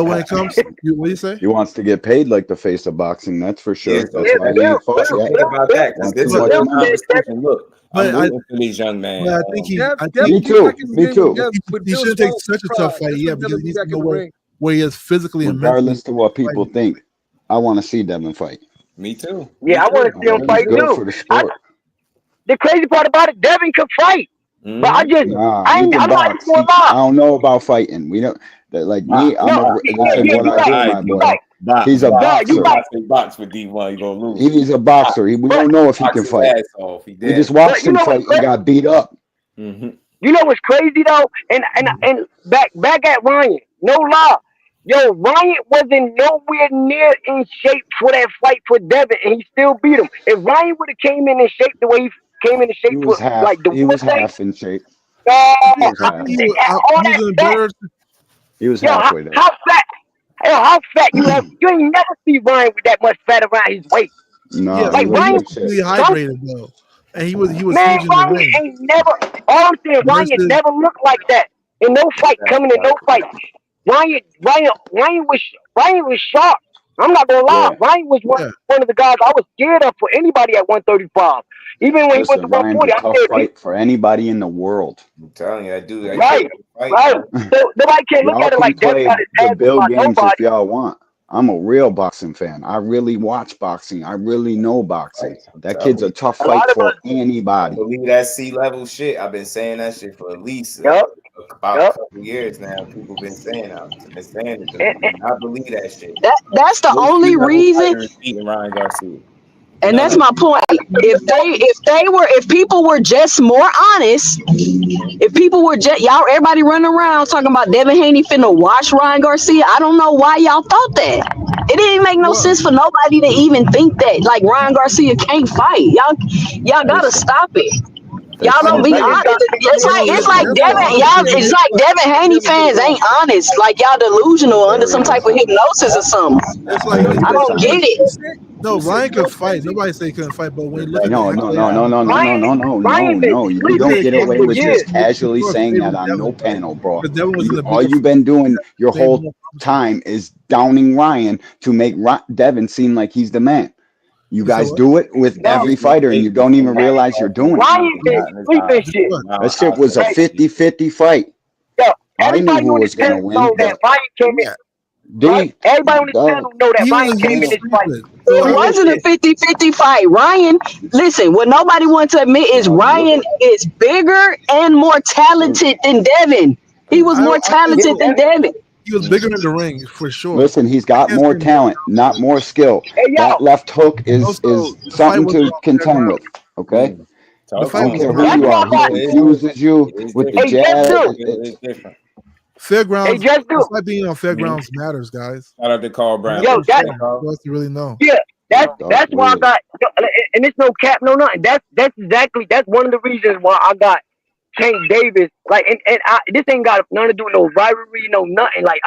when it comes, what do you say? He wants to get paid like the face of boxing. That's for sure. That's why he fought. About that. This is what the conversation look. I'm rooting for these young men. But I think me too. He shouldn't take such a tough fight. Yeah, because he needs to know where he is physically and mentally. Regardless to what people think, I want to see Devin fight. Me too. Yeah, I want to see him fight too. For the sport. The crazy part about it, Devin can fight. But I just, I'm not box. going to lie. I don't know about fighting. We don't. Like me, he's a boxer. You box with D1, you gonna lose. He's a boxer. We don't know if he can fight. We just watched him fight and got beat up. You know what's crazy though? And back at Ryan, no lie. Yo, Ryan wasn't nowhere near in shape for that fight for Devin, and he still beat him. If Ryan would have came in shape the way came into shape He for was half. like the He was USA. half in shape. No, He was half. He was, all he that was in fat. better. He was Yo, halfway there. how fat? Yo, how fat you have? You ain't never see Ryan with that much fat around his waist. No, Yeah, he Like but was he Ryan, was in shape. completely hydrated though, and he was man, huge in the Ryan ring. ain't never. All I'm saying, Ryan Versus, never looked like that in no fight. Coming in no fight, Ryan was sharp. I'm not gonna lie. Yeah. Ryan was yeah, one of the guys I was scared of for anybody at 135. Even when he went to Listen, Ryan's 140, a I tough said, fight for anybody in the world. I'm telling you, that dude. right, right. So nobody can look Y'all at it can like Devin play got his the ass beat Bill by games nobody. if y'all want. I'm a real boxing fan. I really watch boxing. I really know boxing. That kid's a tough A lot fight of for us, I anybody. believe that C-level shit. I've been saying that shit for at least yup, about a yup. couple years now. People been saying it. And, And I believe that shit. That's the No only C-level reason. fighter is beating Ryan Garcia. And None that's of my point. If people were just more honest, if people were just y'all, everybody running around talking about Devin Haney finna watch Ryan Garcia. I don't know why y'all thought that. It didn't make no well, sense for nobody to even think that. Like Ryan Garcia can't fight. Y'all gotta Listen, stop it. Y'all listen. don't be Ryan honest. got no, It's like that's not Devin. honest Y'all. because It's like Devin Haney fans ain't honest. Like y'all delusional under Very some type of dishonest. hypnosis or something. it's like Very I don't get dishonest. it. no, Ryan could fight. Nobody say he couldn't fight, but when you look at the No, no, no, no, no, no, no, no, no, Ryan no, been no. You he don't sleeping did get come away for in with years. just casually sure saying that favored on no Devin, right? panel, bro. Because Devin was in a All bigger you've been doing your made whole more promises. time is downing Ryan to make Devin seem like he's the man. You You said guys what? do it with No, every fighter and you don't even realize you're doing it. Ryan been sleeping Do shit. what? That shit was a Hey, 50-50 fight. yo, I knew everybody who on this was going to panel know win. that Ryan came in. Yeah, Right? Everybody on this panel know that he was Ryan a came huge in this fight sleeper. So It I would. wasn't a 50-50 fight. Ryan, listen, what nobody wants to admit is Ryan is bigger and more talented than Devin. He was more I think talented than Devin. he was bigger in the ring for sure. Listen, he's I got can't more say more talent, not more skill. Hey, That yo, left hook is Also, the fight something was to on contend Fairground. with. Okay, The Talk I fight to don't was him. care on who that's you why are. I He got, confuses you It is with the different. hey, just jab. do. It is different. Hey, Fairgrounds. just The do. fight being on Fairgrounds matters, guys. Shout out to Carl And Brown. that's Yo, for What you that, say, sure. Carl? For us to really know. yeah, Dark that's why I red. got, and it's no cap, no nothing. That's one of the reasons why I got Tank Davis. Like, and this ain't got nothing to do with no rivalry, no nothing. Like,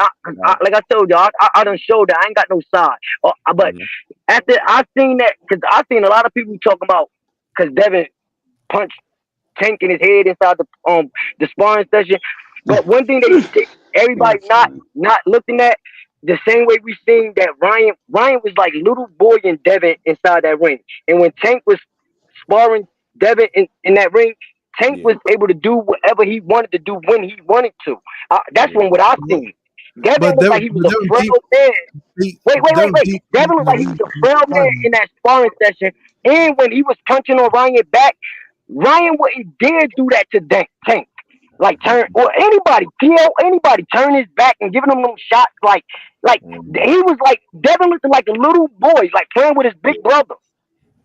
like I told y'all, I done showed that I ain't got no side. But after I seen that, because I seen a lot of people talking about, because Devin punched Tank in his head inside the sparring session. But one thing everybody That's funny. not looking at the same way we seen that Ryan was like little boy and Devin inside that ring, and when Tank was sparring Devin in that ring, Tank was able to do whatever he wanted to do when he wanted to. That's from what I seen. Devin looked like he was a Devin frail man. Devin Wait. beat Devin looked in the like he was ring. a frail man in that sparring session, and when he was punching on Ryan back, Ryan wouldn't dare do that to Tank. Like turn or anybody, anybody turn his back and giving him them shots like he was like Devin looked like a little boy, like playing with his big brother.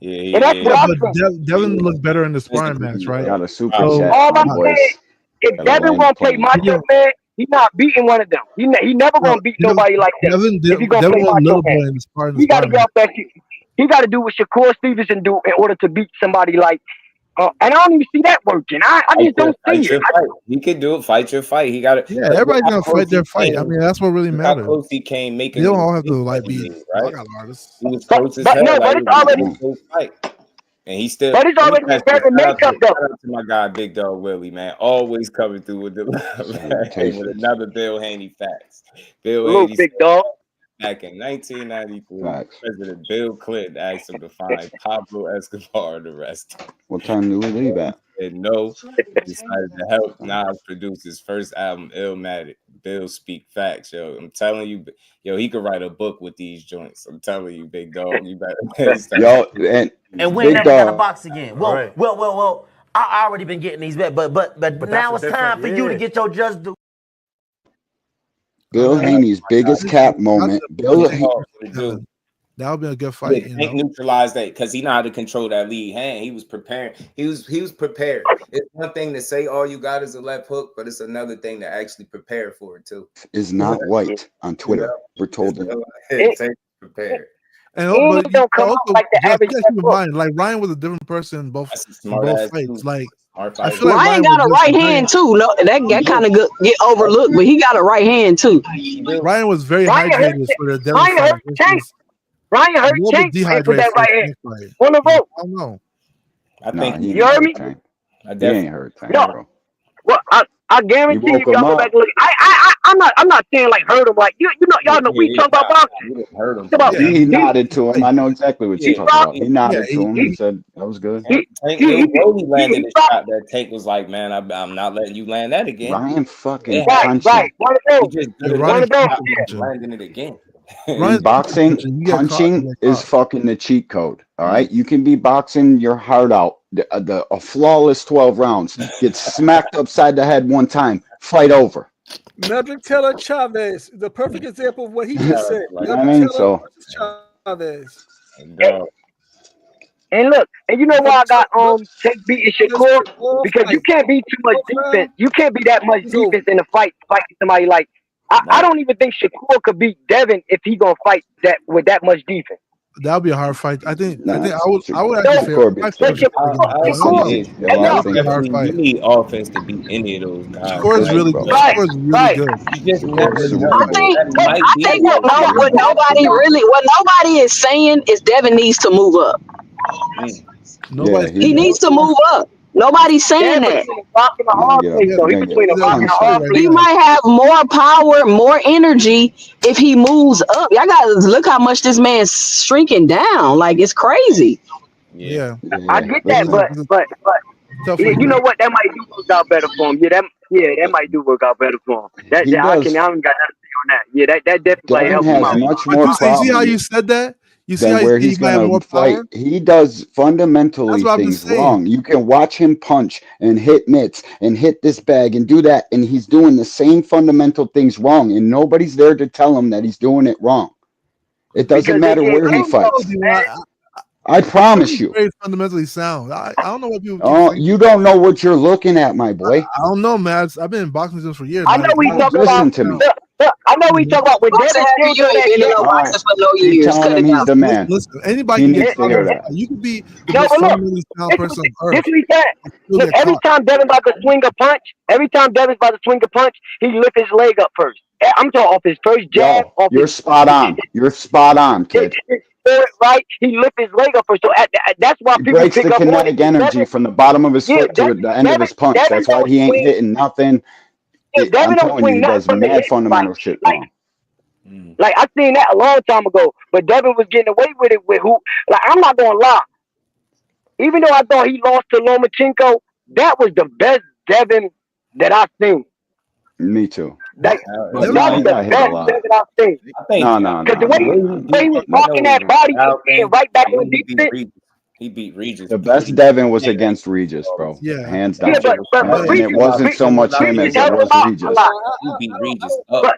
And that's what Yeah, I but think. Devin looked better in the sparring match, right? Got a super So chat, All my I'm saying, boys. if Got to Devin land the gonna play plane. macho man, he not beating one of them. He never no, gonna beat nobody like that. If he gonna Devin play was a macho little man, boy in the he got to sparring get match. off that shit. He got to do what Shakur Stevenson do in order to beat somebody like. And I don't even see that working. I just don't see Fight it. your fight. He could do it. Fight your fight. He got it. Yeah, everybody's gonna fight their fight. I mean, that's what really Look how matters. close he came They making don't the all have to decision like that he be made, right? knockout artists. He was close as hell. No, Like but it it's was already a close fight. And he still. But it's Let me already in ask you, Devin makeup though. shout out to my guy Big Dog Willie, man. Always coming through with the with another Bill Haney facts. Bill Little Haney said big dog. back in 1993, Facts. President Bill Clinton asked him to find Pablo Escobar and arrest him. What time do we leave at? Said no. He decided to help Nas produce his first album, Illmatic. Bill speak facts, yo. I'm telling you, yo, he could write a book with these joints. I'm telling you, big dog. You better start. Yo, and we ain't Big never got to Dog. box again. Well. I already been getting these bet, but now it's time for you to get your just do. Bill Haney's biggest cap moment. That would be a good fight. Yeah, Hank neutralized that because he know how to control that lead hand. He was preparing. He was prepared. It's one thing to say all you got is a left hook, but it's another thing to actually prepare for it too. Is not white on Twitter. We're told it takes prepared. And He don't come out also, like the Just, average you gotta keep in mind, like Ryan was a different person in both fights. Like I feel like Ryan Ryan was got a just right hand too. No, that kind of get overlooked, but he got a right hand too. Ryan was very Ryan hurt, hydrated for the Devin Ryan fight. hurt Tank. Ryan A hurt little bit Tank with dehydrated that for right the hand. Tank fight. On the rope. I don't know. I think he You heard me? Tank. I He definitely ain't hurt Tank, No. bro. Well, I guarantee He woke if y'all him go up. back and look, I'm not saying like hurt him like you know y'all know we talk about boxing. You didn't hurt him. About, He nodded to him. I know exactly what you're talking about. He nodded to him he- and said that was good. Tank, it was he landed a shot that Tank was like, man, I'm not letting you land that again. Ryan fucking right. punching. One of He those. just Yeah, did Ryan One of those. punching. landing it again. In boxing, punching is fucking the cheat code. All right, you can be boxing your heart out, a flawless 12 rounds, get smacked upside the head one time, fight over. Medrick Taylor Chavez, the perfect example of what he just said. You know what I mean? So Chavez. And look, and you know why I got Tank beating Shakur? Because you can't be too much defense. You can't be that much defense in a fighting somebody like I don't even think Shakur could beat Devin if he gonna fight that with that much defense. That would be a hard fight. I would actually Shakur favor. beats You need offense to beat any of those guys. Shakur is really good. Shakur is really good. You just I think what nobody is saying is Devin needs to move up. He needs to move up. Nobody's saying that. He might have more power, more energy if he moves up. Y'all gotta look how much this man's shrinking down. Like it's crazy. Yeah. I get that, but you know what? That might do work out better for him. That might do work out better for him. I ain't got nothing to say on that. Yeah, that definitely Devin help him has out. much more You see how problems you said that? You see than how where he he's might have gonna more fight. power? He does fundamentally That's what I've been things saying. wrong. You can watch him punch and hit mitts and hit this bag and do that, and he's doing the same fundamental things wrong, and nobody's there to tell him that he's doing it wrong. It doesn't matter where he fights. I promise you. Very fundamentally sound. I don't know what people keep Oh, saying. you don't know what you're looking at, my boy. I don't know, man. I've been in boxing gyms for years. I know we talk Listen about. to me. I know we talk about when Devin still You ain't been in no boxing for no Keep years. telling Cut him it he's out. the man. Listen, anybody He can needs get to caught hear in a that. fight. You could be the No, most but look, fundamentally sound person on this earth. we said. Still Look, get every caught. time Devin's about to swing a punch, he lift his leg up first. I'm talking off his first jab. Yo, you're spot on. You're spot on, kid. Right? He lift his leg up first. So that's why He people breaks pick the up on kinetic it. energy from the bottom of his foot to the end of his punch. Devin That's why don't he ain't swing. hitting nothing. Devin I'm don't telling you, swing he nothing does from the mad hip. fundamental shit wrong. Like I seen that a long time ago, but Devin was getting away with it with who? Like I'm not gonna lie. Even though I thought he lost to Lomachenko, that was the best Devin that I've seen. Me too. That But was no, he the got hit a best lot. Devin I've seen. No. Because the way he was walking that body, he was getting right back on defense. He beat Regis. The best Devin was against Regis, bro. Yeah. Hands down. Yeah, but And Regis, it wasn't so much him as it was Regis. He beat Regis I up.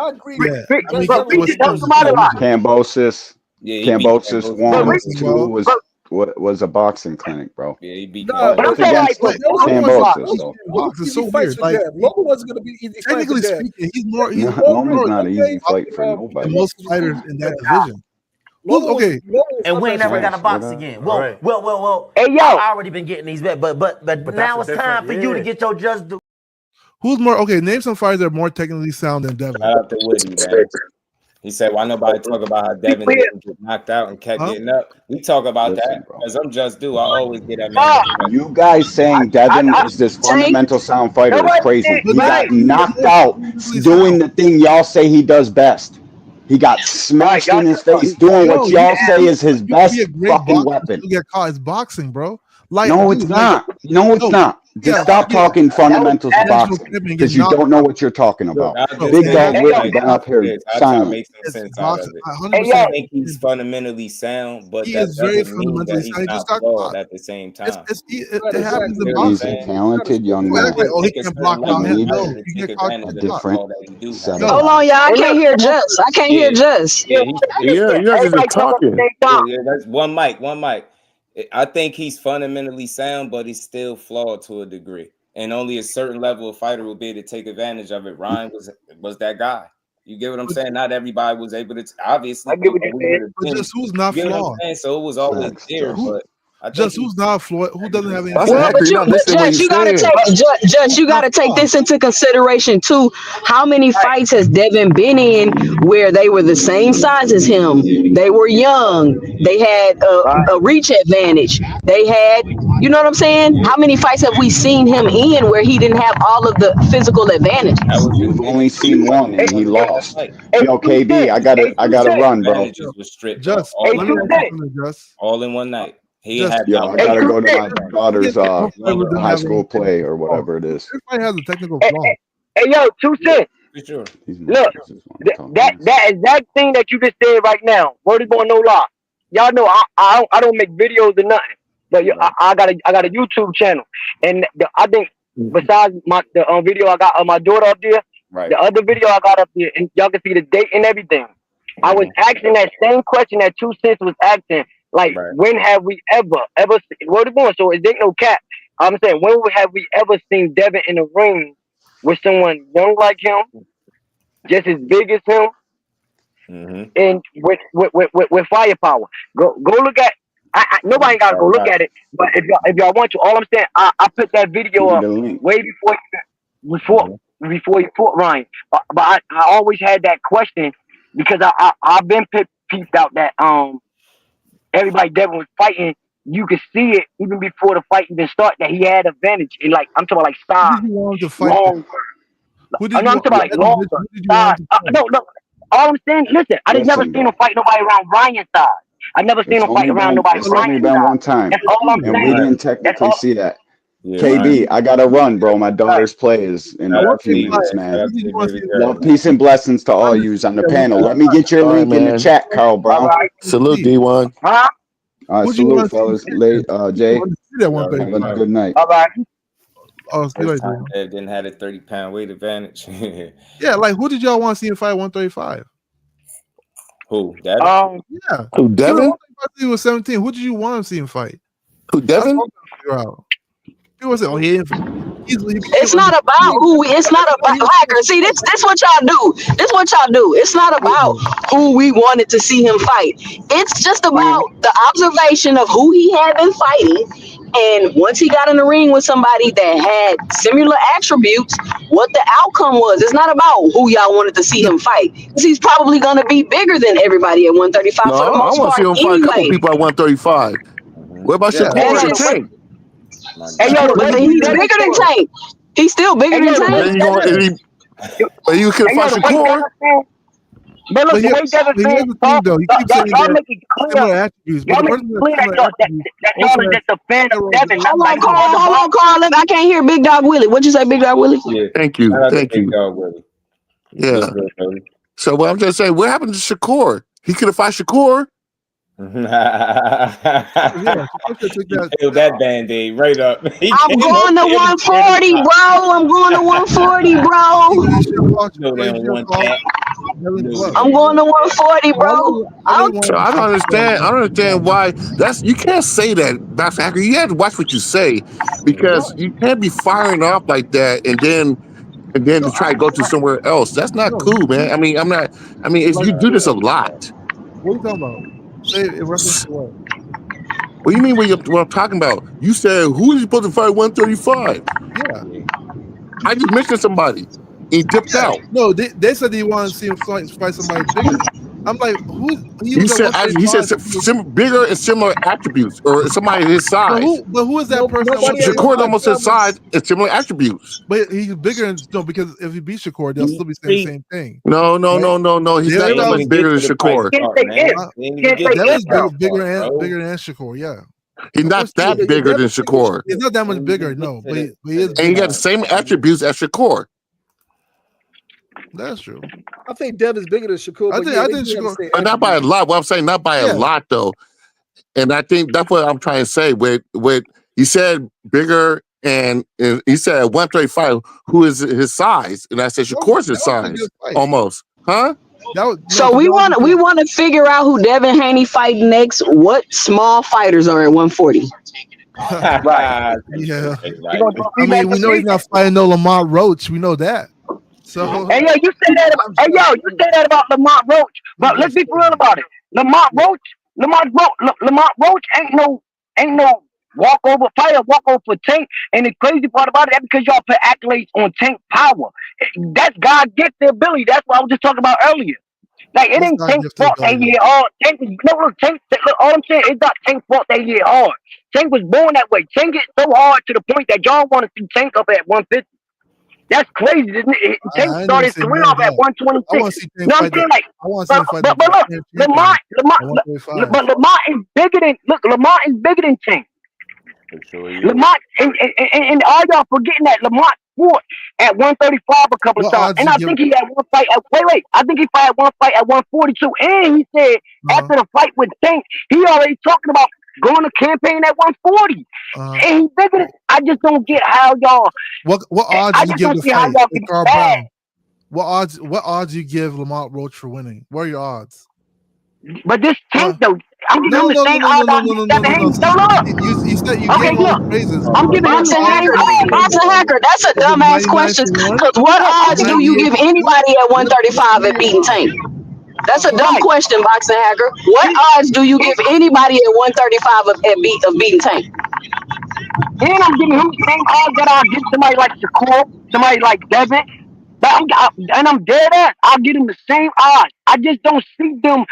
agree. Yeah. But But Regis helped him out a lot. Cambosis. Yeah, he beat Cambosis Cambosis. 1, 2 was a boxing clinic, bro. Yeah, he beat Nah, But I'm It's saying like, against Logan Cambosis, though. is easy so fights weird. for Like Dev. Logan wasn't gonna be easy fight for technically Dev. speaking, he's more Logan's not an easy fight for than nobody. most fighters in that division. Logan was- Okay. Logan was And we ain't not never that got a fight. box again. Well. Hey yo, I already been getting these bet, but now it's time for you to get your just do. Who's more okay? Name some fighters that are more technically sound than Devin. Shout out to Woody, man. He said, "Why nobody talk about how Devin didn't get knocked out and kept getting up?" We talk about that because I'm just do. I always get that man. You guys saying Devin is this fundamental sound fighter is crazy. He got knocked out doing the thing y'all say he does best. He got smashed in his face doing what y'all say is his best fucking weapon. You get caught. It's boxing, bro. Like, No, it's not. No, it's not. Just stop talking fundamentals of boxing because you don't know what you're talking about. Big Dog really been up here silent. I think he's fundamentally sound, but that doesn't mean that he's not flawed at the same time. It happens in He's boxing. a talented young man. Oh, he can block out. He needs No, you get caught. a different setup. Hold on, y'all. I can't hear Just. I can't hear Just. Yeah, you guys are just talking. Yeah, that's one mic. I think he's fundamentally sound, but he's still flawed to a degree. And only a certain level of fighter will be able to take advantage of it. Ryan was that guy. You get what I'm saying? Not everybody was able to. Obviously, I get what you're saying. But just who's not flawed? So it was always there, but just who's not flawed? Who doesn't have any? Well, but Judge, you gotta take this into consideration too. How many fights has Devin been in where they were the same size as him? They were young. They had a reach advantage. They had, you know what I'm saying? How many fights have we seen him in where he didn't have all of the physical advantages? You've only seen one, and he lost. Yo, KB, I gotta run, bro. Just all in one night. He I gotta go to my daughter's high school play or whatever it is. Everybody has a technical flaw. Hey, yo, 2 Cent. Sure. Look, that exact thing that you just said right now. Word is going no lie. Y'all know I don't make videos or nothing, but I got a YouTube channel, and I think besides the video I got of my daughter up there, the other video I got up there, and y'all can see the date and everything. I was asking that same question that 2 Cents was asking. Like, when have we ever seen, where it going? So it ain't no cap. I'm saying, when have we ever seen Devin in the ring with someone young like him, just as big as him, and with firepower? Go look at. Nobody gotta go look at it. But if y'all want to, all I'm saying, I put that video up way before you fought Ryan. But I always had that question because I've been peeped out that everybody Devin was fighting, you could see it even before the fight even start that he had advantage. And like I'm talking about like size, long. I'm talking about like long size. No. All I'm saying, listen, I just never seen him fight nobody around Ryan's size. I never seen him fight around nobody Ryan's size. One time, That's all I'm saying. We didn't technically see that. Yeah, KB, I gotta run, bro. My daughter's play is in a few minutes, man. Love, peace, and blessings to all yous on the panel. Let me get your link in the chat, Carl Brown. Salute, D1. All right, salute, fellas. Jay, have a good night. All right. Oh, didn't have a 30-pound weight advantage. Yeah, like who did y'all want to see him fight 135? Who? Devin? Yeah. Who, Devin? He was 17. Who did you want to see him fight? Who, Devin? People say, "Oh, it's not about who. It's not about Hacker. See, this what y'all do. This what y'all do. It's not about who we wanted to see him fight. It's just about the observation of who he had been fighting. And once he got in the ring with somebody that had similar attributes, what the outcome was. It's not about who y'all wanted to see him fight. Because he's probably going to be bigger than everybody at 135 No, for the most I want to see him fight a couple people at 135. What about Shakur and Tank? But he's bigger than Tank. He's still bigger than Tank. But you can fight Shakur. But look, the way Devin said, y'all make it clear. Y'all make it clear that y'all are just a fan of Devin. Hold on, Carl. I can't hear Big Dog Willie. What'd you say, Big Dog Willie? Yeah. Thank you. Yeah. So what I'm just saying, what happened to Shakur? He could have fought Shakur. You peeled that band-aid right up. I'm going to 140, bro. I'm going to 140, bro. I'm going to 140, bro. So I don't understand. I don't understand why you can't say that. That's Hacker. You have to watch what you say because you can't be firing off like that and then to try to go to somewhere else. That's not cool, man. I mean, you do this a lot. What are you talking about? Say it in reference to what? What do you mean what I'm talking about? You said, who is supposed to fight 135? Yeah. I just mentioned somebody. He dipped out. No, they said they wanted to see him fight somebody bigger. I'm like, who? He said bigger and similar attributes, or somebody his size. But who is that person? Shakur almost his size and similar attributes. But he's bigger because if he beats Shakur, they'll still be saying the same thing. No. He's not that much bigger than Shakur. Devin's bigger than Shakur, yeah. He's not that bigger than Shakur. He's not that much bigger, no. But he is bigger. And he got the same attributes as Shakur. That's true. I think Devin's bigger than Shakur. I think Shakur, but not by a lot. What I'm saying, not by a lot though. And I think that's what I'm trying to say. With he said bigger, and he said 135. Who is his size? And I said Shakur's his size, almost, huh? So we want to figure out who Devin Haney fight next. What small fighters are at 140? Right. Yeah. I mean, we know he's not fighting no Lamar Roach. We know that. So Hey yo, you say that about you say that about Lamont Roach, but let's be for real about it. Lamont Roach ain't no walkover fighter, walkover for Tank. And the crazy part about it, that's because y'all put accolades on Tank power. That's God gifted ability. That's what I was just talking about earlier. Like it ain't Tank's fault that he hit hard. Tank look, all I'm saying is not Tank's fault that he hit hard. Tank was born that way. Tank hit so hard to the point that y'all want to see Tank up at 150. That's crazy, isn't it? Tank started his career off at 126. I want to see You know what I'm saying? Like, I want to see him fight but look, Lamont is bigger than Lamont is bigger than Tank. Lamont and all y'all forgetting that Lamont fought at 135 a couple of times, and I think he had one fight. I think he fought one fight at 142, and he said after the fight with Tank, he already talking about going to campaign at 140. And he bigger than. I just don't get how y'all. What odds I do you just give don't the see how fight? y'all can Carl bad. Brown. What odds do you give Lamont Roach for winning? What are your odds? But this Tank though, I'm giving him the same odds I give Devin Haney. You said you gave all the praises. I'm giving him the same odds. Boxing Hacker, that's a dumbass question. Because what odds do you give anybody at 135 at beating Tank? That's a dumb question, Boxing Hacker. What odds do you give anybody at 135 of beating Tank? And I'm giving him the same odds that I'll give somebody like Shakur, somebody like Devin. And I'm dead ass. I'll give him the same odds. I just don't see them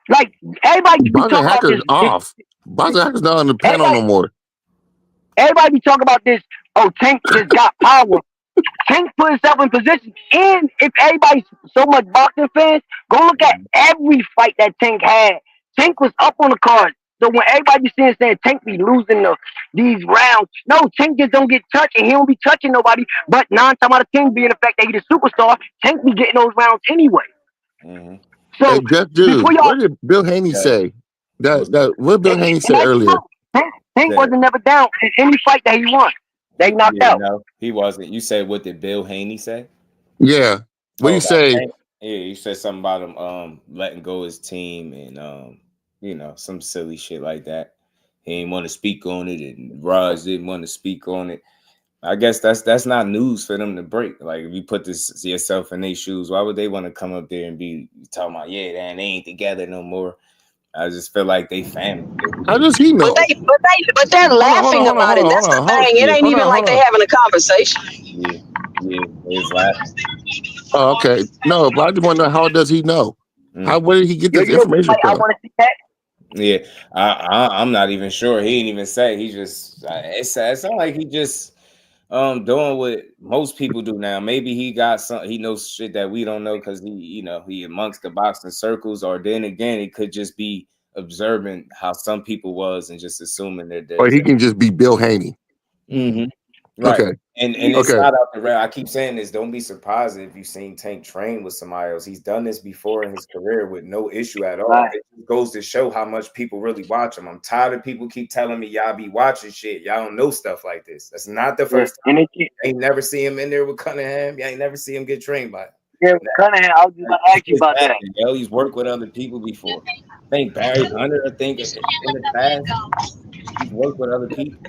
like everybody be Boxing talking about Hacker's this. off. Boxing Hacker's not on the panel no more. Everybody be talking about this. Oh, Tank just got power. Tank put himself in position. And if everybody's so much boxing fans, go look at every fight that Tank had. Tank was up on the card. So when everybody saying Tank be losing these rounds, no, Tank just don't get touched and he don't be touching nobody. But 9 times out of 10 being the fact that he's a superstar, Tank be getting those rounds anyway. So hey, Jeff, dude, what did Bill Haney say? What Bill Haney said earlier? Tank wasn't never down in any fight that he won. They knocked out. No, he wasn't. You said what did Bill Haney say? Yeah. What do you say? Yeah, you said something about him letting go his team and some silly shit like that. He didn't want to speak on it, and Raj didn't want to speak on it. I guess that's not news for them to break. Like if you put yourself in their shoes, why would they want to come up there and be talking about they ain't together no more? I just feel like they family. How does he know? But they're laughing about it. That's the thing. It ain't even like they having a conversation. Yeah, it's laughing. Oh, okay. No, but I just want to know, how does he know? Where did he get this information from? I want to see that. Yeah, I'm not even sure. He didn't even say. He just it sounds like he just doing what most people do now. Maybe he got he knows shit that we don't know because he amongst the boxing circles, or then again it could just be observing how some people was and just assuming that Or he can just be Bill Haney. Right. Okay. And it's not out the realm. I keep saying this. Don't be surprised if you've seen Tank train with somebody else. He's done this before in his career with no issue at all. Right. It goes to show how much people really watch him. I'm tired of people keep telling me y'all be watching shit. Y'all don't know stuff like this. That's not the first time. You ain't never see him in there with Cunningham. You ain't never see him get trained by him. Yeah, Cunningham. I was just gonna ask you about that. He's worked with other people before. I think Barry Hunter. I think in the past. He's worked with other people.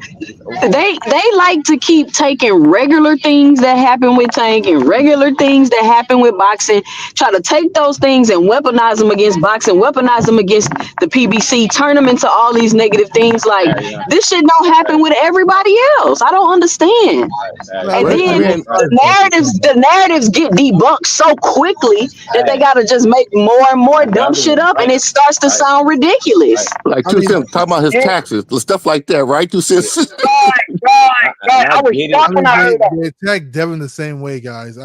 They like to keep taking regular things that happen with Tank and regular things that happen with boxing, try to take those things and weaponize them against boxing, weaponize them against the PBC, turn them into all these negative things. Like this shit don't happen with everybody else. I don't understand. And then the narratives get debunked so quickly that they gotta just make more and more dumb shit up, and it starts to sound ridiculous. Like 2 cents talking about his taxes, stuff like that, right? 2 cents. Right. I was shocked when I heard that. They attack Devin the same way, guys. They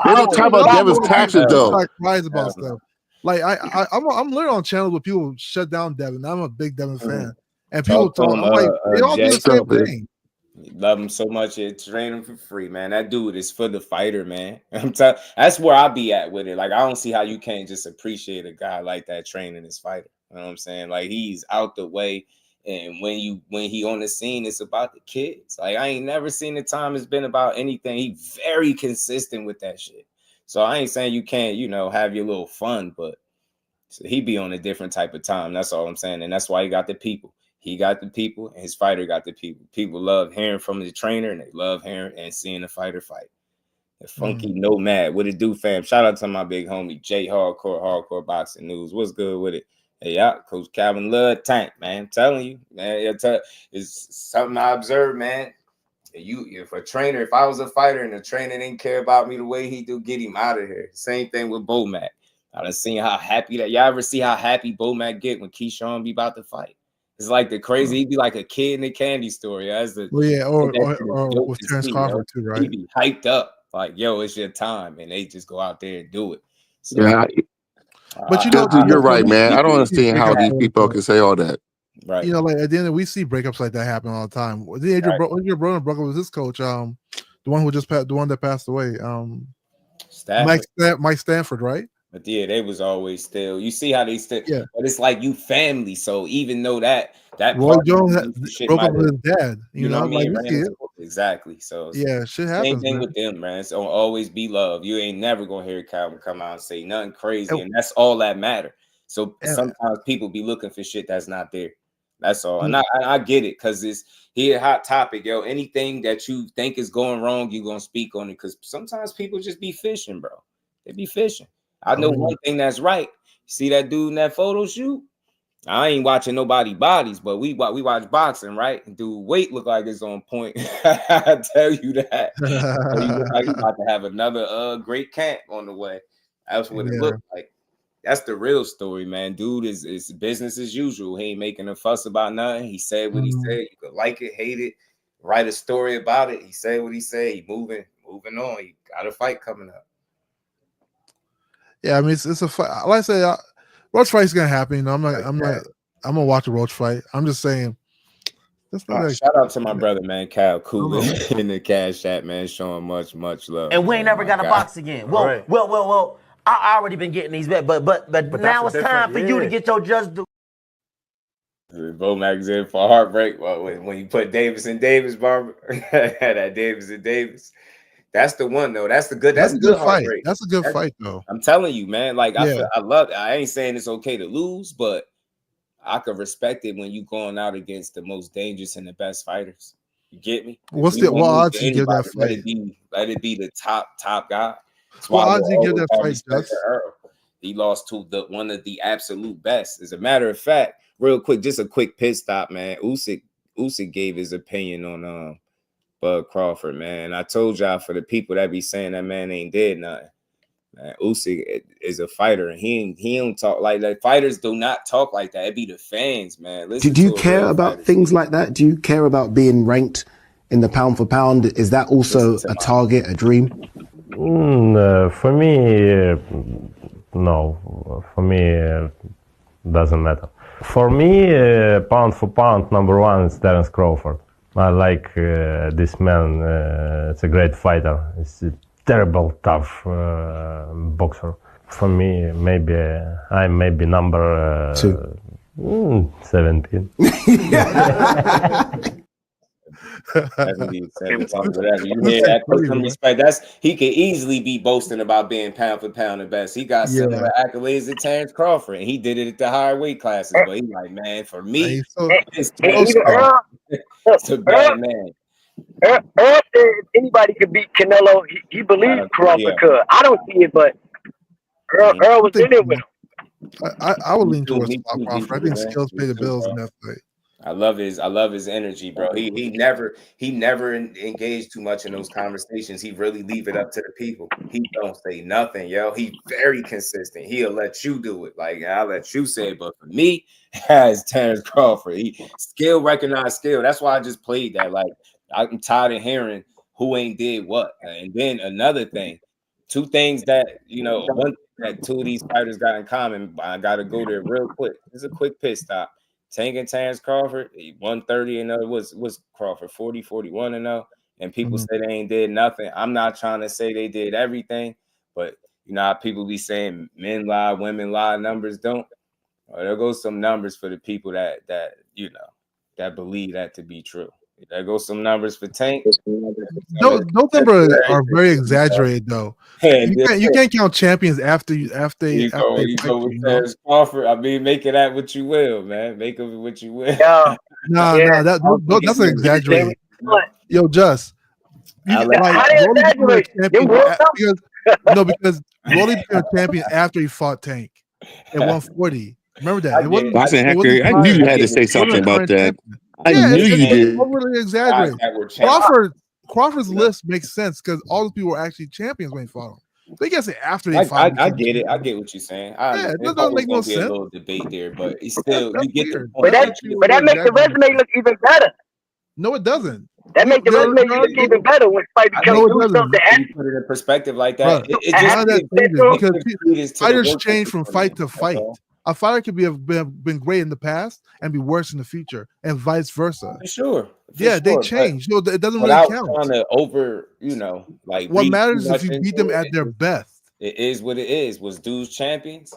don't talk about Devin's taxes though. Surprised about stuff. Like I'm literally on channels where people shut down Devin. I'm a big Devin fan, and people talk. I'm like, they all do the same thing. Love him so much. Train him for free, man. That dude is for the fighter, man. That's where I be at with it. Like I don't see how you can't just appreciate a guy like that training his fighter. You know what I'm saying? Like he's out the way. And when he on the scene, it's about the kids. Like I ain't never seen the time it's been about anything. He very consistent with that shit. So I ain't saying you can't, have your little fun, but he be on a different type of time. That's all I'm saying. And that's why he got the people. He got the people, and his fighter got the people. People love hearing from the trainer, and they love hearing and seeing the fighter fight. Funky Nomad. What it do, fam? Shout out to my big homie Jay Hardcore Boxing News. What's good with it? Hey, yeah, Coach Calvin love Tank, man. I'm telling you, man. It's something I observed, man. If I was a fighter and a trainer didn't care about me the way he do, get him out of here. Same thing with Bomac. I done seen how happy that y'all ever see how happy Bomac get when Keyshawn be about to fight. It's like the crazy. He'd be like a kid in a candy store. Or with Terrence Crawford too, right? He'd be hyped up, like, yo, it's your time, and they just go out there and do it. So, yeah, but you're right, man. I don't understand how these people can say all that. Right. You know, like at the end, we see breakups like that happen all the time. Adrian Broner broke up with his coach, the one that passed away, Mike Stanford, right? But yeah, they was always still. You see how they still. Yeah. But it's like you family. So even though that Roy Jones broke up with his dad, you know, what I mean? like Exactly. So yeah, shit happens. Same thing with them, man. It's gonna always be love. You ain't never gonna hear Calvin come out and say nothing crazy, and that's all that matter. So sometimes people be looking for shit that's not there. That's all. And I get it, because it's here a hot topic, yo. Anything that you think is going wrong, you're gonna speak on it, because sometimes people just be fishing, bro. They be fishing. I know one thing that's right. See that dude in that photo shoot? I ain't watching nobody bodies, but we watch boxing, right? Dude, weight look like it's on point. I tell you that. So you look like he's about to have another great camp on the way. That's what it looked like. That's the real story, man. Dude is business as usual. He ain't making a fuss about nothing. He said what he said. You could like it, hate it, write a story about it. He said what he said. He moving on. He got a fight coming up. Yeah, I mean it's a fight. Like I said, Roach fight's gonna happen. You know, I'm gonna watch a Roach fight. I'm just saying. Shout out to my brother, man, Kyle Cooler in the Cash App, man, showing much love. And we ain't never got a box again. Well. I already been getting these bet, but now it's time for you to get your just do. Bomac in for heartbreak. Well, when you put Davis and Davis, Barbara, that Davis and Davis. That's the one though. That's a good fight. That's a good fight though. I'm telling you, man. Like I love it. I ain't saying it's okay to lose, but I could respect it when you going out against the most dangerous and the best fighters. You get me? What odds you give that fight? Let it be the top guy. What odds you give that fight? He lost to one of the absolute best. As a matter of fact, real quick, just a quick pit stop, man. Usyk gave his opinion on Bud Crawford, man. I told y'all, for the people that be saying that man ain't did nothing, man, Usyk is a fighter, and he don't talk like that. Fighters do not talk like that. It be the fans, man. Do you care about things like that? Do you care about being ranked in the pound for pound? Is that also a target, a dream? For me, no. For me, doesn't matter. For me, pound for pound, number one is Terence Crawford. I like this man. It's a great fighter. It's a terrible, tough boxer. For me, maybe number 17. Whatever. You hear that? Put some respect. He could easily be boasting about being pound for pound the best. He got similar accolades to Terence Crawford, and he did it at the higher weight classes. But he's like, man, for me, it's a bad man. Earl said if anybody could beat Canelo, he believes Crawford could. I don't see it, but Earl was in it with him. I would lean towards Crawford. I think skills pay the bills in that fight. I love his energy, bro. He never engaged too much in those conversations. He really leave it up to the people. He don't say nothing, yo. He very consistent. He'll let you do it. Like, I'll let you say it. But for me, as Terence Crawford, he recognize skill. That's why I just played that. Like, I'm tired of hearing who ain't did what. And then another thing, two things that, one that two of these fighters got in common. I gotta go there real quick. It's a quick pit stop. Tank and Terence Crawford, 130 and was Crawford 40, 41 and 0. And people say they ain't did nothing. I'm not trying to say they did everything, but how people be saying men lie, women lie, numbers don't. Well, there goes some numbers for the people that believe that to be true. There goes some numbers for Tank. Those numbers are very exaggerated, though. You can't count champions after you go with Terence Crawford. I mean, make it at what you will, man. Make of it what you will. No, that's an exaggerated. Yo, How they exaggerate? Because Rolly became a champion after he fought Tank at 140. Remember that? It wasn't. Boxing It wasn't hacker, I knew you had to say something about that. I Yeah, knew you did. overly exaggerated. Crawford's list makes sense because all those people were actually champions when he fought him. So you can say after they fought. I get it. I get what you're saying. Yeah, it doesn't make no be sense. a little debate there, but it's still you get weird. the point. But that makes the resume look even better. No, it doesn't. That makes the resume look even better when Spike becomes do something. When you put it in perspective like that, it just because fighters work change that from they fight put in. to fight. A fighter could have been great in the past and be worse in the future, and vice versa. For sure. They change. So it doesn't really without count. trying to over, like What read matters too is if much you beat into them it. at their best. It is what it is. Was dudes champions?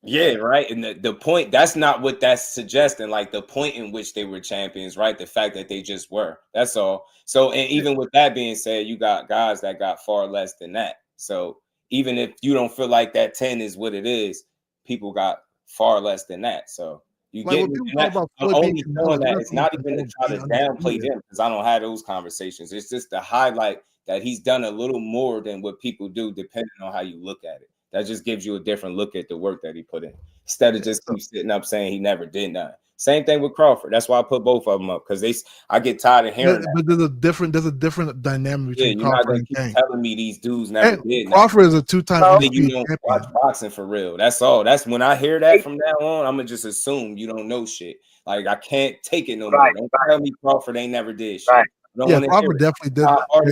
Yeah, right. And the point, that's not what that's suggesting. Like the point in which they were champions, right? The fact that they just were. That's all. So, and even with that being said, you got guys that got far less than that. So even if you don't feel like that 10 is what it is, people got far less than that. So you get I'm only doing that. It's not even to try to downplay them because I don't have those conversations. It's just to highlight that he's done a little more than what people do, depending on how you look at it. That just gives you a different look at the work that he put in. Instead of just keep sitting up saying he never did nothing. Same thing with Crawford. That's why I put both of them up because I get tired of hearing that. But there's a different dynamic between you're not Crawford gonna and keep Tank. telling me these dudes never did. Crawford is a two-time you MVP don't champion. watch boxing for real. That's all. That's when I hear that from now on, I'm gonna just assume you don't know shit. Like I can't take it no more. Don't tell me Crawford ain't never did shit. Yeah, Crawford definitely did.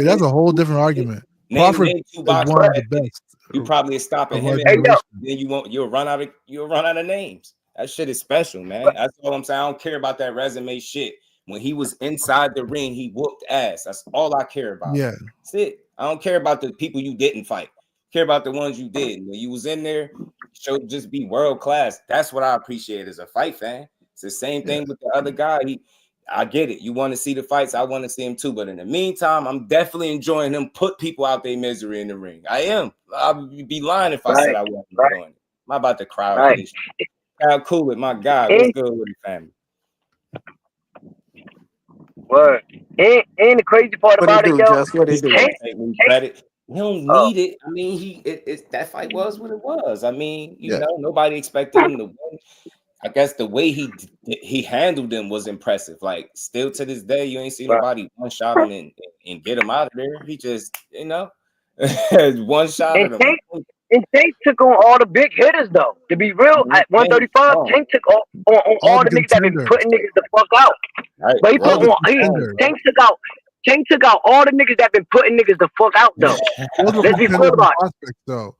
That's a whole different argument. Crawford name is one of the best. You probably stop at him. Then you'll run out of names. That shit is special, man. That's all I'm saying. I don't care about that resume shit. When he was inside the ring, he whooped ass. That's all I care about. Yeah. That's it. I don't care about the people you didn't fight. I care about the ones you did. When you was in there, should just be world class. That's what I appreciate as a fight fan. It's the same thing with the other guy. I get it. You want to see the fights. I want to see him too. But in the meantime, I'm definitely enjoying him put people out their misery in the ring. I am. I'd be lying if I said I wasn't enjoying it. I'm about to cry over this shit. How cool with my guy. What's good with the family? Word. And the crazy part about it, yo, he don't need it. I mean, that fight was what it was. I mean, you know, nobody expected him to win. I guess the way he handled them was impressive. Like still to this day, you ain't see nobody one shot him and get him out of there. He just, one shot at him. And Tank took on all the big hitters though. To be real, at 135, Tank took on all the niggas that been putting niggas the fuck out. Right. But Tank took out all the niggas that been putting niggas the fuck out though. Let's be clear about it. So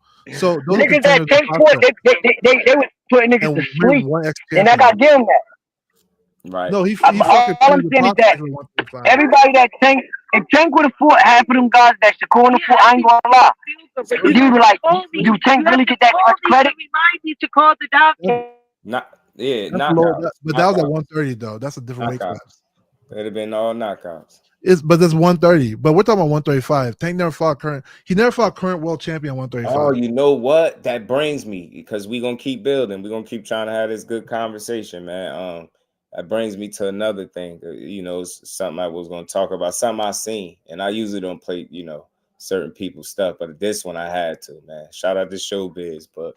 those niggas that Tank fought, they was putting niggas to sleep, and I gotta give him that. Right. No, he all I'm saying is that everybody that Tank, if Tank would have fought half of them guys that Shakur would have fought, I ain't gonna lie. You be like, do Tank really get that much credit? Remind you to call the doctor. But that was at 130 though. That's a different weight class. It'd have been all knockouts. But that's 130. But we're talking about 135. Tank never fought current. He never fought current world champion 135. Oh, you know what? That brings me, because we're gonna keep building. We're gonna keep trying to have this good conversation, man. That brings me to another thing. It's something I was gonna talk about, something I seen, and I usually don't play, certain people's stuff, but this one I had to, man. Shout out to Showbiz, but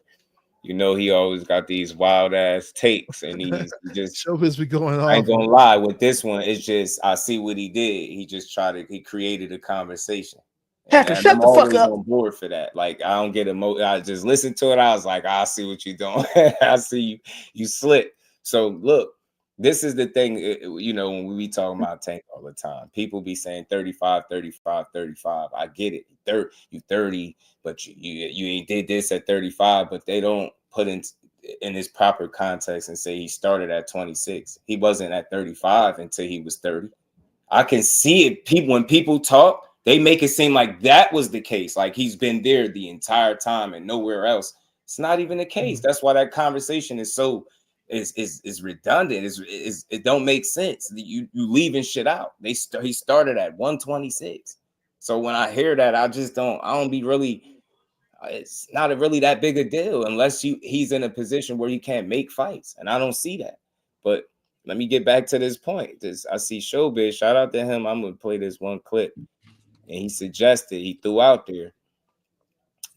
he always got these wild ass takes, and he just Showbiz be going on. I ain't gonna lie, with this one, it's just I see what he did. He created a conversation. Hacker, shut I'm the fuck always up. on board for that. Like I don't get I just listened to it. I was like, I see what you're doing. I see you slick. So look, this is the thing, when we be talking about Tank all the time, people be saying 35, 35, 35. I get it. You 30, but you ain't did this at 35, but they don't put in his proper context and say he started at 26. He wasn't at 35 until he was 30. I can see it. When people talk, they make it seem like that was the case. Like he's been there the entire time and nowhere else. It's not even the case. That's why that conversation is so is redundant. It don't make sense. You leaving shit out. He started at 126. So when I hear that, I don't be really. It's not really that big a deal unless he's in a position where he can't make fights, and I don't see that. But let me get back to this point. I see Showbiz. Shout out to him. I'm gonna play this one clip, and he suggested, he threw out there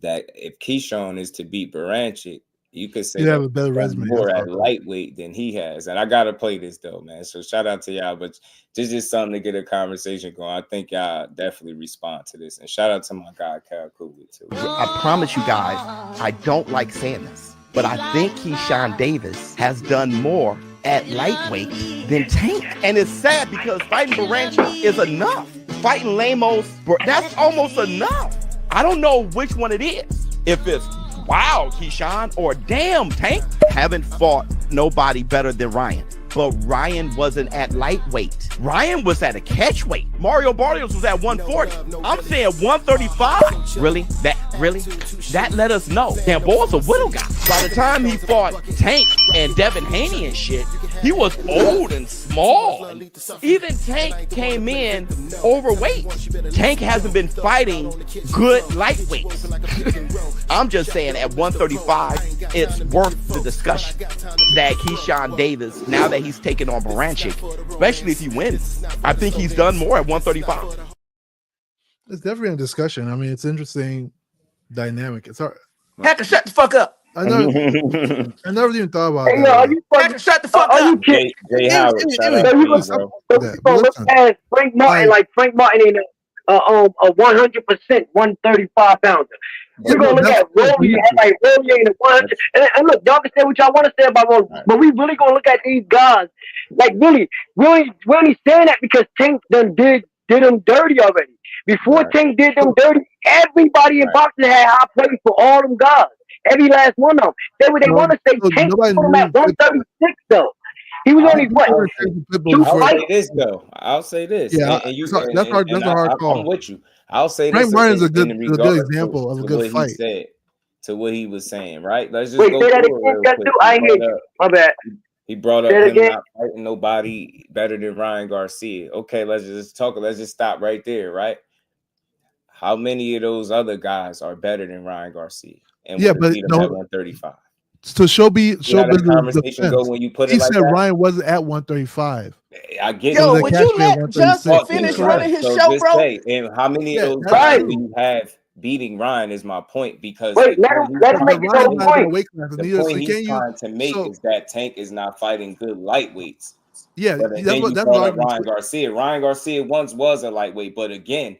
that if Keyshawn is to beat Baranchik, you could say have a better resume more at lightweight than he has. And I gotta play this though, man. So shout out to y'all, but this is something to get a conversation going. I think y'all definitely respond to this. And shout out to my guy Cal Cougar too. I promise you guys, I don't like saying this, but I think Keyshawn Davis has done more at lightweight than Tank. And it's sad because fighting Baranchik is enough. Fighting Lemos, that's almost enough. I don't know which one it is. If it's wow, Keyshawn, or damn, Tank. Haven't fought nobody better than Ryan. But Ryan wasn't at lightweight. Ryan was at a catchweight. Mario Barrios was at 140. I'm saying 135. Really? That let us know. Damn, boy's a little guy. By the time he fought Tank and Devin Haney and shit, he was old and small. Even Tank came in overweight. Tank hasn't been fighting good lightweights. I'm just saying at 135, it's worth the discussion that Keyshawn Davis, now that he's taken on Baranchik, especially if he wins, I think he's done more at 135. It's definitely a discussion. I mean, it's interesting dynamic. It's hard. Hacker, shut the fuck up. I never even thought about Hey, that. Hacker, shut the fuck up. Are you kidding? Jay Howard, shout out to you, bro. Look past Frank Martin, like Frank Martin ain't a 100% 135 pounder. We're gonna look at Rolly, like Rolly ain't a 100. And look, y'all can say what y'all want to say about Rolly, but we really gonna look at these guys. Like really saying that because Tank done did them dirty already. Before Tank did them dirty, everybody in boxing had high praise for all them guys. Every last one of them. They want to say Tank put him at 136 though. He was only what? I'll say this. Yeah, and that's a hard call. I'm with you. I'll say Frank this. Martin's a good example of a good fight. To what he was saying, right? Let's just Wait, go say that through it real again. quick. I ain't hear you. My bad. He brought up him not fighting nobody better than Ryan Garcia. Okay, let's just stop right there, right? How many of those other guys are better than Ryan Garcia? And yeah, but no, 135. So showbiz conversation go when you put it he like said that? Ryan wasn't at 135. I get Yo, it. would you let Justin finish running his show, bro? Say, and how many of those guys do you have beating Ryan is my point, because let him make his own point. The point he's trying to make is that Tank is not fighting good lightweights. Yeah, that's what Ryan Garcia. Ryan Garcia once was a lightweight, but again,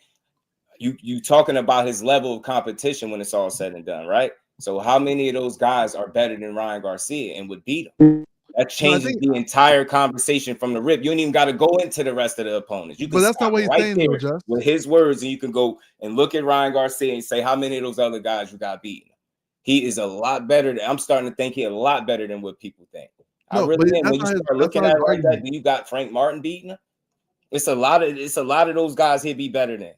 you talking about his level of competition when it's all said and done, right? So how many of those guys are better than Ryan Garcia and would beat him? That changes the entire conversation from the rip. You don't even got to go into the rest of the opponents. You can, but that's not what he's saying, there though, with his words, and you can go and look at Ryan Garcia and say how many of those other guys you got beaten. He is a lot better. I'm starting to think he's a lot better than what people think. I really am. When you start looking at it like that, you got Frank Martin beating him. It's a lot of those guys he'd be better than.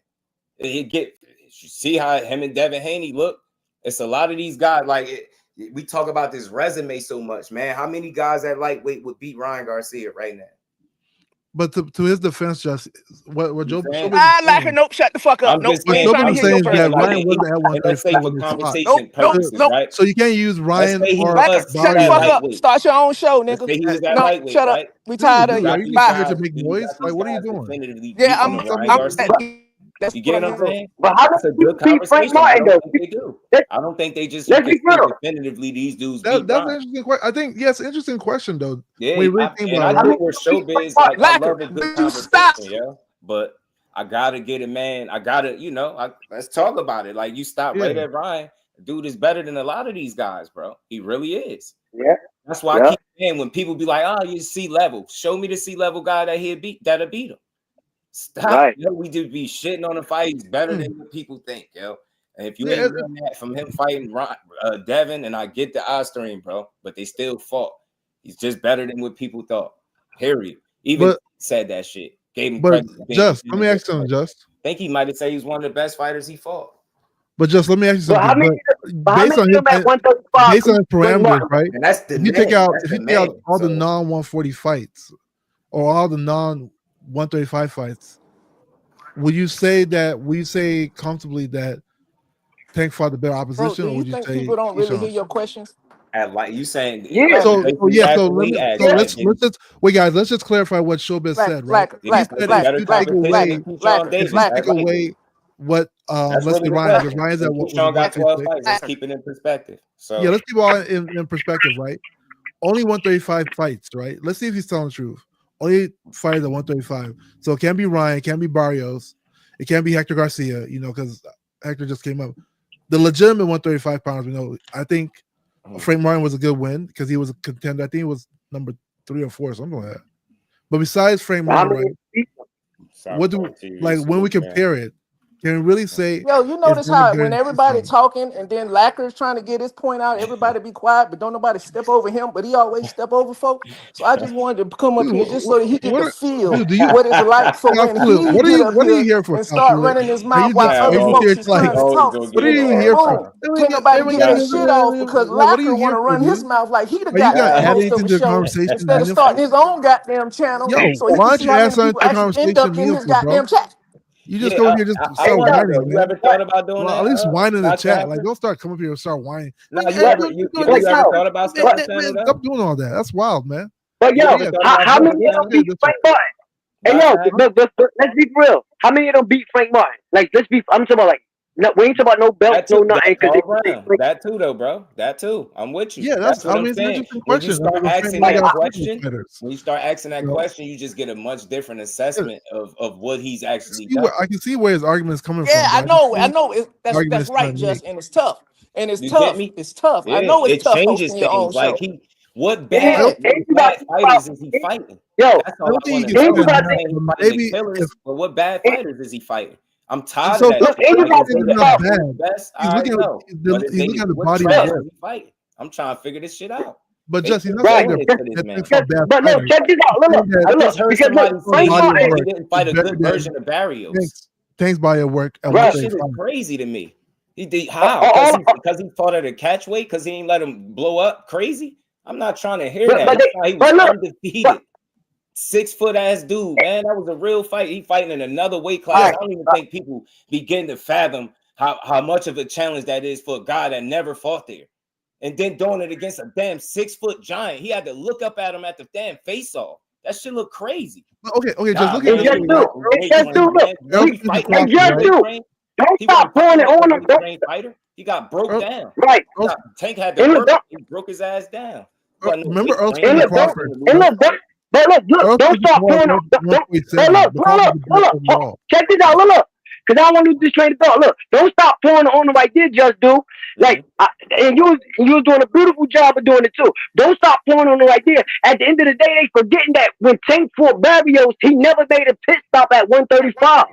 You see how him and Devin Haney look. It's a lot of these guys. We talk about this resume so much, man. How many guys at lightweight would beat Ryan Garcia right now? But to his defense, just what Joe. Nope. Shut the fuck up. Nope. What Joe saying is that Ryan wasn't at 135. Nope. So you can't use Ryan or shut the fuck up. Start your own show, nigga. No, shut up. We tired of you. Are you here to make noise? Like, what are you doing? Yeah, I'm you get what I'm saying? But how does he beat Frank Martin though? I don't think they just definitively these dudes. That's an interesting question. I think interesting question though. Yeah, I think we're showbiz. I love a good conversation, yeah. But I gotta get it, man. I gotta, let's talk about it. Like you stop right at Ryan. Dude is better than a lot of these guys, bro. He really is. Yeah. That's why I keep saying when people be like, "Oh, you C level. Show me the C level guy that'll beat him." Stop. Right. We just be shitting on the fight. He's better than what people think, yo. And if you ain't doing that from him fighting Devin, and I get the eye stream, bro, but they still fought. He's just better than what people thought. Period. Even said that shit. Gave him credit. Just let me ask you something, Just. I think he might have said he was one of the best fighters he fought. But just let me ask you something. Based on his parameters, right? And that's the if you take out all the non-140 fights or all the non-135 fights, would you say comfortably that Tank fought the better opposition? Bro, do you think people don't really hear your questions? Like you saying, let's just clarify what Showbiz said, right? He said if you take away what That's let's really say the Ryan, because question. Ryan's at what was Keyshawn got 12 136. fights. Let's keep it in perspective. So Yeah, let's keep all in perspective, right? Only 135 fights, right? Let's see if he's telling the truth. Only fighters at 135. So it can't be Ryan, it can't be Barrios, it can't be Hector Garcia, because Hector just came up. The legitimate 135 pounds, I think Frank Martin was a good win because he was a contender. I think he was number 3 or 4 or something like that. But besides Frank Martin, right? What do when we compare it? Can we really say? Yo, you notice how when everybody talking and then Lacker's trying to get his point out, everybody be quiet, but don't nobody step over him, but he always step over folk. So I just wanted to come up here just so that he get to feel what it's like for when he get up here and start running his mouth while other folks is trying to talk. What are you even here for? Can't nobody get their shit off because Lacker want to run his mouth like he the goddamn host of the show instead of starting his own goddamn channel so he can see how many people actually end up in his goddamn chat. You just come here just start whining. You ever thought about doing that? At least whine in the chat. Like, don't start coming up here and start whining. No, you ever thought about starting channel? Stop doing all that. That's wild, man. But yo, how many of them beat Frank Martin? Hey yo, let's be real. How many of them beat Frank Martin? Like, I'm talking about we ain't talking about no belts, no nothing. That too, though, bro. That too. I'm with you. Yeah, that's what I'm saying. When you start asking that question, you just get a much different assessment of what he's actually done. I can see where his argument is coming from. Yeah, I know. That's right, Just, and it's tough. It's tough. Yeah, I know it's tough. It changes things. Like what bad fighters is he fighting? Yo, that's all I want to know. But what bad fighters is he fighting? I'm tired of that. He's looking at the body of the fight. I'm trying to figure this shit out. But just he's not saying that. But no, check this out. Look, because he didn't fight a good version of Barrios. Thanks by your work. That shit is crazy to me. How? Because he fought at a catch weight? Because he ain't let him blow up crazy? I'm not trying to hear that. He was undefeated. 6 foot ass dude, man. That was a real fight. He fighting in another weight class. I don't even think people begin to fathom how much of a challenge that is for a guy that never fought there. And then doing it against a damn 6 foot giant. He had to look up at him at the damn face off. That shit look crazy. Okay, just look at it. Don't stop pouring it on him. He got broke down. Right. Tank had to work. He broke his ass down. Remember Earl Crawford? But look, don't stop pouring on. Look. Check this out. Look. Because I don't want to do this train of thought. Look, don't stop pouring on him like this, just do. Like, and you was doing a beautiful job of doing it too. Don't stop pouring on him like this. At the end of the day, they forgetting that when Tank fought Barrios, he never made a pit stop at 135.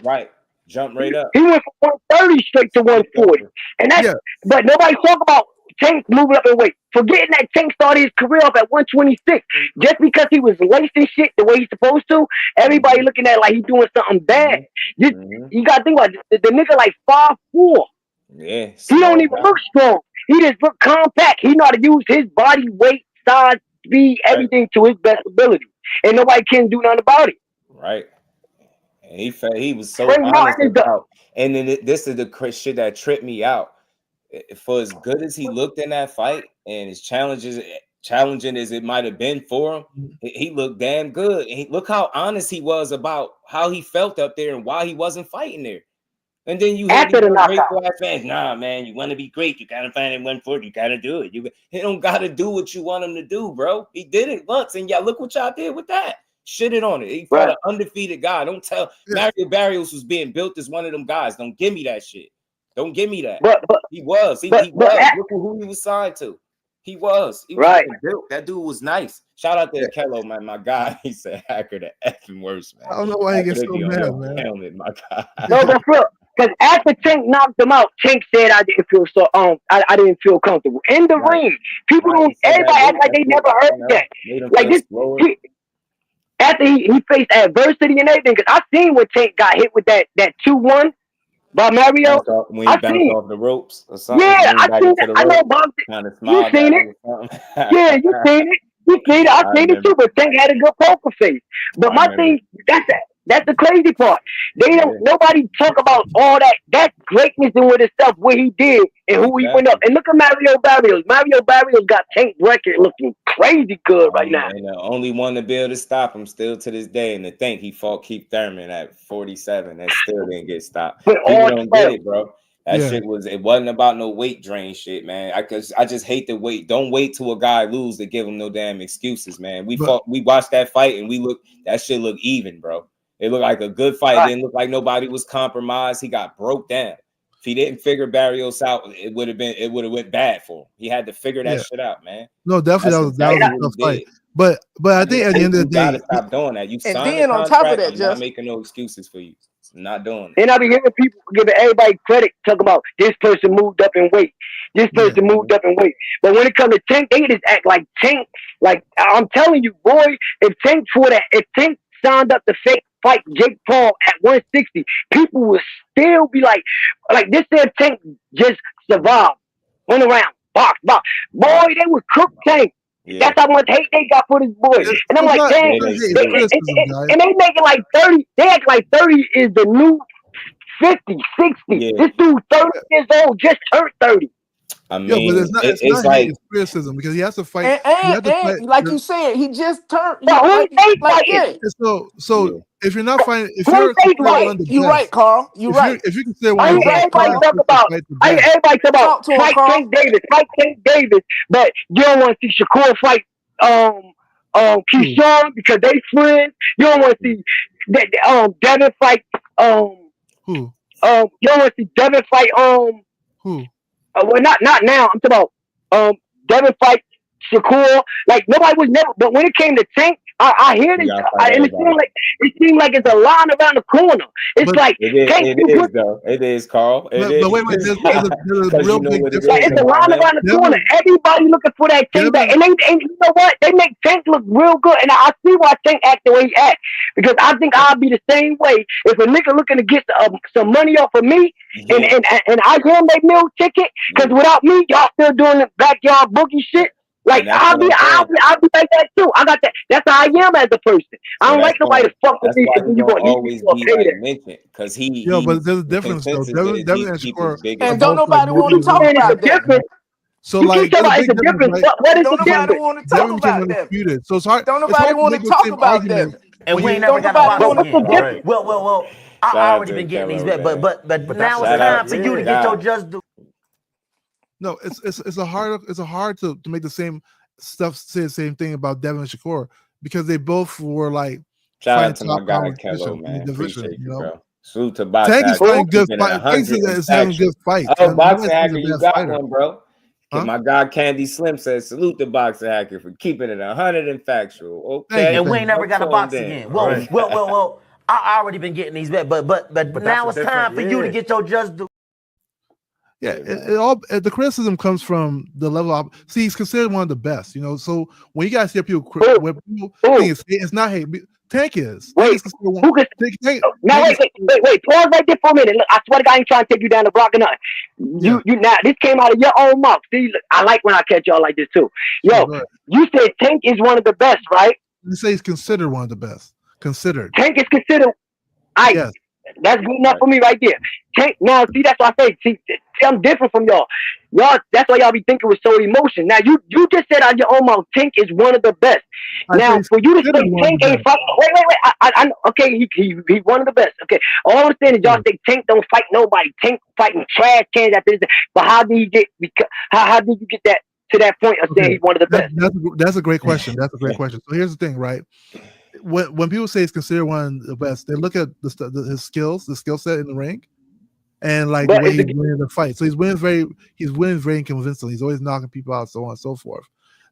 Right. Jump right up. He went from 130 straight to 140. And that's but nobody talk about Tank moving up in weight. Forgetting that Tank started his career off at 126. Just because he was lacing shit the way he's supposed to, everybody looking at it like he's doing something bad. You gotta think about it. The nigga like 5'4". Yeah. He don't even look strong. He just look compact. He know how to use his body weight, size, speed, everything to his best ability. And nobody can do nothing about it. Right. And he was so honest about. And then this is the shit that tripped me out. For as good as he looked in that fight and as challenging as it might have been for him, he looked damn good. And look how honest he was about how he felt up there and why he wasn't fighting there. And then you hear these grateful ass fans, nah, man, you want to be great, you gotta find it 140, you gotta do it. He don't gotta do what you want him to do, bro. He did it once, and look what y'all did with that. Shitted on it. He fought an undefeated guy. Don't tell Mario Barrios was being built as one of them guys. Don't give me that shit. Don't give me that. But he was. He was. Look at who he was signed to. He was. He was built. That dude was nice. Shout out to Kello, man. My guy. He said Hacker the effing worst, man. I don't know why he gets so mad, man. Helmet, my guy. No, that's real. Because after Tank knocked him out, Tank said I didn't feel so I didn't feel comfortable. In the ring. People don't everybody act like they never heard that. Like this after he faced adversity and everything, because I seen when Tank got hit with that 2-1 by Mario. When he bounced off the ropes or something. Yeah, I seen it. I know about it. You seen it. Yeah, you seen it. You seen it. I seen it too, but Tank had a good poker face. But my thing, that's that. That's the crazy part. They don't. Nobody talk about all that greatness and with his stuff, what he did and who he went up. And look at Mario Barrios. Mario Barrios got Tank record looking crazy good right now. And the only one to be able to stop him still to this day. And to think he fought Keith Thurman at 47 and still didn't get stopped. People don't get it, bro. That shit it wasn't about no weight drain shit, man. I just hate the wait. Don't wait till a guy lose to give him no damn excuses, man. We watched that fight and that shit looked even, bro. It looked like a good fight. It didn't look like nobody was compromised. He got broke down. If he didn't figure Barrios out, it would have went bad for him. He had to figure that shit out, man. No, definitely that was a tough fight. But I think at the end of the day, you gotta stop doing that. You signed then a on top of contract, that, I'm just not making no excuses for you. Not doing it. And I be hearing people giving everybody credit, talking about this person moved up in weight. This person moved up in weight. But when it comes to Tank, they just act like Tank. Like I'm telling you, boy, if Tank signed up to fight Jake Paul at 160, people would still be like this. Said Tank just survived, went around, box. Boy, they would cook Tank. Yeah. That's how much hate they got for this boy. And I'm like, dang, and they make it like 30. They act like 30 is the new 50, 60. Yeah. This dude 30 years old, just turned 30. I mean, but it's like criticism because he has to fight. And like you said, he just turned. So if you're not fighting, if you're you're right, Carl. You're right. If you consider one of the best, everybody talk about fight Tank Davis, but you don't want to see Shakur fight Keyshawn because they friends. You don't want to see Devin fight who? You don't want to see Devin fight who? Well, not now. I'm talking about Devin fight Shakur. Like nobody was never. But when it came to Tank, I hear this, and it seemed like it's a line around the corner. It's like Tank. It is, Carl. But wait, there's a real big difference. It's a line around the corner. Everybody looking for that Tank back, and you know what? They make Tank look real good, and I see why Tank act the way he act because I think I'll be the same way if a nigga looking to get some money off of me, and I give him that meal ticket because without me, y'all still doing the backyard boogie shit. Like I'll be like that too. I got that. That's how I am as a person. I don't like nobody to fuck with me. That's why you always be like mentioned because he. But there's a difference though. Devin and Shakur, and don't nobody want to talk about that. So like, it's a difference. What is the nobody want to talk about that? So it's hard. Don't nobody want to talk about that. And we ain't never got a box again. Well. I already been getting these bets, but now it's time for you to get your just due. No, it's hard to make the same stuff, say the same thing about Devin and Shakur because they both were like. Shout out to my guy Kello, man. Appreciate you, bro. Salute to Boxing. Tank is fighting good fights. Is having good fights. Oh, Boxing Hacker, you got one, bro. My guy Candy Slim says, salute to Boxing Hacker for keeping it 100 and factual. Okay, and we ain't never got a box again. Well. I already been getting these bets, but now it's time for you to get your just due. Yeah, it all the criticism comes from the level of. See, he's considered one of the best, So when you guys hear people, think it's not hate. Tank is. Wait, wait. Pause right there for a minute. Look, I swear to God, I ain't trying to take you down the block or nothing. You now this came out of your own mouth. See, look, I like when I catch y'all like this too. Yo, you said Tank is one of the best, right? You say he's considered one of the best. Considered. Tank is considered. Yes. That's good enough for me right there. Tank. Now, see, that's why I say, see, I'm different from y'all. That's why y'all be thinking with so emotion. Now, you just said out of your own mouth, Tank is one of the best. Now, for you to say Tank ain't fight, wait. I okay, he one of the best. Okay, all I'm saying is y'all say Tank don't fight nobody. Tank fighting trash cans after this. But how did you get? How did you get that to that point of saying he's one of the best? That's a great question. That's a great question. So here's the thing, right? When people say he's considered one of the best, they look at his skills, the skill set in the ring, and like the way he's winning the fight. So he's winning very convincingly. He's always knocking people out, so on and so forth.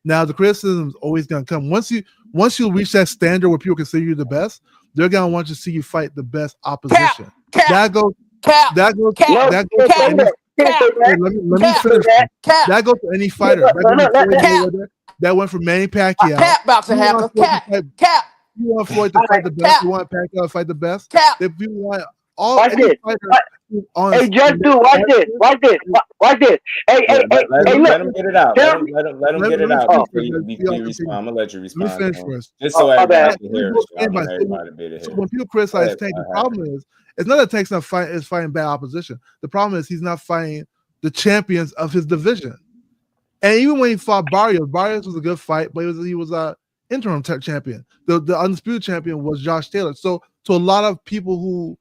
Now the criticism is always going to come once you reach that standard where people consider you the best. They're going to want to see you fight the best opposition. That goes to any fighter. That went from Manny Pacquiao. Cap about to happen. Cap. You want Floyd to fight the best. You want Pacquiao to fight the best. If you want any fighter, Hey, just do watch this. Watch this. Watch this. Hey, Yeah, hey, hey, let look. him get it out. Tell me. Let him get it me out finish before first, you, let's see before how you it respond. continues. I'm gonna let you Let me respond finish to him. first. Just so My everybody bad. can Let me hear go it. I in by want saying, everybody to be able to so hear. when people Go criticize ahead, Tank, the Hacker. problem is not that Tank's not fighting is fighting bad opposition. The problem is he's not fighting the champions of his division. And even when he fought Barrios was a good fight, but he was a interim champion. The undisputed champion was Josh Taylor. So to a lot of people who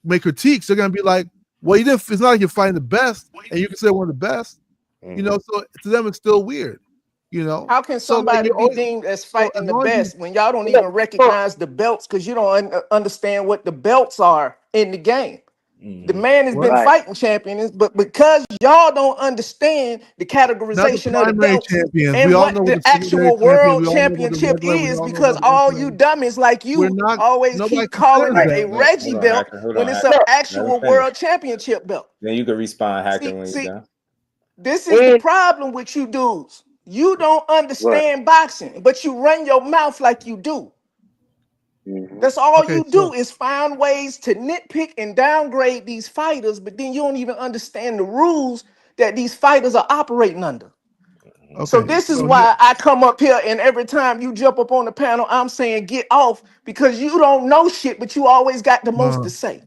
make critiques, they're gonna be like, well, you didn't. It's not like you're fighting the best, and you consider one of the best. You know, so to them it's still weird. You know, How can so like somebody you be always, deemed as so fighting as the long as you, best when y'all don't Look, even recognize the belts because you don't understand what the belts are in the game? The man has been what? right. fighting champions, but because y'all don't understand the Not the categorization of the primary belts champions. We and all what know what the the secondary actual champion. world We all know about the championship regular. We is, all know because about the all you interim. dummies like We're you not. always Nobody keep calling considers it Right. a that. Reggie Hold on, belt Hacker. Hold when on, it's Hacker. an Look. Let him actual finish. world championship belt. Then you can respond, Hacker, See, when you're see, done. this is the And problem with you dudes. You don't right. understand boxing, but you run your mouth like you do. Mm-hmm. That's all Okay, you so do is find ways to nitpick and downgrade these fighters, but then you don't even understand the rules that these fighters are operating under. So okay, this is so here. why I come up here and every time you jump up on the panel, I'm saying get off because you don't know shit, but you always got the most to say.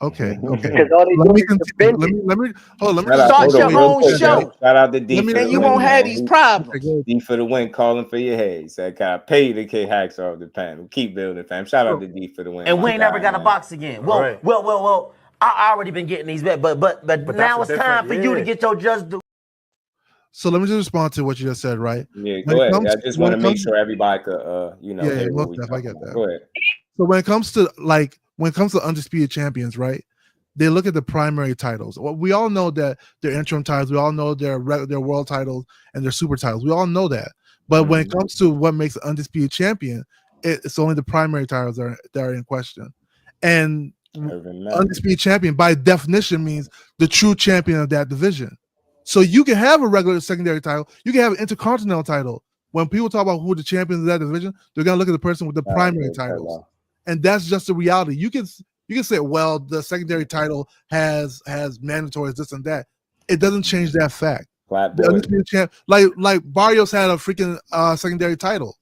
Okay, okay. Because all they Let do me is continue. defend it. Let me hold on, let me Shout just out, finish Start hold the on, your way real you own quick, said, right? man. show Shout out to D Let me for and the you let me won't win, just have man. these okay, problems. good. D for the win, calling for your head. He said, "Can I pay the K hacks off the panel? Keep building, fam." Shout out So, to D for the win, And my we ain't never guy, got to man. box again. Right. Well. I already been getting these back, but that's now a it's time different, for you to yeah. get your just do. so let me just respond to what you just said, right? Yeah, When go it ahead. I comes just when want to it make comes sure everybody could, yeah, hear what most we def, I talking get about. that. Go ahead. So when it comes to undisputed champions, right? They look at the primary titles. Well, we all know that they're interim titles. We all know their world titles and their super titles. We all know that. But when it comes to what makes an undisputed champion, it's only the primary titles that are in question. And undisputed champion by definition means the true champion of that division. So you can have a regular secondary title. You can have an intercontinental title. When people talk about who the champions of that division, they're gonna look at the person with the primary titles, and that's just the reality. You can say, well, the secondary title has mandatories, this and that. It doesn't change that fact. The undisputed champ, like Barrios had a freaking secondary title,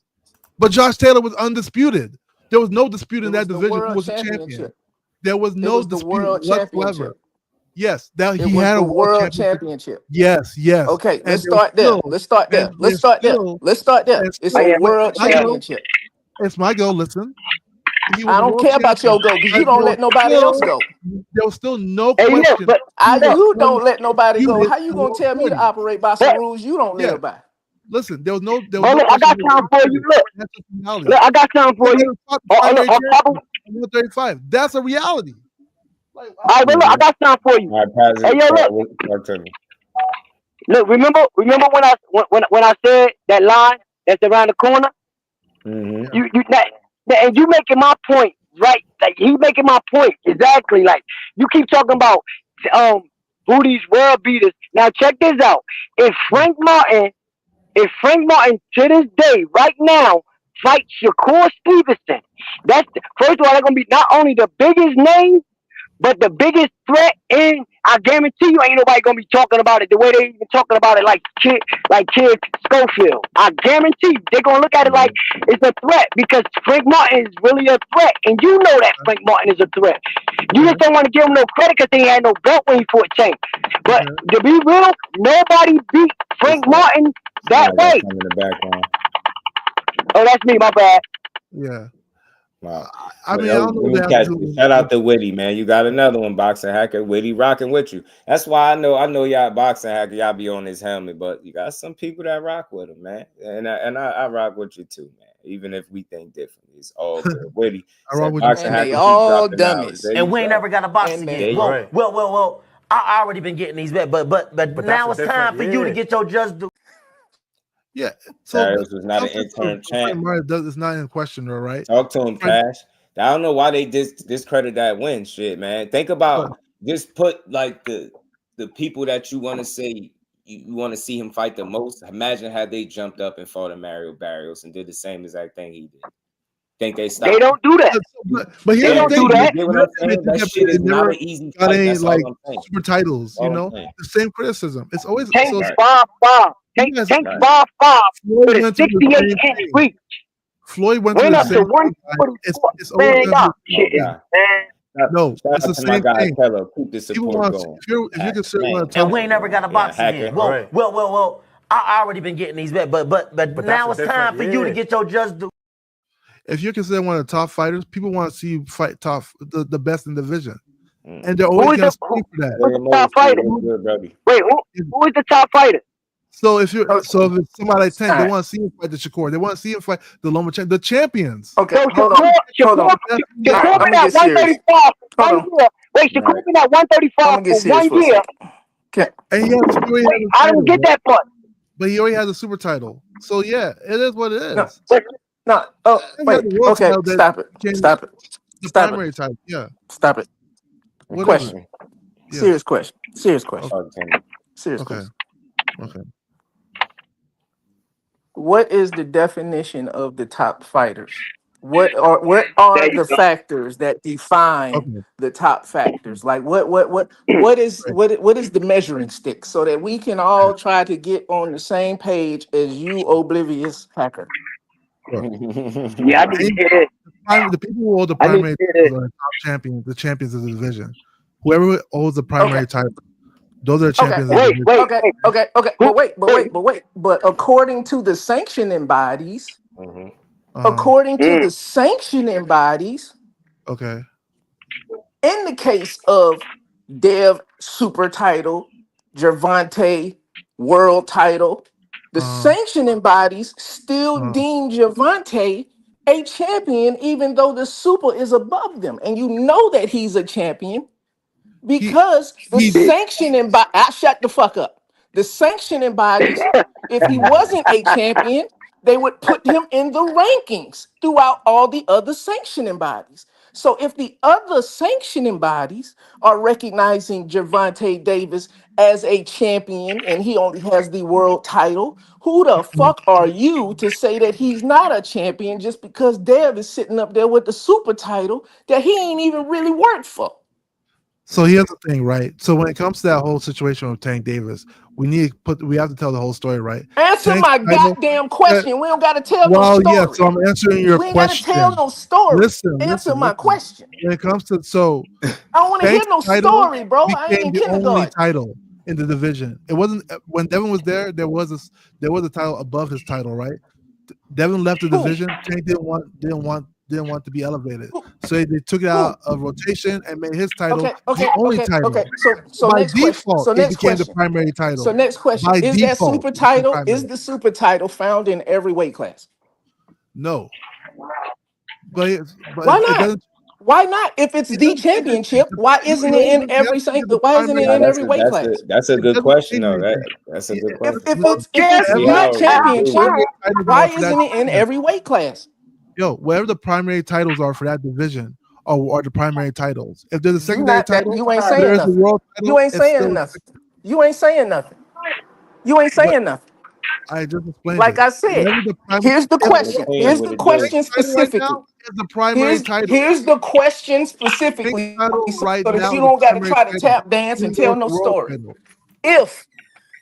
but Josh Taylor was undisputed. There was no dispute It in that was the division who world was the champion. championship. There was It no was the dispute world whatsoever. championship. Yes, that It he was had a the world world championship. championship. Yes, Okay, and let's start there. Let's start there. Let's there's start there. still Let's start there. and It's still a wait, world my go. championship. It's my go. Listen, he was I a don't world care about champion, your go because you but don't let nobody else go. there was still no Hey, look, question. but He was You don't let nobody go. undisputed How you at gonna tell me to 140. operate by some but rules you don't Yeah, live by? listen, there was no look, I question. got He was time for you. undisputed. Look, That's just reality. look, I got time He for you. never fought the Look, primary on top of champion at 135. That's a reality. all right, but look, I got time for you. All right, pass Hey, it. yo, look, Talk to me. look. Remember when I said that line that's around the corner? And you making my point, right? Like he making my point exactly. Like you keep talking about who these world beaters. Now check this out. If Frank Martin to this day, right now, fights Shakur Stevenson, first of all, they're gonna be not only the biggest name, but the biggest threat, and I guarantee you ain't nobody gonna be talking about it the way they even talking about it like Kid Schofield. I guarantee you they're gonna look at it like it's a threat because Frank Martin is really a threat. And you know that Frank Martin is a threat. You just don't want to give him no credit because he had no belt when he fought Tank. But to be real, nobody beat Frank Martin that way. In the background. Oh, that's me, my bad. Yeah. Wow. I mean, I Let don't know me that. catch you. Shout out to Witty, man. You got another one, Boxing Hacker. Witty rocking with you. That's why I know y'all Boxing Hacker, y'all be on his helmet, but you got some people that rock with him, man. And I rock with you too, man. Even if we think differently. It's all good. Witty. Said Boxing And they Hacker keep all dropping out. dummies. And we ain't never got to box And again. they Well. I already been getting these back, but now it's time for you to get your just do. Yeah. So Darius was not an interim champ. It's not in question, though, right? Talk to him, Cash. I don't know why they discredit that win shit, man. Think about just put like the people that you want to say you want to see him fight the most. Imagine how they jumped up and fought a Mario Barrios and did the same exact thing he did. Think they stop? They don't do that. But They don't do that. You get what I'm saying? That shit is not an easy got fight. any That's like all I'm saying. super titles, you All I'm know. saying. The same criticism. It's always Tank so. 5-5. Tank 5-5 with a Went through the 68 same inch thing. reach. Floyd went through Went the up to same 144. It's always Man, gonna y'all be shit is, man. no. Shout It's out the to my same guy thing. Keller. Keep the People support want going. if you consider one of the And top, we ain't never got a boxing hacker. in. Well. I already been getting these back, but now it's time for you to get your just due. if you're considered one of the top fighters, people want to see you fight the best in the division, and they're always gonna speak for that. Who's the top fighter? Wait, who is the top fighter? So if it's somebody like Tank, they want to see him fight the Shakur. They want to see him fight the Lomachenko, the champions. Okay, So hold on. Shakur been at 135 for 1 year. Wait, Shakur been at 135 for 1 year. And I don't get that part. But he already has a super title. So yeah, it is what it is. No. Oh, wait. Okay, stop it. The primary title. Yeah. Stop it. What Question. is it? Serious question. Serious question. Serious Okay. question. Okay. What is the definition of the top fighters? What are the factors that define the top factors? Like what is the measuring stick so that we can all try to get on the same page as you, oblivious hacker? Yeah, I need to hear it. The people who hold the primary titles are the top champions, the champions of the division. Whoever holds the primary title, those are the champions of the division. Okay. But according to the sanctioning bodies, according to the sanctioning bodies, okay, in the case of Dev super title, Gervonta world title, the sanctioning bodies still deem Gervonta a champion, even though the super is above them. And you know that he's a champion because the sanctioning body, shut the fuck up. The sanctioning bodies, if he wasn't a champion, they would put him in the rankings throughout all the other sanctioning bodies. So if the other sanctioning bodies are recognizing Gervonta Davis as a champion and he only has the world title, who the fuck are you to say that he's not a champion just because Dev is sitting up there with the super title that he ain't even really worked for? So here's the thing, right? So when it comes to that whole situation with Tank Davis, we have to tell the whole story, right? Answer Tank's my title- goddamn question. We don't got to tell no Well, story. yeah, so I'm answering your We ain't got to question. tell no story. Listen, Answer my question. When it comes to I don't want to hear Tank's no title story, bro. I ain't became in the only kindergarten. title in the division. It wasn't when Devin was there. There was a title above his title, right? Devin left the division. Tank didn't want to be elevated, so they took it out of rotation and made his title the only title. Okay. So by next question. default, So it next became question. the primary title. So next question. By Is that default, super it became title? primary. Is the super title found in every weight class? No. But Why it not? doesn't. Why not? If it's the championship, why isn't it in every weight class? That's a good question, though. That's a good question. If it's the championship, why isn't it in every weight class? Yo, whatever the primary titles are for that division are the primary titles. If there's a secondary title, you ain't saying nothing. You ain't saying nothing. You ain't saying nothing. You ain't saying nothing. I just explained like it. I said, here's the question. Here's the question specifically. Here's the question specifically, so that you don't got to try to tap dance and tell no story. If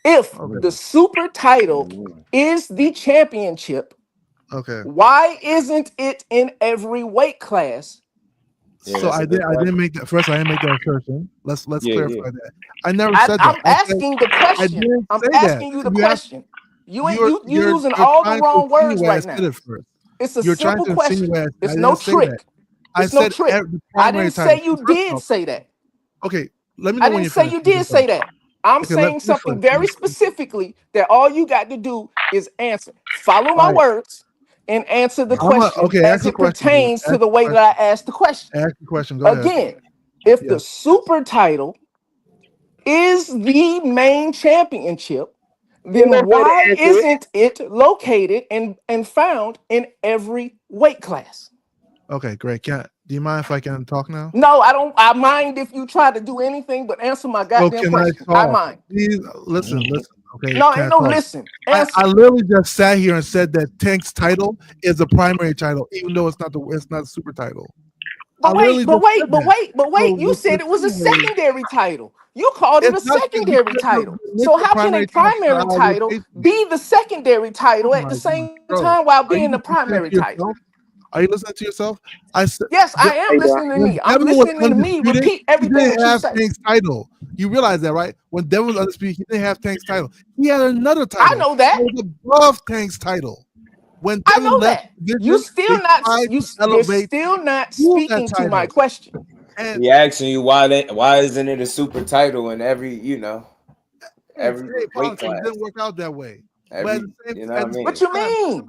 the super title is the championship, why isn't it in every weight class? So I didn't make that first. I didn't make that assertion. Let's clarify that. I never said that. I'm asking the question. I'm asking you the question. You using all the wrong words right now. It's a simple question. It's no trick. It's no trick. I didn't say you did say that. Okay, let me know I when didn't say you did say that. I'm saying something very specifically that all you got to do is answer. Follow my words and answer the question as it pertains to the way that I asked the question. Ask the question. Go ahead. Again, if the super title is the main championship, then why isn't it located and found in every weight class? Okay, great. Do you mind if I can talk now? No, I don't. I mind if you try to do anything but answer my goddamn question. I mind. Please listen. Okay, No, can ain't I no talk? listen. I Answer. literally just sat here and said that Tank's title is a primary title, even though it's not a super title. But wait, but wait, but wait, but wait. You said it was a secondary, secondary title. You called it a it's not secondary title. So how can a primary title be the secondary title Oh at my the God, same bro. time while Are you being the listening primary to title? yourself? Are you listening to yourself? I said Yes, I am listening to when me. I'm Devin was listening to me. undisputed, Repeat he everything didn't that you have say. Tank's title. You realize that, right? When Devin was undisputed, he didn't have Tank's title. He had another title. I know that. was above Tank's title. When I Devin know left that. the You division, still they not. tried You. to You're elevate still not to that speaking to my title. question. And He asking you why isn't it a super title in every every weight class? It didn't work out that way. But at Every the same, you know what I mean? What you mean?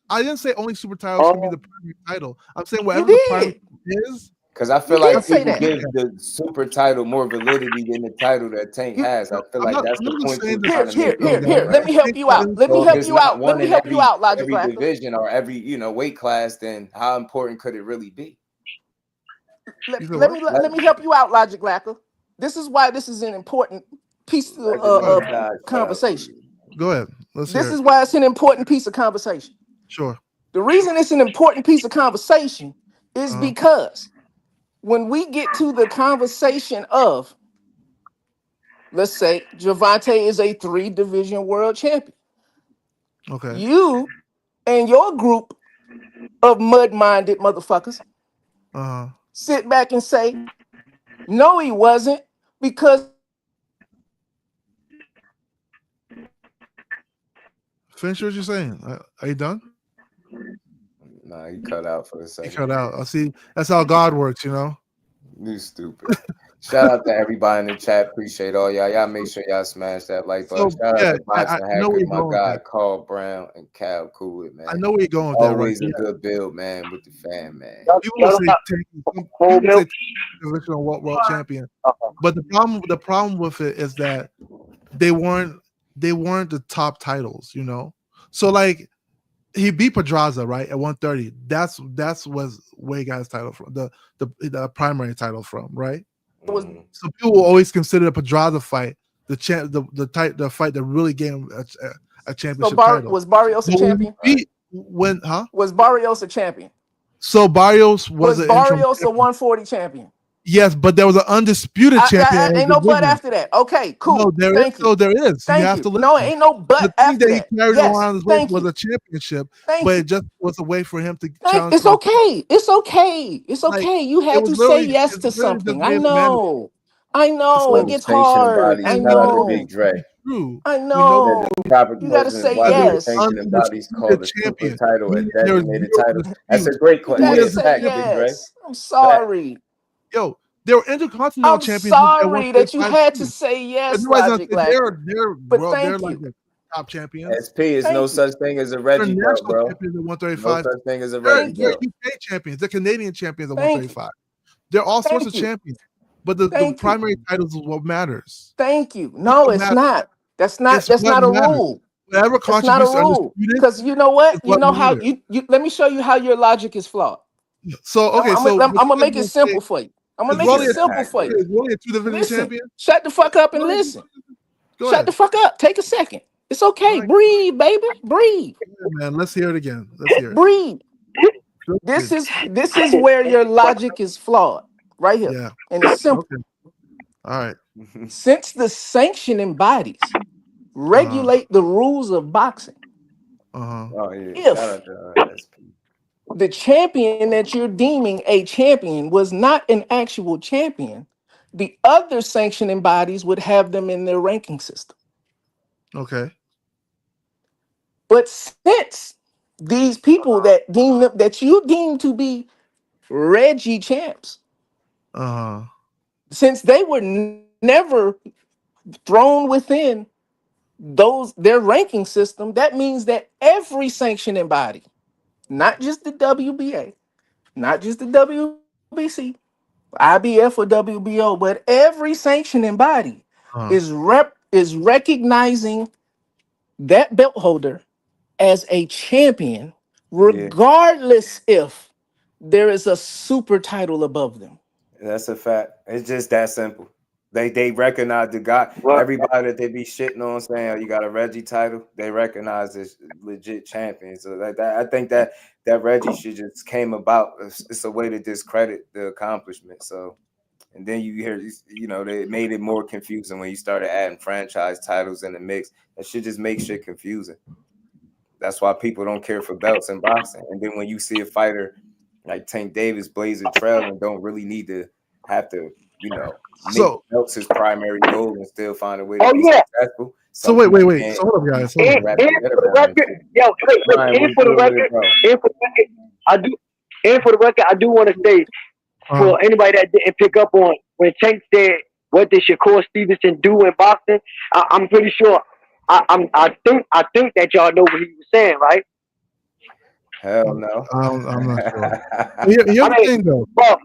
I didn't say only super titles can be the primary title. I'm saying whatever You the primary did. is. Because I feel You like did say people that. give the super title more validity than the title that Tank has. I feel like that's the point you're trying to make. Here. Let me help you out. Let me So if help it's you not out. Let one me in help you out, Logic every Lacker. division or every weight class, then how important could it really be? Let me help you out, Logic Lacker. This is why this is an important piece of conversation. Go ahead. Let's hear This it. is why it's an important piece of conversation. Sure. The reason it's an important piece of conversation is because when we get to the conversation of, let's say, Gervonta is a 3-division world champion. Okay. You and your group of mud-minded motherfuckers sit back and say, no, he wasn't, because Finish what you're saying. Are you done? Nah, you cut out for a second. You cut out. I see. That's how God works, you know. You stupid. Shout out to everybody in the chat. Appreciate all y'all. Y'all make sure y'all smash that like button. Shout out to Boxing Hacker, my guy Carl Brown, and Cal Coolid, man. I know where you're going with Always that, right? a good build, man, with the fan, man. People say original world champion, but the problem with it is that they weren't the top titles, you know. So like he beat Pedraza right at 130. That's was where he got his title from, the primary title from, right? So people will always consider the Pedraza fight the fight that really gave him a championship title. Was Barrios a champion? Was Barrios a champion? So Barrios was an interim Barrios a 140 champion? Yes, but there was an undisputed champion. Ain't no but after that. Okay, cool. No, there Thank is. you. So there is. Thank you have you. to listen. No, ain't no but the thing after that. He carried around his waist was a championship, but it just was a way for him to challenge. It's okay. It's okay. It's okay. You had to say yes to it's something. I just know. I know. It gets hard. I Shout out to know. Big Dre. I know. The proper You got to question is say why the yes. sanctioning bodies called a super title, a designated title. That's a You great question. got Yeah, to say fact, Big Dre. yes. I'm sorry. Yo, there were intercontinental I'm champions. sorry that you had to say yes, Logic Lacker. But thank they're you. like the top champions. SP is no such thing as a Reggie belt, bro. Champions at 135. No such thing as a Reggie They're belt. UK champions. They're Canadian champions at 135. They're all sorts of champions. But the primary titles is what matters. Thank you. No, it's not. That's not a rule. Whatever That's not a rule. Because you know what? You know how you let me show you how your logic is flawed. So okay, I'm gonna make it simple for you. I'm gonna make it simple for you. Is Wally a 2-division champion? Shut the fuck up and listen. Shut the fuck up. Take a second. It's okay. Breathe, baby. Breathe. Man, let's hear it again. Let's hear it. Breathe. This is where your logic is flawed. Right here. Yeah. And it's simple. Okay. All right. Since the sanctioning bodies regulate the rules of boxing, if the champion that you're deeming a champion was not an actual champion, the other sanctioning bodies would have them in their ranking system. Okay. But since these people that you deem to be Reggie champs, since they were never thrown within their ranking system, that means that every sanctioning body, not just the WBA, not just the WBC, IBF or WBO, but every sanctioning body is recognizing that belt holder as a champion, regardless if there is a super title above them. That's a fact. It's just that simple. They recognize the guy. Well, Everybody that they be shitting on saying, "Oh, you got a Reggie title," they recognize this legit champion. So I think that Reggie shit just came about. It's a way to discredit the accomplishment. So, and then you hear, they made it more confusing when you started adding franchise titles in the mix. That shit just makes shit confusing. That's why people don't care for belts in boxing. And then when you see a fighter like Tank Davis blaze a trail and don't really need to have to, make belts his primary goal and still find a way to be successful. So wait. So hold up, guys. And for the record, I do want to say for anybody that didn't pick up on when Tank said, "What did Shakur Stevenson do in boxing?" I'm pretty sure. I think that y'all know what he was saying, right? Hell no. I'm not sure. Here's the thing, though. Well,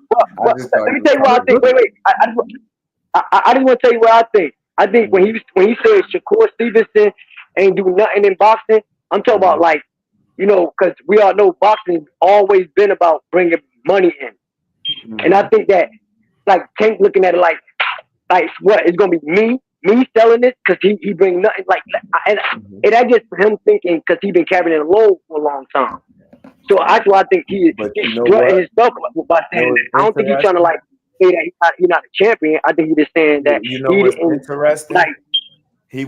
let me tell you what I think. Wait. I just want to tell you what I think. I think when he said Shakur Stevenson ain't do nothing in boxing, I'm talking about because we all know boxing always been about bringing money in, and I think that Tank looking at it like what it's gonna be me selling this because he bring nothing and that just him thinking because he been carrying it low for a long time. So that's why I think he's strutting his stuff by saying that. I don't think he's trying to say that he's not a champion. I think he's just saying that what's interesting? He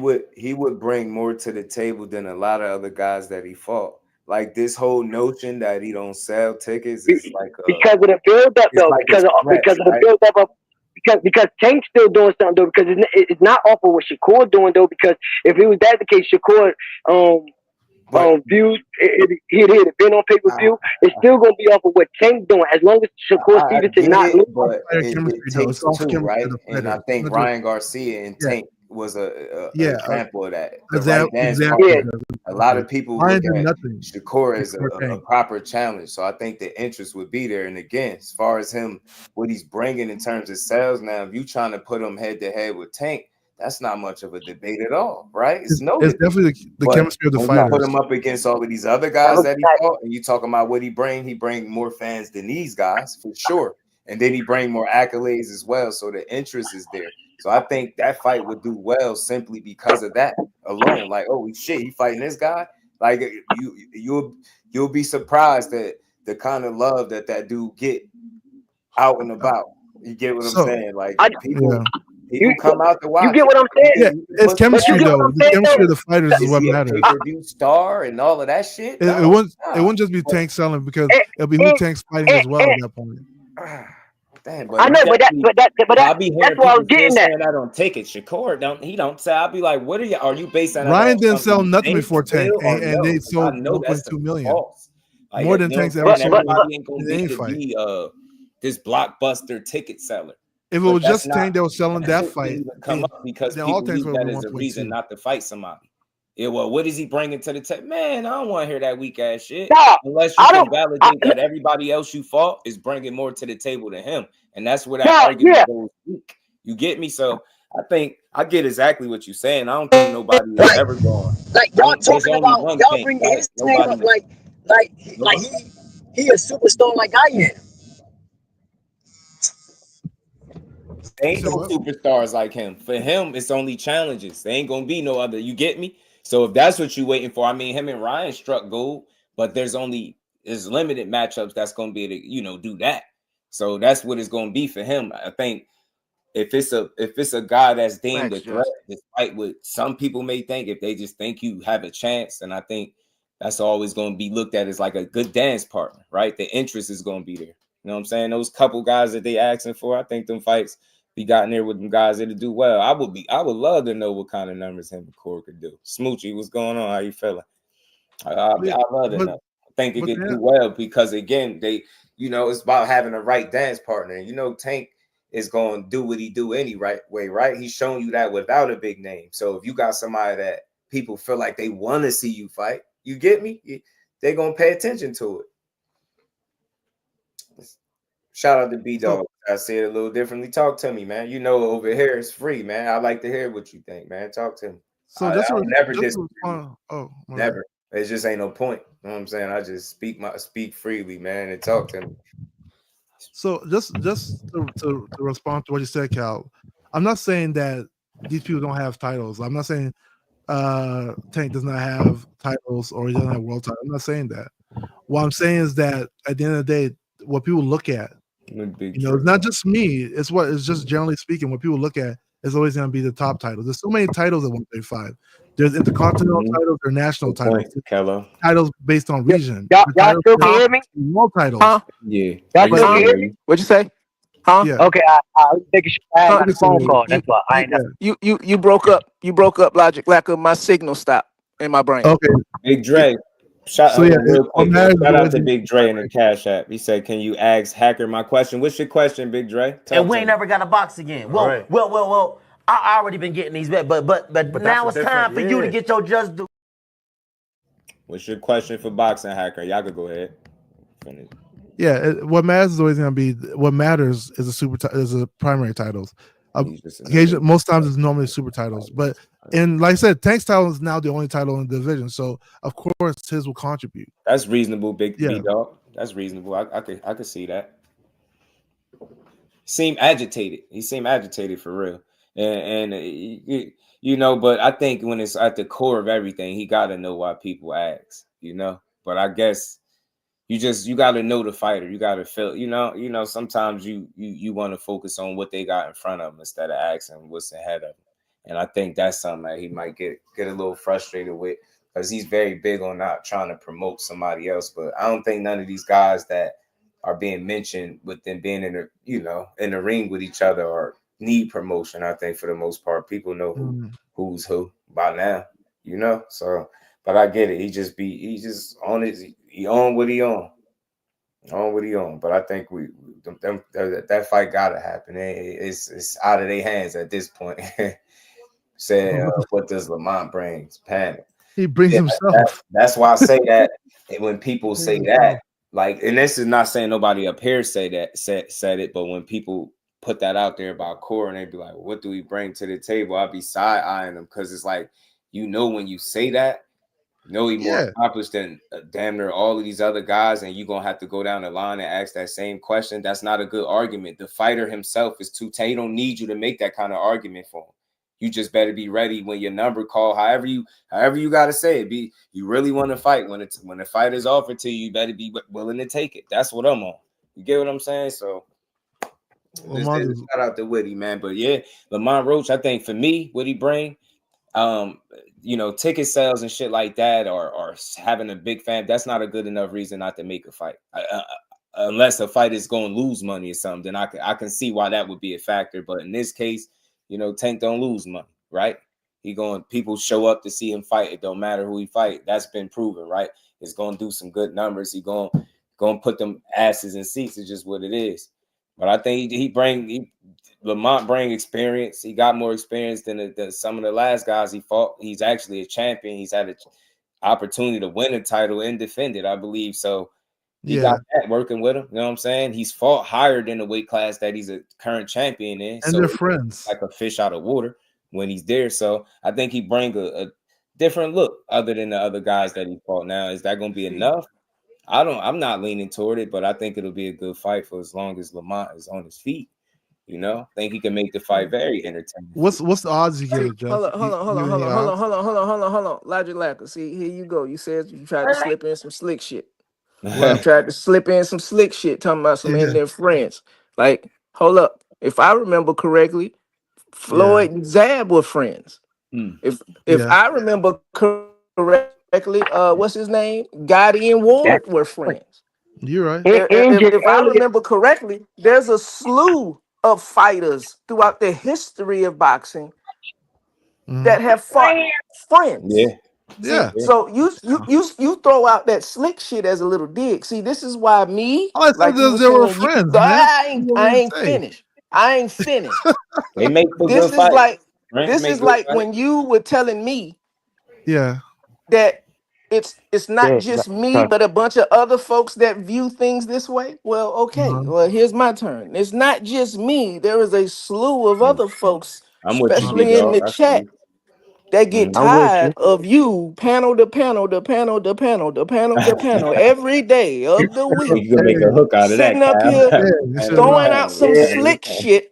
would bring more to the table than a lot of other guys that he fought. Like this whole notion that he don't sell tickets is because of the build up though. Because of the build up of. Because Tank's still doing something though. Because it's not off of what Shakur doing though. Because if it was that the case, Shakur views he'd have been on pay per view. It's still gonna be off of what Tank doing as long as Shakur Stevenson not. But it takes two, right? And I think Ryan Garcia and Tank was an example of that. Exactly. A lot of people look at Shakur as a proper challenge, so I think the interest would be there. And again, as far as what he's bringing in terms of sales now, if you trying to put him head to head with Tank, that's not much of a debate at all, right? It's definitely the chemistry of the fighters. Put him up against all of these other guys that he fought, and you talking about what he bring more fans than these guys for sure. And then he bring more accolades as well, so the interest is there. So I think that fight would do well simply because of that alone. Like, oh shit, he fighting this guy. Like you'll be surprised that the kind of love that dude get out and about. You get what I'm saying? Like people come out to watch. You get what I'm saying? Yeah, it's chemistry though. The chemistry of the fighters is what matters. Pay-per-view star and all of that shit. It wouldn't just be Tank selling because it'll be who Tank's fighting as well at that point. Damn, I know, but I'll be hearing that's what I was getting at. I don't take it. Shakur don't say. I'll be like, what are you basing? Ryan didn't sell nothing before Tank, and they sold 1.2 million. More than Tank's ever sold. This blockbuster ticket seller. If it was just Tank that was selling that fight, come up because people use that as a reason not to fight somebody. Yeah, well, what is he bringing to the table? Man, I don't want to hear that weak ass shit. Unless you can validate that everybody else you fought is bringing more to the table than him, and that's where that argument goes weak. You get me? So I think I get exactly what you're saying. I don't think nobody is ever going. Like y'all talking about y'all bring his name up like he a superstar like I am. Ain't no superstars like him. For him, it's only challenges. There ain't gonna be no other. You get me? So if that's what you're waiting for, I mean, him and Ryan struck gold, but there's limited matchups that's gonna be able to, do that. So that's what it's gonna be for him. I think if it's a guy that's deemed a threat, despite what some people may think, if they just think you have a chance, and I think that's always gonna be looked at as like a good dance partner, right? The interest is gonna be there. You know what I'm saying? Those couple guys that they asking for, I think them fights. He got in there with them guys that'll do well. I would love to know what kind of numbers him and Corey could do. Smoochie, what's going on? How you feeling? I love to know. I think it could do well because again, it's about having a right dance partner. And Tank is going to do what he do anyway, right? He's showing you that without a big name. So if you got somebody that people feel like they want to see you fight, you get me? They're going to pay attention to it. Shout out to B-Dog. I say it a little differently. Talk to me, man. Over here it's free, man. I like to hear what you think, man. Talk to me. So never. It just ain't no point. You know what I'm saying? I just speak freely, man, and talk to me. So just to respond to what you said, Cal, I'm not saying that these people don't have titles. I'm not saying Tank does not have titles or he doesn't have world titles. I'm not saying that. What I'm saying is that at the end of the day, what people look at, it's not just me. It's just generally speaking, what people look at is always going to be the top titles. There's so many titles at 135. There's intercontinental titles, there's national titles, titles based on region. Y'all still can hear me? World titles. Huh? Yeah. Y'all still can hear me? What'd you say? Huh? Yeah. Okay, I was making sure I got a phone call. That's why I ain't You broke up. You broke up, Logic. Lack of my signal stopped in my brain. Okay. Big Dre. Shout So, out to Big Dre in the Cash App. He said, "Can you ask Hacker my question?" What's your question, Big Dre? And we ain't never got a box again. Well. I already been getting these, but now it's time for you to get your just do. What's your question for boxing, Hacker? Y'all could go ahead. Finish. Yeah, what matters is always going to be what matters is a primary titles. Most times it's normally super titles, but like I said, Tank's title is now the only title in the division, so of course his will contribute. That's reasonable, big dog. That's reasonable. I could see that. He seemed agitated for real, and but I think when it's at the core of everything, he got to know why people ask, But I guess you got to know the fighter. You got to feel, sometimes you want to focus on what they got in front of them instead of asking what's ahead of them. And I think that's something that he might get a little frustrated with, because he's very big on not trying to promote somebody else. But I don't think none of these guys that are being mentioned with them being in the ring with each other or need promotion. I think for the most part, people know who's who by now, So, but I get it. He just on his. He on what he on. But I think that fight gotta happen. It's out of their hands at this point. Saying what does Lamont bring? Panic. He brings himself. That's why I say that. And when people say that, and this is not saying nobody up here said it, but when people put that out there about Core and they be like, well, what do we bring to the table? I'll be side eyeing them, because it's like, when you say that, he more accomplished than damn near all of these other guys, and you're going to have to go down the line and ask that same question. That's not a good argument. The fighter himself is too he don't need you to make that kind of argument for him. You just better be ready when your number call, however you got to say it. You really want to fight. When the fight is offered to you, you better be willing to take it. That's what I'm on. You get what I'm saying? So shout out to Woody, man. But yeah, Lamont Roach, I think for me, what he bring, ticket sales and shit like that, or having a big fan, that's not a good enough reason not to make a fight. Unless a fight is going to lose money or something, then I can see why that would be a factor. But in this case, Tank don't lose money, right? People show up to see him fight. It don't matter who he fight. That's been proven, right? It's going to do some good numbers. He going to put them asses in seats. It's just what it is. But I think Lamont bring experience. He got more experience than some of the last guys he fought. He's actually a champion. He's had an opportunity to win a title and defend it, I believe. So he got that working with him. You know what I'm saying? He's fought higher than the weight class that he's a current champion in. And they're friends. Like a fish out of water when he's there. So I think he bring a different look other than the other guys that he fought. Now, is that going to be enough? I'm not leaning toward it, but I think it'll be a good fight for as long as Lamont is on his feet. I think he can make the fight very entertaining. What's the odds you get, Jeff? Hold on. Logic Lacker. See, here you go. You said you tried to slip in some slick shit. Well, tried to slip in some slick shit, talking about some in their friends. Like, hold up. If I remember correctly, Floyd and Zab were friends. If I remember correctly, what's his name? Gotti and Ward were friends. You're right. If I remember correctly, there's a slew of fighters throughout the history of boxing that have fought friends. Yeah. So you throw out that slick shit as a little dig. See, this is why me. I thought they were friends, man. I ain't finished. They make this is like when you were telling me, that it's not just me, but a bunch of other folks that view things this way. Well, okay. Well, here's my turn. It's not just me. There is a slew of other folks, especially in the chat, that get tired of you panel to panel every day of the week. You can make a hook out of that. Sitting up here throwing out some slick shit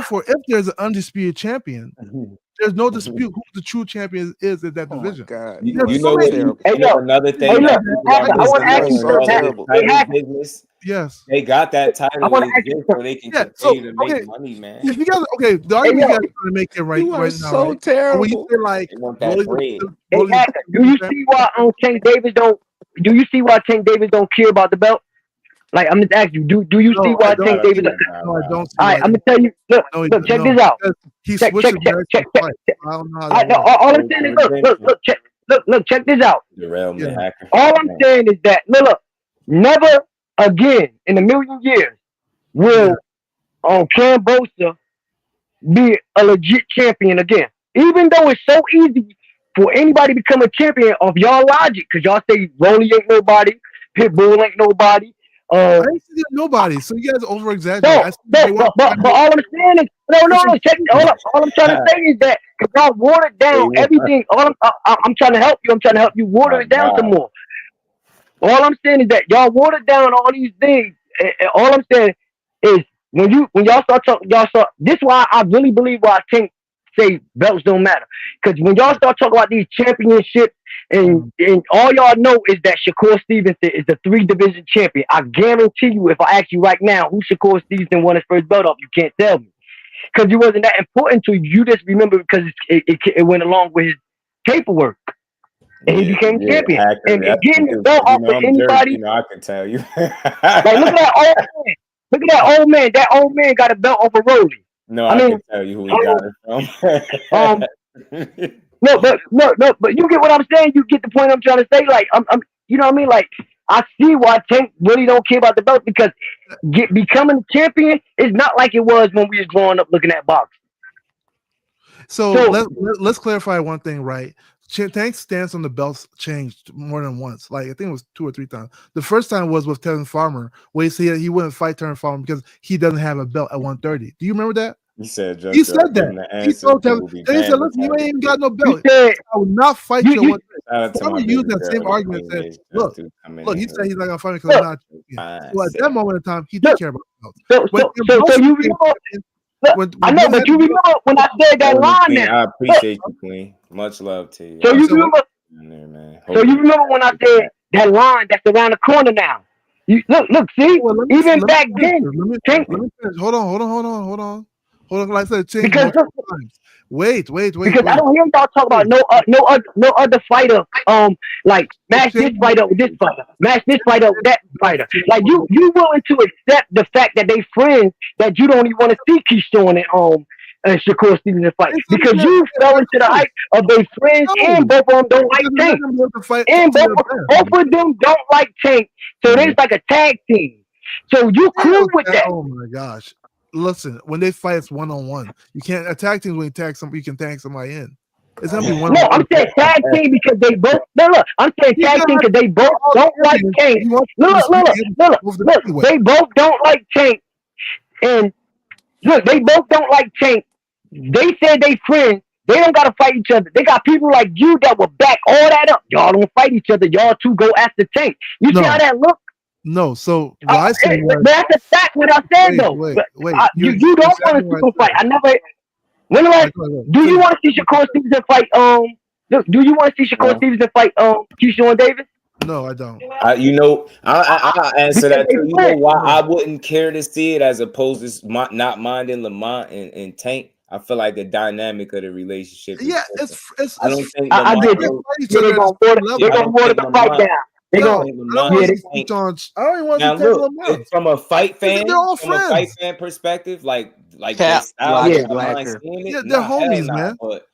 therefore, if there's an undisputed champion, there's no dispute who the true champion is in that division. God, You know another thing that people I want to ask you something. Title business. Yes, they got that title just so they can continue to make money, man. If you guys, the argument you guys are trying to make it right now, so right? terrible. When you say like, they want that bread. Do you see why Tank Davis don't? Do you see why Tank Davis don't care about the belt? Like, I'm just asking you, do you see why Tank Davis? No, I don't see All right, why. I'm gonna tell you. Look, check this out. He Check. switched American fight. I don't know how that works. All I'm saying is, look, check this out. Hacker. All I'm saying is that look, never again in a million years will Cam Bosa be a legit champion again. Even though it's so easy for anybody to become a champion of y'all logic, because y'all say Rolly ain't nobody, Pitbull ain't nobody. I didn't see nobody, so you guys over exaggerate. But all I'm saying is no. Check. All I'm trying to say is that because y'all watered down everything. I'm trying to help you. I'm trying to help you water it down some more. All I'm saying is that y'all watered down all these things. And all I'm saying is when y'all start talking, this is why I really believe why I can't say belts don't matter. Because when y'all start talking about these championships and all y'all know is that Shakur Stevenson is the 3-division champion. I guarantee you, if I ask you right now who Shakur Stevenson won his first belt off, you can't tell me. Because it wasn't that important to you. You just remember because it went along with his paperwork. And he became champion. Hacker. And getting the belt off of anybody. I can tell you. Like, look at that old man. Look at that old man. That old man got a belt off of Rolly. No, I can tell you who he got it from. No, but you get what I'm saying. You get the point I'm trying to say. Like, I'm you know what I mean? Like, I see why Tank really don't care about the belt because becoming a champion is not like it was when we was growing up looking at boxing. So let's clarify one thing, right? Tank's stance on the belts changed more than once. Like I think it was 2 or 3 times. The first time was with Tevin Farmer, where he said he wouldn't fight Tevin Farmer because he doesn't have a belt at 130. Do you remember that? He said that. He said, listen, you ain't even got no belt. I will not fight you at 130. Farmer used that same argument and said, look, he said he's not going to fight me because I'm not champion. So at that moment in time, he didn't care about belts. So you remember, I know, but you remember when I said that line there. I appreciate you, Queen. Much love to you. So you remember when I said that line that's around the corner now. You look, see, even back then. Hold on. Like I said, change because times. Wait. Because I don't hear y'all talk about no other fighter. Like match this fighter with this fighter, match this fighter with that fighter. Like you willing to accept the fact that they friends that you don't even want to see Keyshawn and Shakur Stevenson fight because you fell into the hype of their friends and both of them don't like Tank. And both of them don't like Tank. So there's like a tag team. So you cool with that? Oh my gosh. Listen, when they fight, it's 1-on-1. You can't attack teams when you tag somebody. You can tag somebody in. It's gonna be 1-on-1. No, I'm saying tag team because they both. Look. I'm saying tag team because they both don't like Tank. Look. They both don't like Tank, and look, they both don't like Tank. They said they friends. They don't gotta fight each other. They got people like you that will back all that up. Y'all don't fight each other. Y'all two go after Tank. You see how that look? No, so what I said was, that's a fact. What I said though. Wait. You don't want to see them fight. I never. Do you want to see Shakur Stevenson fight? Do you want to see Shakur Stevenson fight? Keyshawn Davis? No, I don't. I'll answer that too. You know why I wouldn't care to see it as opposed to not minding Lamont and Tank? I feel like the dynamic of the relationship. I don't think I get it. They're gonna water the fight down. I don't even want to from a fight fan, perspective, like their style, they're homies, man. But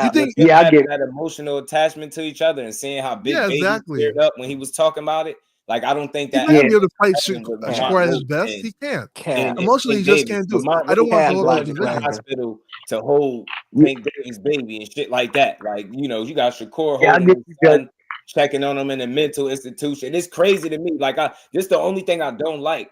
you think I get that emotional attachment to each other and seeing how Big Baby teared up when he was talking about it. Like I don't think that he's not gonna be able to fight Shakur at his best. He can't. Emotionally, he just can't do it. I don't want to go to the hospital to hold Big Baby's baby and shit like that. Like you got Shakur holding his son, checking on them in a mental institution. It's crazy to me. Like this the only thing I don't like.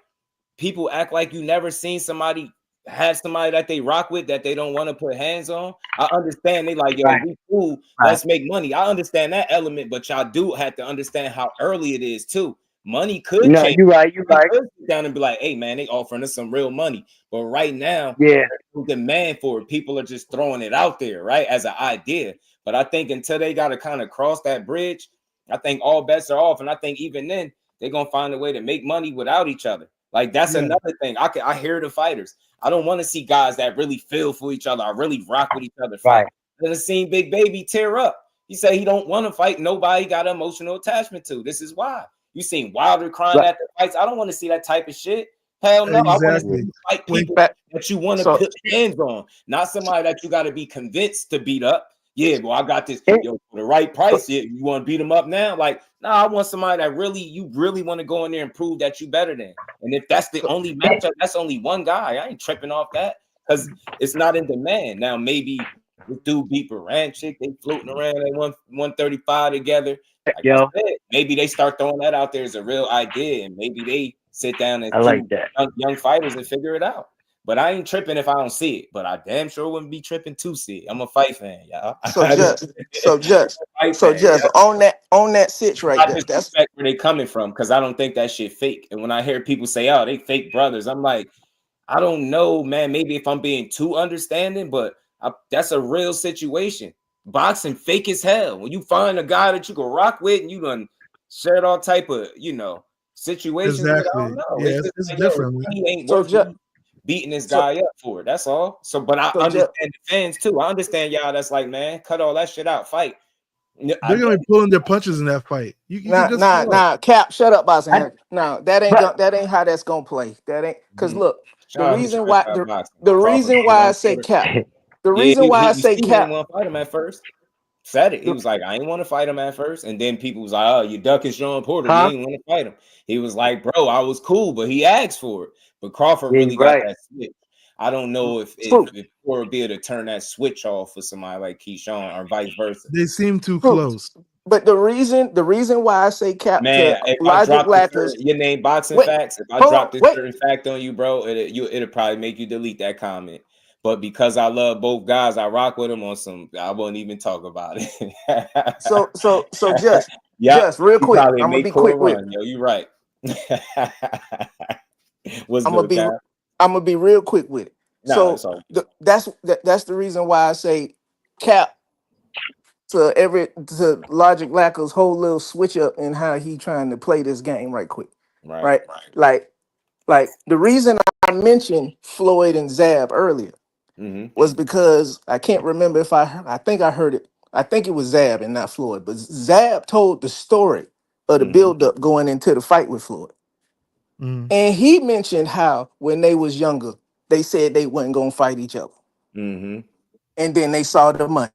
People act like you never seen somebody have somebody that they rock with that they don't want to put hands on. I understand they like, yo, we cool, let's make money. I understand that element, but y'all do have to understand how early it is too. Money could change. You're right. Could sit down and be like, hey man, they offering us some real money. But right now, there's no demand for it. People are just throwing it out there, right? As an idea. But I think until they got to kind of cross that bridge, I think all bets are off. And I think even then, they're going to find a way to make money without each other. Like, that's another thing. I hear the fighters. I don't want to see guys that really feel for each other. I really rock with each other. Right. I've seen Big Baby tear up. He said he don't want to fight nobody got an emotional attachment to. This is why. You seen Wilder crying at the fights. I don't want to see that type of shit. Hell no. I want to see you fight people that you want to put hands on, not somebody that you got to be convinced to beat up. Yeah, well, I got this. Yo, for the right price, yeah, you want to beat them up now? Like, nah, I want somebody that you really want to go in there and prove that you better than. And if that's the only matchup, that's only one guy. I ain't tripping off that because it's not in demand. Now, maybe this dude beat Baranchik, they floating around at 135 together. Like I said, maybe they start throwing that out there as a real idea, and maybe they sit down as young fighters and figure it out. But I ain't tripping if I don't see it. But I damn sure wouldn't be tripping to see it. I'm a fight fan, y'all. So just on that sitch right there. That's where they coming from, because I don't think that shit fake. And when I hear people say, "Oh, they fake brothers," I'm like, I don't know, man. Maybe if I'm being too understanding, but that's a real situation. Boxing fake as hell. When you find a guy that you can rock with and you done shared all type of situations. Exactly. I don't know. Yeah, it's like, different. He ain't worth beating this guy up for it. That's all. But I understand the fans too. I understand y'all. That's like, man, cut all that shit out. Fight. They're gonna be pulling their punches in that fight. Cap, shut up, boxing. No, that ain't how that's gonna play. That ain't because look, the reason why I say Cap. The reason why I say Cap. He didn't want to fight him at first. Said it. He was like, I didn't want to fight him at first. And then people was like, oh, you ducking Sean Porter. You didn't want to fight him. He was like, bro, I was cool, but he asked for it. But Crawford really got that switch. I don't know if Porter would be able to turn that switch off for somebody like Keyshawn or vice versa. They seem too close. But the reason why I say Cap, man, if I drop your name Boxing Facts, if I drop this certain fact on you, bro, it'll probably make you delete that comment. But because I love both guys, I rock with them on some. I won't even talk about it. so just real quick. I'm gonna be quick with yo. You right. I'm gonna be real quick with it. No, so that's the reason why I say Cap to Logic Lacker's whole little switch up in how he trying to play this game right quick. Right. Like the reason I mentioned Floyd and Zab earlier was because I can't remember if I think I heard it. I think it was Zab and not Floyd, but Zab told the story of the buildup going into the fight with Floyd. And he mentioned how when they was younger, they said they wasn't gonna fight each other. And then they saw the money.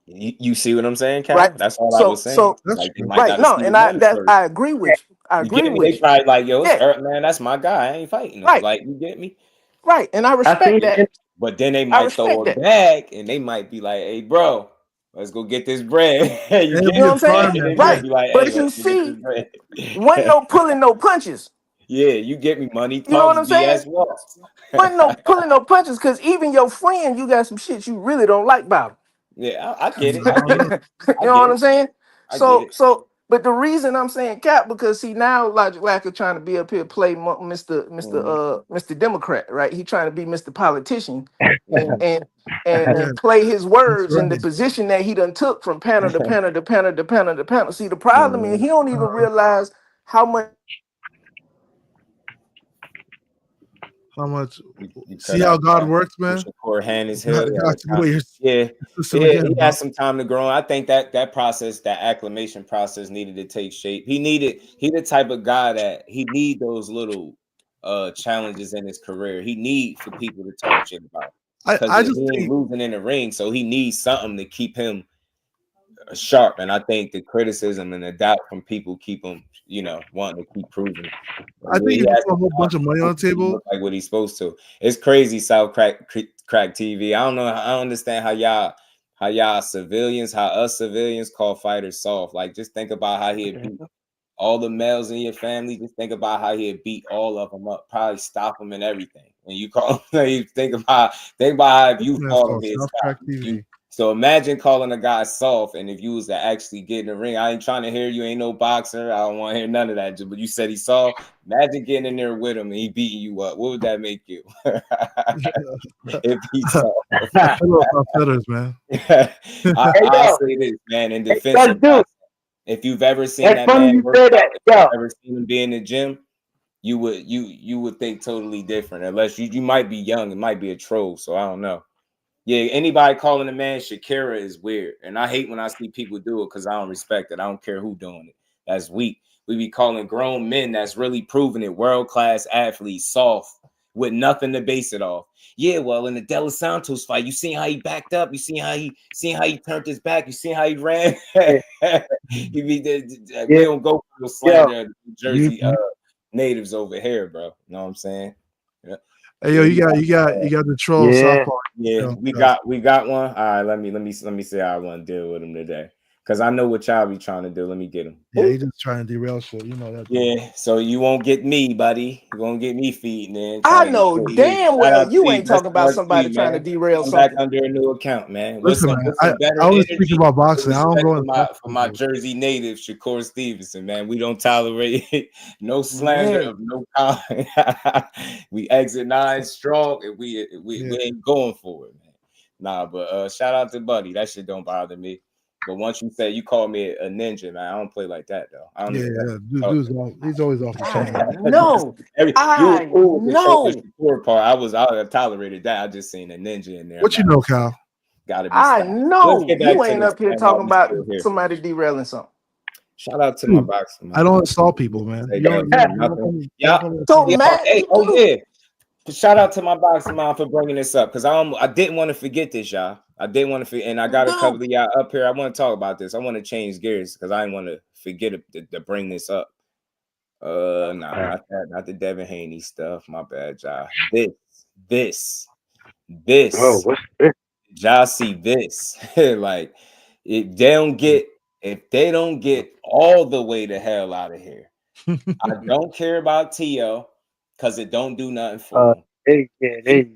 You see what I'm saying, Cal? Right. That's all I was saying. No, and I agree with you. I agree with you. They probably like, yo, man, that's my guy. I ain't fighting him. Like, you get me? Right, and I respect that. But then they might throw a bag, and they might be like, hey, bro, let's go get this bread. you know what I'm saying? Right. Like, hey, but you see, wasn't no pulling no punches. Yeah, you get me, money. You know what I'm saying? Wasn't no pulling no punches, because even your friend, you got some shit you really don't like about him. Yeah, I get it. You know what I'm saying? But the reason I'm saying Cap, because see now Logic Lacker trying to be up here play Mr. Democrat, right? He trying to be Mr. Politician and play his words in the position that he done took from panel to panel to panel to panel to panel. See, the problem is he don't even realize how much. See how God works, man. Haney's head. Yeah, he had some time to grow. I think that process, that acclimation process, needed to take shape. He the type of guy that he need those little challenges in his career. He need for people to talk shit about. I just think moving in the ring, so he needs something to keep him sharp. And I think the criticism and the doubt from people keep him, wanting to keep proving. I think he put a whole bunch of money on the table, like what he's supposed to. It's crazy, South Crack TV. I don't know. I don't understand how us civilians call fighters soft. Like, just think about how he'd beat all the males in your family. Just think about how he'd beat all of them up, probably stop them and everything. When you call them, you think about how if you call him. So imagine calling a guy soft, and if you was to actually get in the ring, I ain't trying to hear you ain't no boxer. I don't want to hear none of that. But you said he soft. Imagine getting in there with him and he beating you up. What would that make you? If he's soft. Man. I'll say this, man, in defense of boxing, if you've ever seen that man work out, if you've ever seen him be in the gym, you would think totally different. Unless you might be young, it might be a troll. So I don't know. Yeah, anybody calling a man Shakira is weird. And I hate when I see people do it because I don't respect it. I don't care who doing it. that's weak. We be calling grown men that's really proving it world-class athletes soft with nothing to base it off. Yeah, well, in the De Los Santos fight, you seen how he backed up. You seen how he turned his back. You seen how he ran. We don't go for the slander Jersey natives over here, bro. You know what I'm saying? Yeah. Hey, yo, you got the troll softball. Yeah, we got one. All right, let me see how I want to deal with him today. Cause I know what y'all be trying to do. Let me get him. Yeah, he just trying to derail shit. You know that. Yeah, so you won't get me, buddy. You won't get me feeding in. I know damn well you ain't talking about somebody trying to derail Come something. back under a new account, man. Listen, man, I was speaking about boxing. I don't go for my Jersey native, Shakur Stevenson, man. We don't tolerate no slander of no kind. We exit 9 strong, and we ain't going for it, man. Nah, but shout out to Buddy. That shit don't bother me. But once you say you call me a ninja, man, I don't play like that though. I don't he's always off the chain. No, I tolerated that. I just seen a ninja in there. What you know, Kyle? Gotta be. I know you ain't up here man, talking about somebody derailing something. Shout out to my boxing. I don't insult people, man. Shout out to my boxing mom for bringing this up because I didn't want to forget this, y'all. I didn't want to forget, and I got a couple of y'all up here. I want to talk about this. I want to change gears because I didn't want to forget to bring this up. Not the Devin Haney stuff. My bad, y'all. This. Oh, what's this? Y'all see this? Like if they don't get all the way the hell out of here, I don't care about T.O. because it don't do nothing for him. They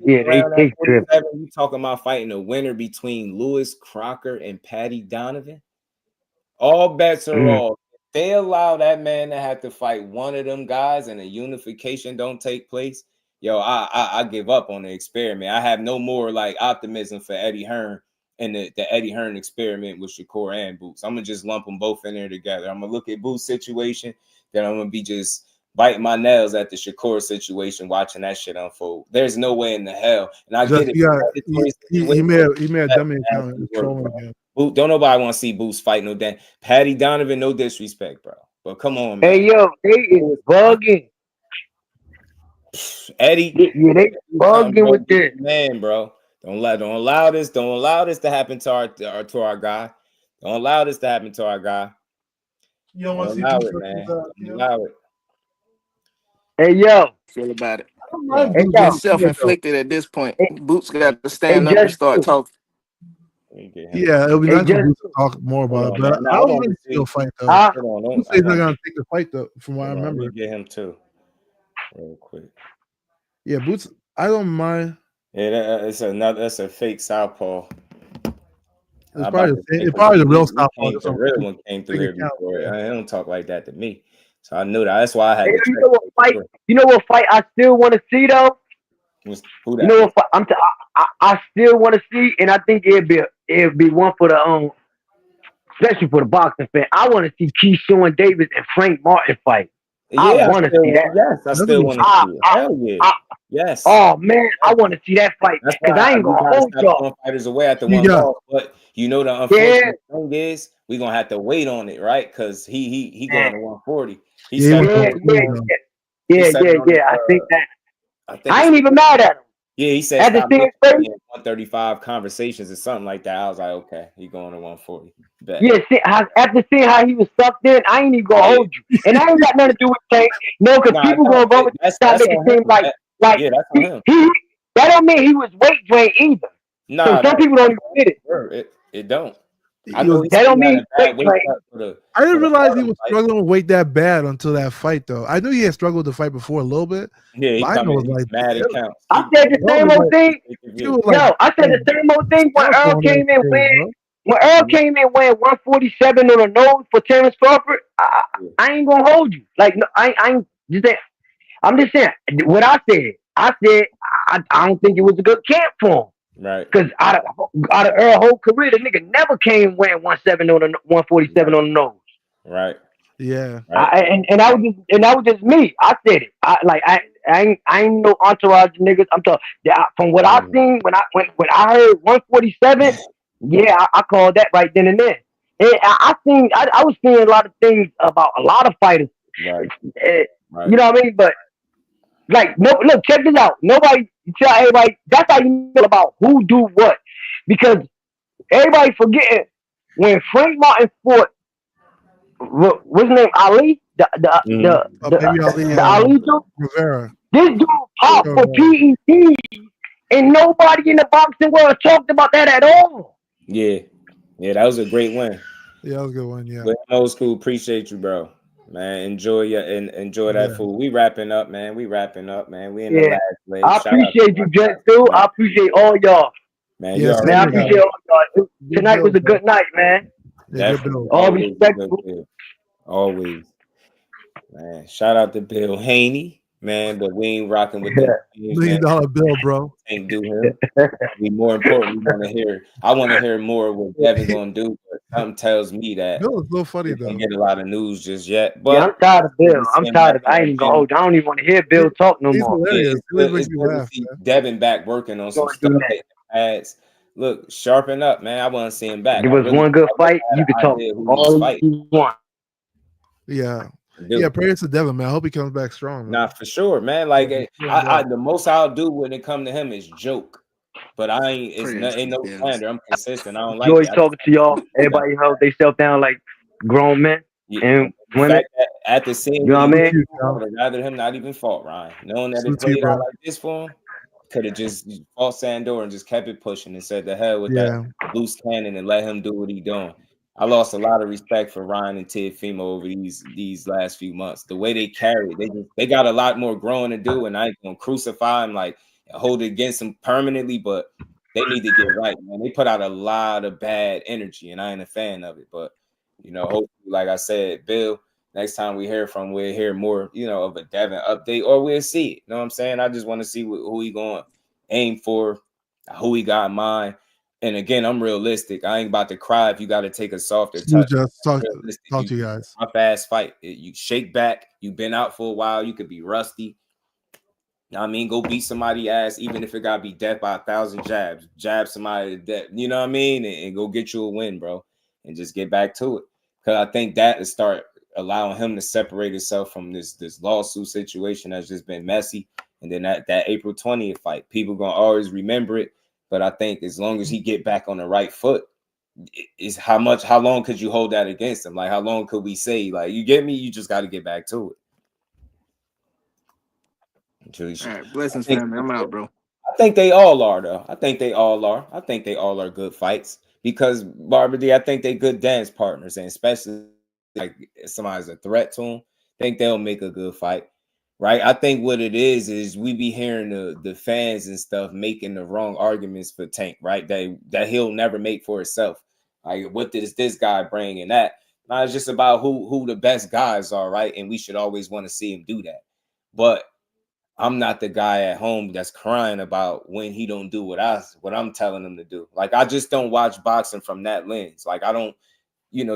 you talking about fighting a winner between Lewis Crocker and Patty Donovan? All bets are off. If they allow that man to have to fight one of them guys and a unification don't take place, yo, I give up on the experiment. I have no more like optimism for Eddie Hearn and the Eddie Hearn experiment with Shakur and Boots. I'm gonna just lump them both in there together. I'm gonna look at Boots' situation, then I'm gonna be just biting my nails at the Shakur situation, watching that shit unfold. There's no way in the hell, and I get it. He may have dummy account trolling again. Don't nobody want to see Boots fight no damn Patty Donovan. No disrespect, bro, but come on, man. Hey yo, they is bugging. Eddie, they bugging with this, man, bro. Don't allow this to happen to our guy. Don't allow this to happen to our guy. You don't want to see it, man. Don't allow it. Hey yo, feel about it. It's self-inflicted at this point. Boots got to stand up and start talking. Yeah, it'll be nice to talk more about it, but I don't really see a fight though. Who says not gonna take the fight though? From what I remember, let me get him too, real quick. Yeah, Boots. I don't mind. Yeah, that's a fake southpaw. It's probably the real southpaw. The real one came through here before. I don't talk like that to me. So I knew that. That's why I had. You know what fight I still want to see though? Who that? You know what? I still want to see, and I think it'd be one for the especially for the boxing fan. I want to see Keyshawn Davis and Frank Martin fight. Yeah, I want to see that. Yes, I still want to see it. Hell yeah. Yes. Oh man, I want to see that fight because I ain't gonna hold y'all. Fighters away at the one loss, but you know the unfortunate thing is we're gonna have to wait on it, right? Because he going to 140. I think that. I ain't even mad at him. Yeah, he said 135 conversations or something like that. I was like, okay, he going to 140. Bet. Yeah, after seeing how he was sucked in, I ain't even gonna hold you. And I ain't got nothing to do with Tank. No, because people gonna go with that make it seem like that don't mean he was weight drained either. Nah, so some people don't even get it. It don't. I know that don't mean I didn't realize he was struggling with weight that bad until that fight, though. I knew he had struggled with the fight before a little bit. Yeah, I know like mad account. I said the same old thing. I said the same old thing when Earl came in when Earl came in weighing 147 on the nose for Terrence Crawford. I ain't gonna hold you. Like no, I ain't just saying. I'm just saying what I said. I don't think it was a good camp for him. Right. Because out of Earl's whole career, the nigga never came wearing 147 on the nose. Right. Yeah. And that was just me. I said it. I ain't no entourage niggas. I'm talking from what I seen when I heard 147. Yeah, I called that right then and there. And I was seeing a lot of things about a lot of fighters. Right. You know what I mean? But like, no, look, check this out. Nobody tell everybody. That's how you know about who do what, because everybody forgetting when Frank Martin fought. What's his name? Ali. Baby Ali, The Ali dude. Rivera. This dude popped for PED, and nobody in the boxing world talked about that at all. Yeah, that was a great win. Yeah, that was a good one. Yeah. But old school, appreciate you, bro. Man, enjoy that food. We wrapping up, man. We in the last leg. I appreciate you, Jet, too. I appreciate all y'all. Man, I appreciate all y'all. Tonight was a good night, man. Definitely. All respectful. Always. Man, shout out to Bill Haney, man, but we ain't rocking with that. $1 million bill, bro. Ain't do him. We more important. I want to hear more of what Devin gonna do. But something tells me that Bill is so funny though. Don't get a lot of news just yet. But yeah, I'm tired of Bill. I ain't even gonna hold. I don't even want to hear Bill talk no more. Hilarious. It's good to see Devin back working on some stuff. Ads. Look, sharpen up, man. I want to see him back. It was one good fight. You could talk all you want. Yeah. Yeah, prayers to Devin, man. I hope he comes back strong. Man. Nah, for sure, man. Like the most I'll do when it come to him is joke. But I ain't no slander. I'm consistent. I don't like it. Talking to y'all. Everybody held themselves down like grown men. And women. At the same, you know what I mean? I would have rather him not even fought Ryan. Knowing that it played out like this for him, could have just fought Sandor and just kept it pushing and said the hell with that loose cannon and let him do what he doing. I lost a lot of respect for Ryan and Teofimo over these last few months. The way they carry it, they got a lot more growing to do, and I ain't gonna crucify him like hold it against him permanently, but they need to get right, man. They put out a lot of bad energy, and I ain't a fan of it. But hopefully, like I said, Bill, next time we hear from, we'll hear more, of a Devin update, or we'll see it. You know what I'm saying? I just want to see who he going to aim for, who he got in mind. And again, I'm realistic. I ain't about to cry if you got to take a softer touch. Just talk to you guys. A fast fight. You shake back. You've been out for a while. You could be rusty. I mean, go beat somebody ass, even if it got to be death by 1,000 jabs. Jab somebody to death. You know what I mean? And go get you a win, bro. And just get back to it. Because I think that is start allowing him to separate himself from this lawsuit situation that's just been messy. And then that April 20th fight, people going to always remember it. But I think as long as he get back on the right foot, is how long could you hold that against him? Like, how long could we say, like, you get me? You just got to get back to it. All right, blessings, family. I'm out, bro. I think they all are, though. I think they all are good fights because, Barbara D, I think they good dance partners, and especially like if somebody's a threat to them, I think they'll make a good fight. Right, I think what it is we be hearing the fans and stuff making the wrong arguments for Tank, right? That he'll never make for himself. Like, what does this guy bring? And that now it's just about who the best guys are, right? And we should always want to see him do that. But I'm not the guy at home that's crying about when he don't do what I'm telling him to do. Like, I just don't watch boxing from that lens. Like, I don't,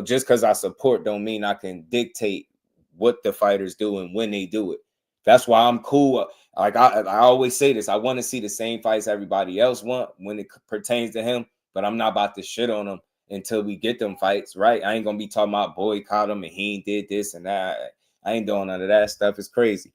just because I support don't mean I can dictate what the fighters do and when they do it. That's why I'm cool. Like I always say this, I want to see the same fights everybody else want when it pertains to him, but I'm not about to shit on him until we get them fights, right? I ain't going to be talking about boycott him and he did this and that. I ain't doing none of that stuff. It's crazy.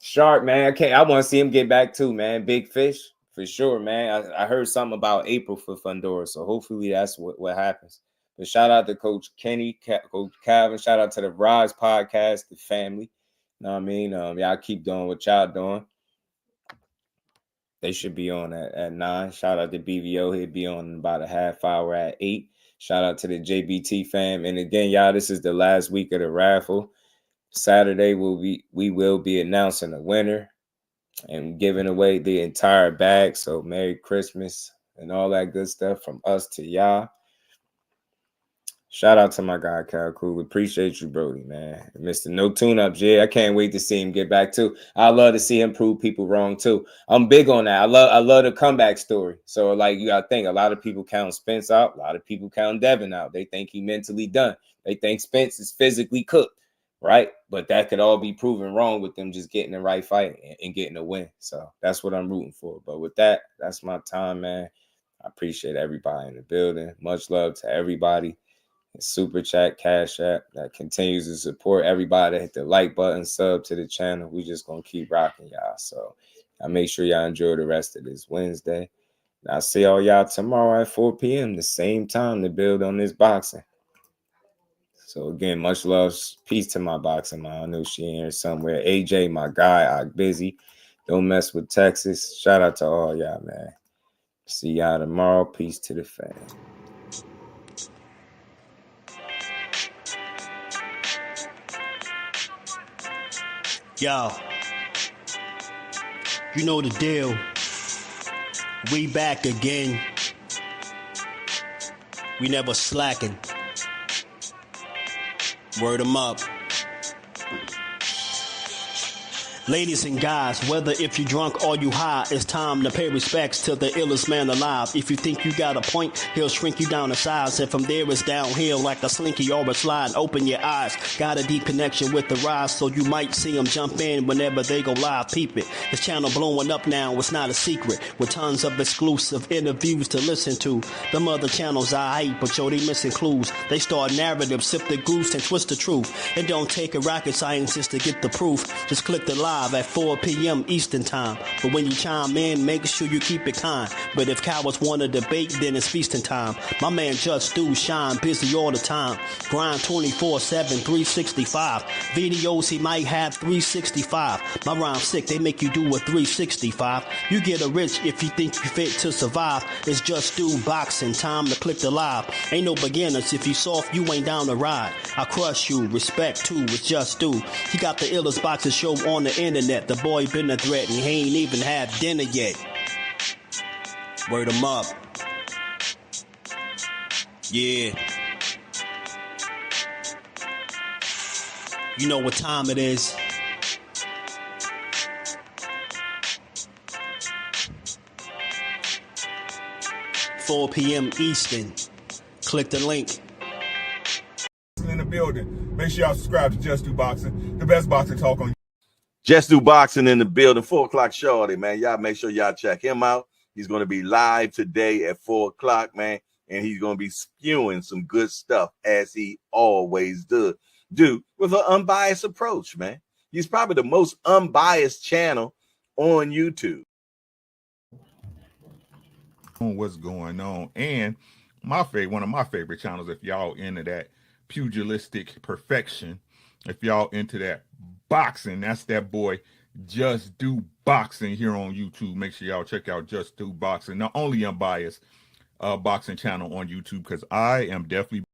Shark, man, I want to see him get back too, man. Big fish, for sure, man. I heard something about April for Fundora, so hopefully that's what happens. But shout out to Coach Kenny, Coach Calvin. Shout out to the Rise Podcast, the family. Know what I mean? Y'all keep doing what y'all doing. They should be on at 9. Shout out to BVO. He'll be on in about a half hour at 8. Shout out to the JBT fam. And again, y'all, this is the last week of the raffle. Saturday we will be announcing a winner and giving away the entire bag. So Merry Christmas and all that good stuff from us to y'all. Shout out to my guy, Cal Cool. Appreciate you, Brody, man. Mr. No Tune-Ups, yeah. I can't wait to see him get back, too. I love to see him prove people wrong, too. I'm big on that. I love the comeback story. So, like, you got to think, a lot of people count Spence out. A lot of people count Devin out. They think he mentally done. They think Spence is physically cooked, right? But that could all be proven wrong with them just getting the right fight and getting a win. So, that's what I'm rooting for. But with that, that's my time, man. I appreciate everybody in the building. Much love to everybody. Super Chat, Cash App that continues to support everybody. Hit the like button, sub to the channel. We just gonna keep rocking, y'all. So I make sure y'all enjoy the rest of this Wednesday. And I'll see all y'all tomorrow at 4 p.m. the same time to build on this boxing. So again, much love, peace to my boxing mom. I know she in here somewhere. AJ, my guy, I'm busy. Don't mess with Texas. Shout out to all y'all, man. See y'all tomorrow. Peace to the fam. Yo, you know the deal. We back again. We never slacking. Word 'em up. Ladies and guys, whether if you drunk or you high, it's time to pay respects to the illest man alive. If you think you got a point, he'll shrink you down to size. And from there it's downhill like a slinky or a slide. Open your eyes, got a deep connection with the rise, so you might see him jump in whenever they go live. Peep it, this channel blowing up now, it's not a secret. With tons of exclusive interviews to listen to. Them other channels I hate, but yo, they missing clues. They start narratives, sip the goose and twist the truth. It don't take a rocket scientist to get the proof. Just click the live at 4 p.m. Eastern time. But when you chime in, make sure you keep it kind. But if cowards want to debate, then it's feasting time. My man Jusdu shine busy all the time. Grind 24/7, 365. Videos he might have 365. My rhyme's sick, they make you do a 365. You get a rich if you think you fit to survive. It's Jusdueboxing, time to click the live. Ain't no beginners, if you soft, you ain't down to ride. I crush you, respect too, it's Jusdu. He got the illest boxing show on the internet. The boy been a threat and he ain't even had dinner yet. Word him up. Yeah. You know what time it is. $4 p.m. Eastern. Click the link. In the building. Make sure y'all subscribe to Just Do Boxing, the best boxing talk on. Just Do Boxing in the building, 4 o'clock shorty, man. Y'all make sure y'all check him out. He's going to be live today at 4 o'clock, man. And he's going to be spewing some good stuff as he always do with an unbiased approach, man. He's probably the most unbiased channel on YouTube. What's going on? And one of my favorite channels, if y'all into that pugilistic perfection, if y'all into that boxing, that's that boy Just Do Boxing here on YouTube. Make sure y'all check out Just Do Boxing, the only unbiased boxing channel on YouTube, because I am definitely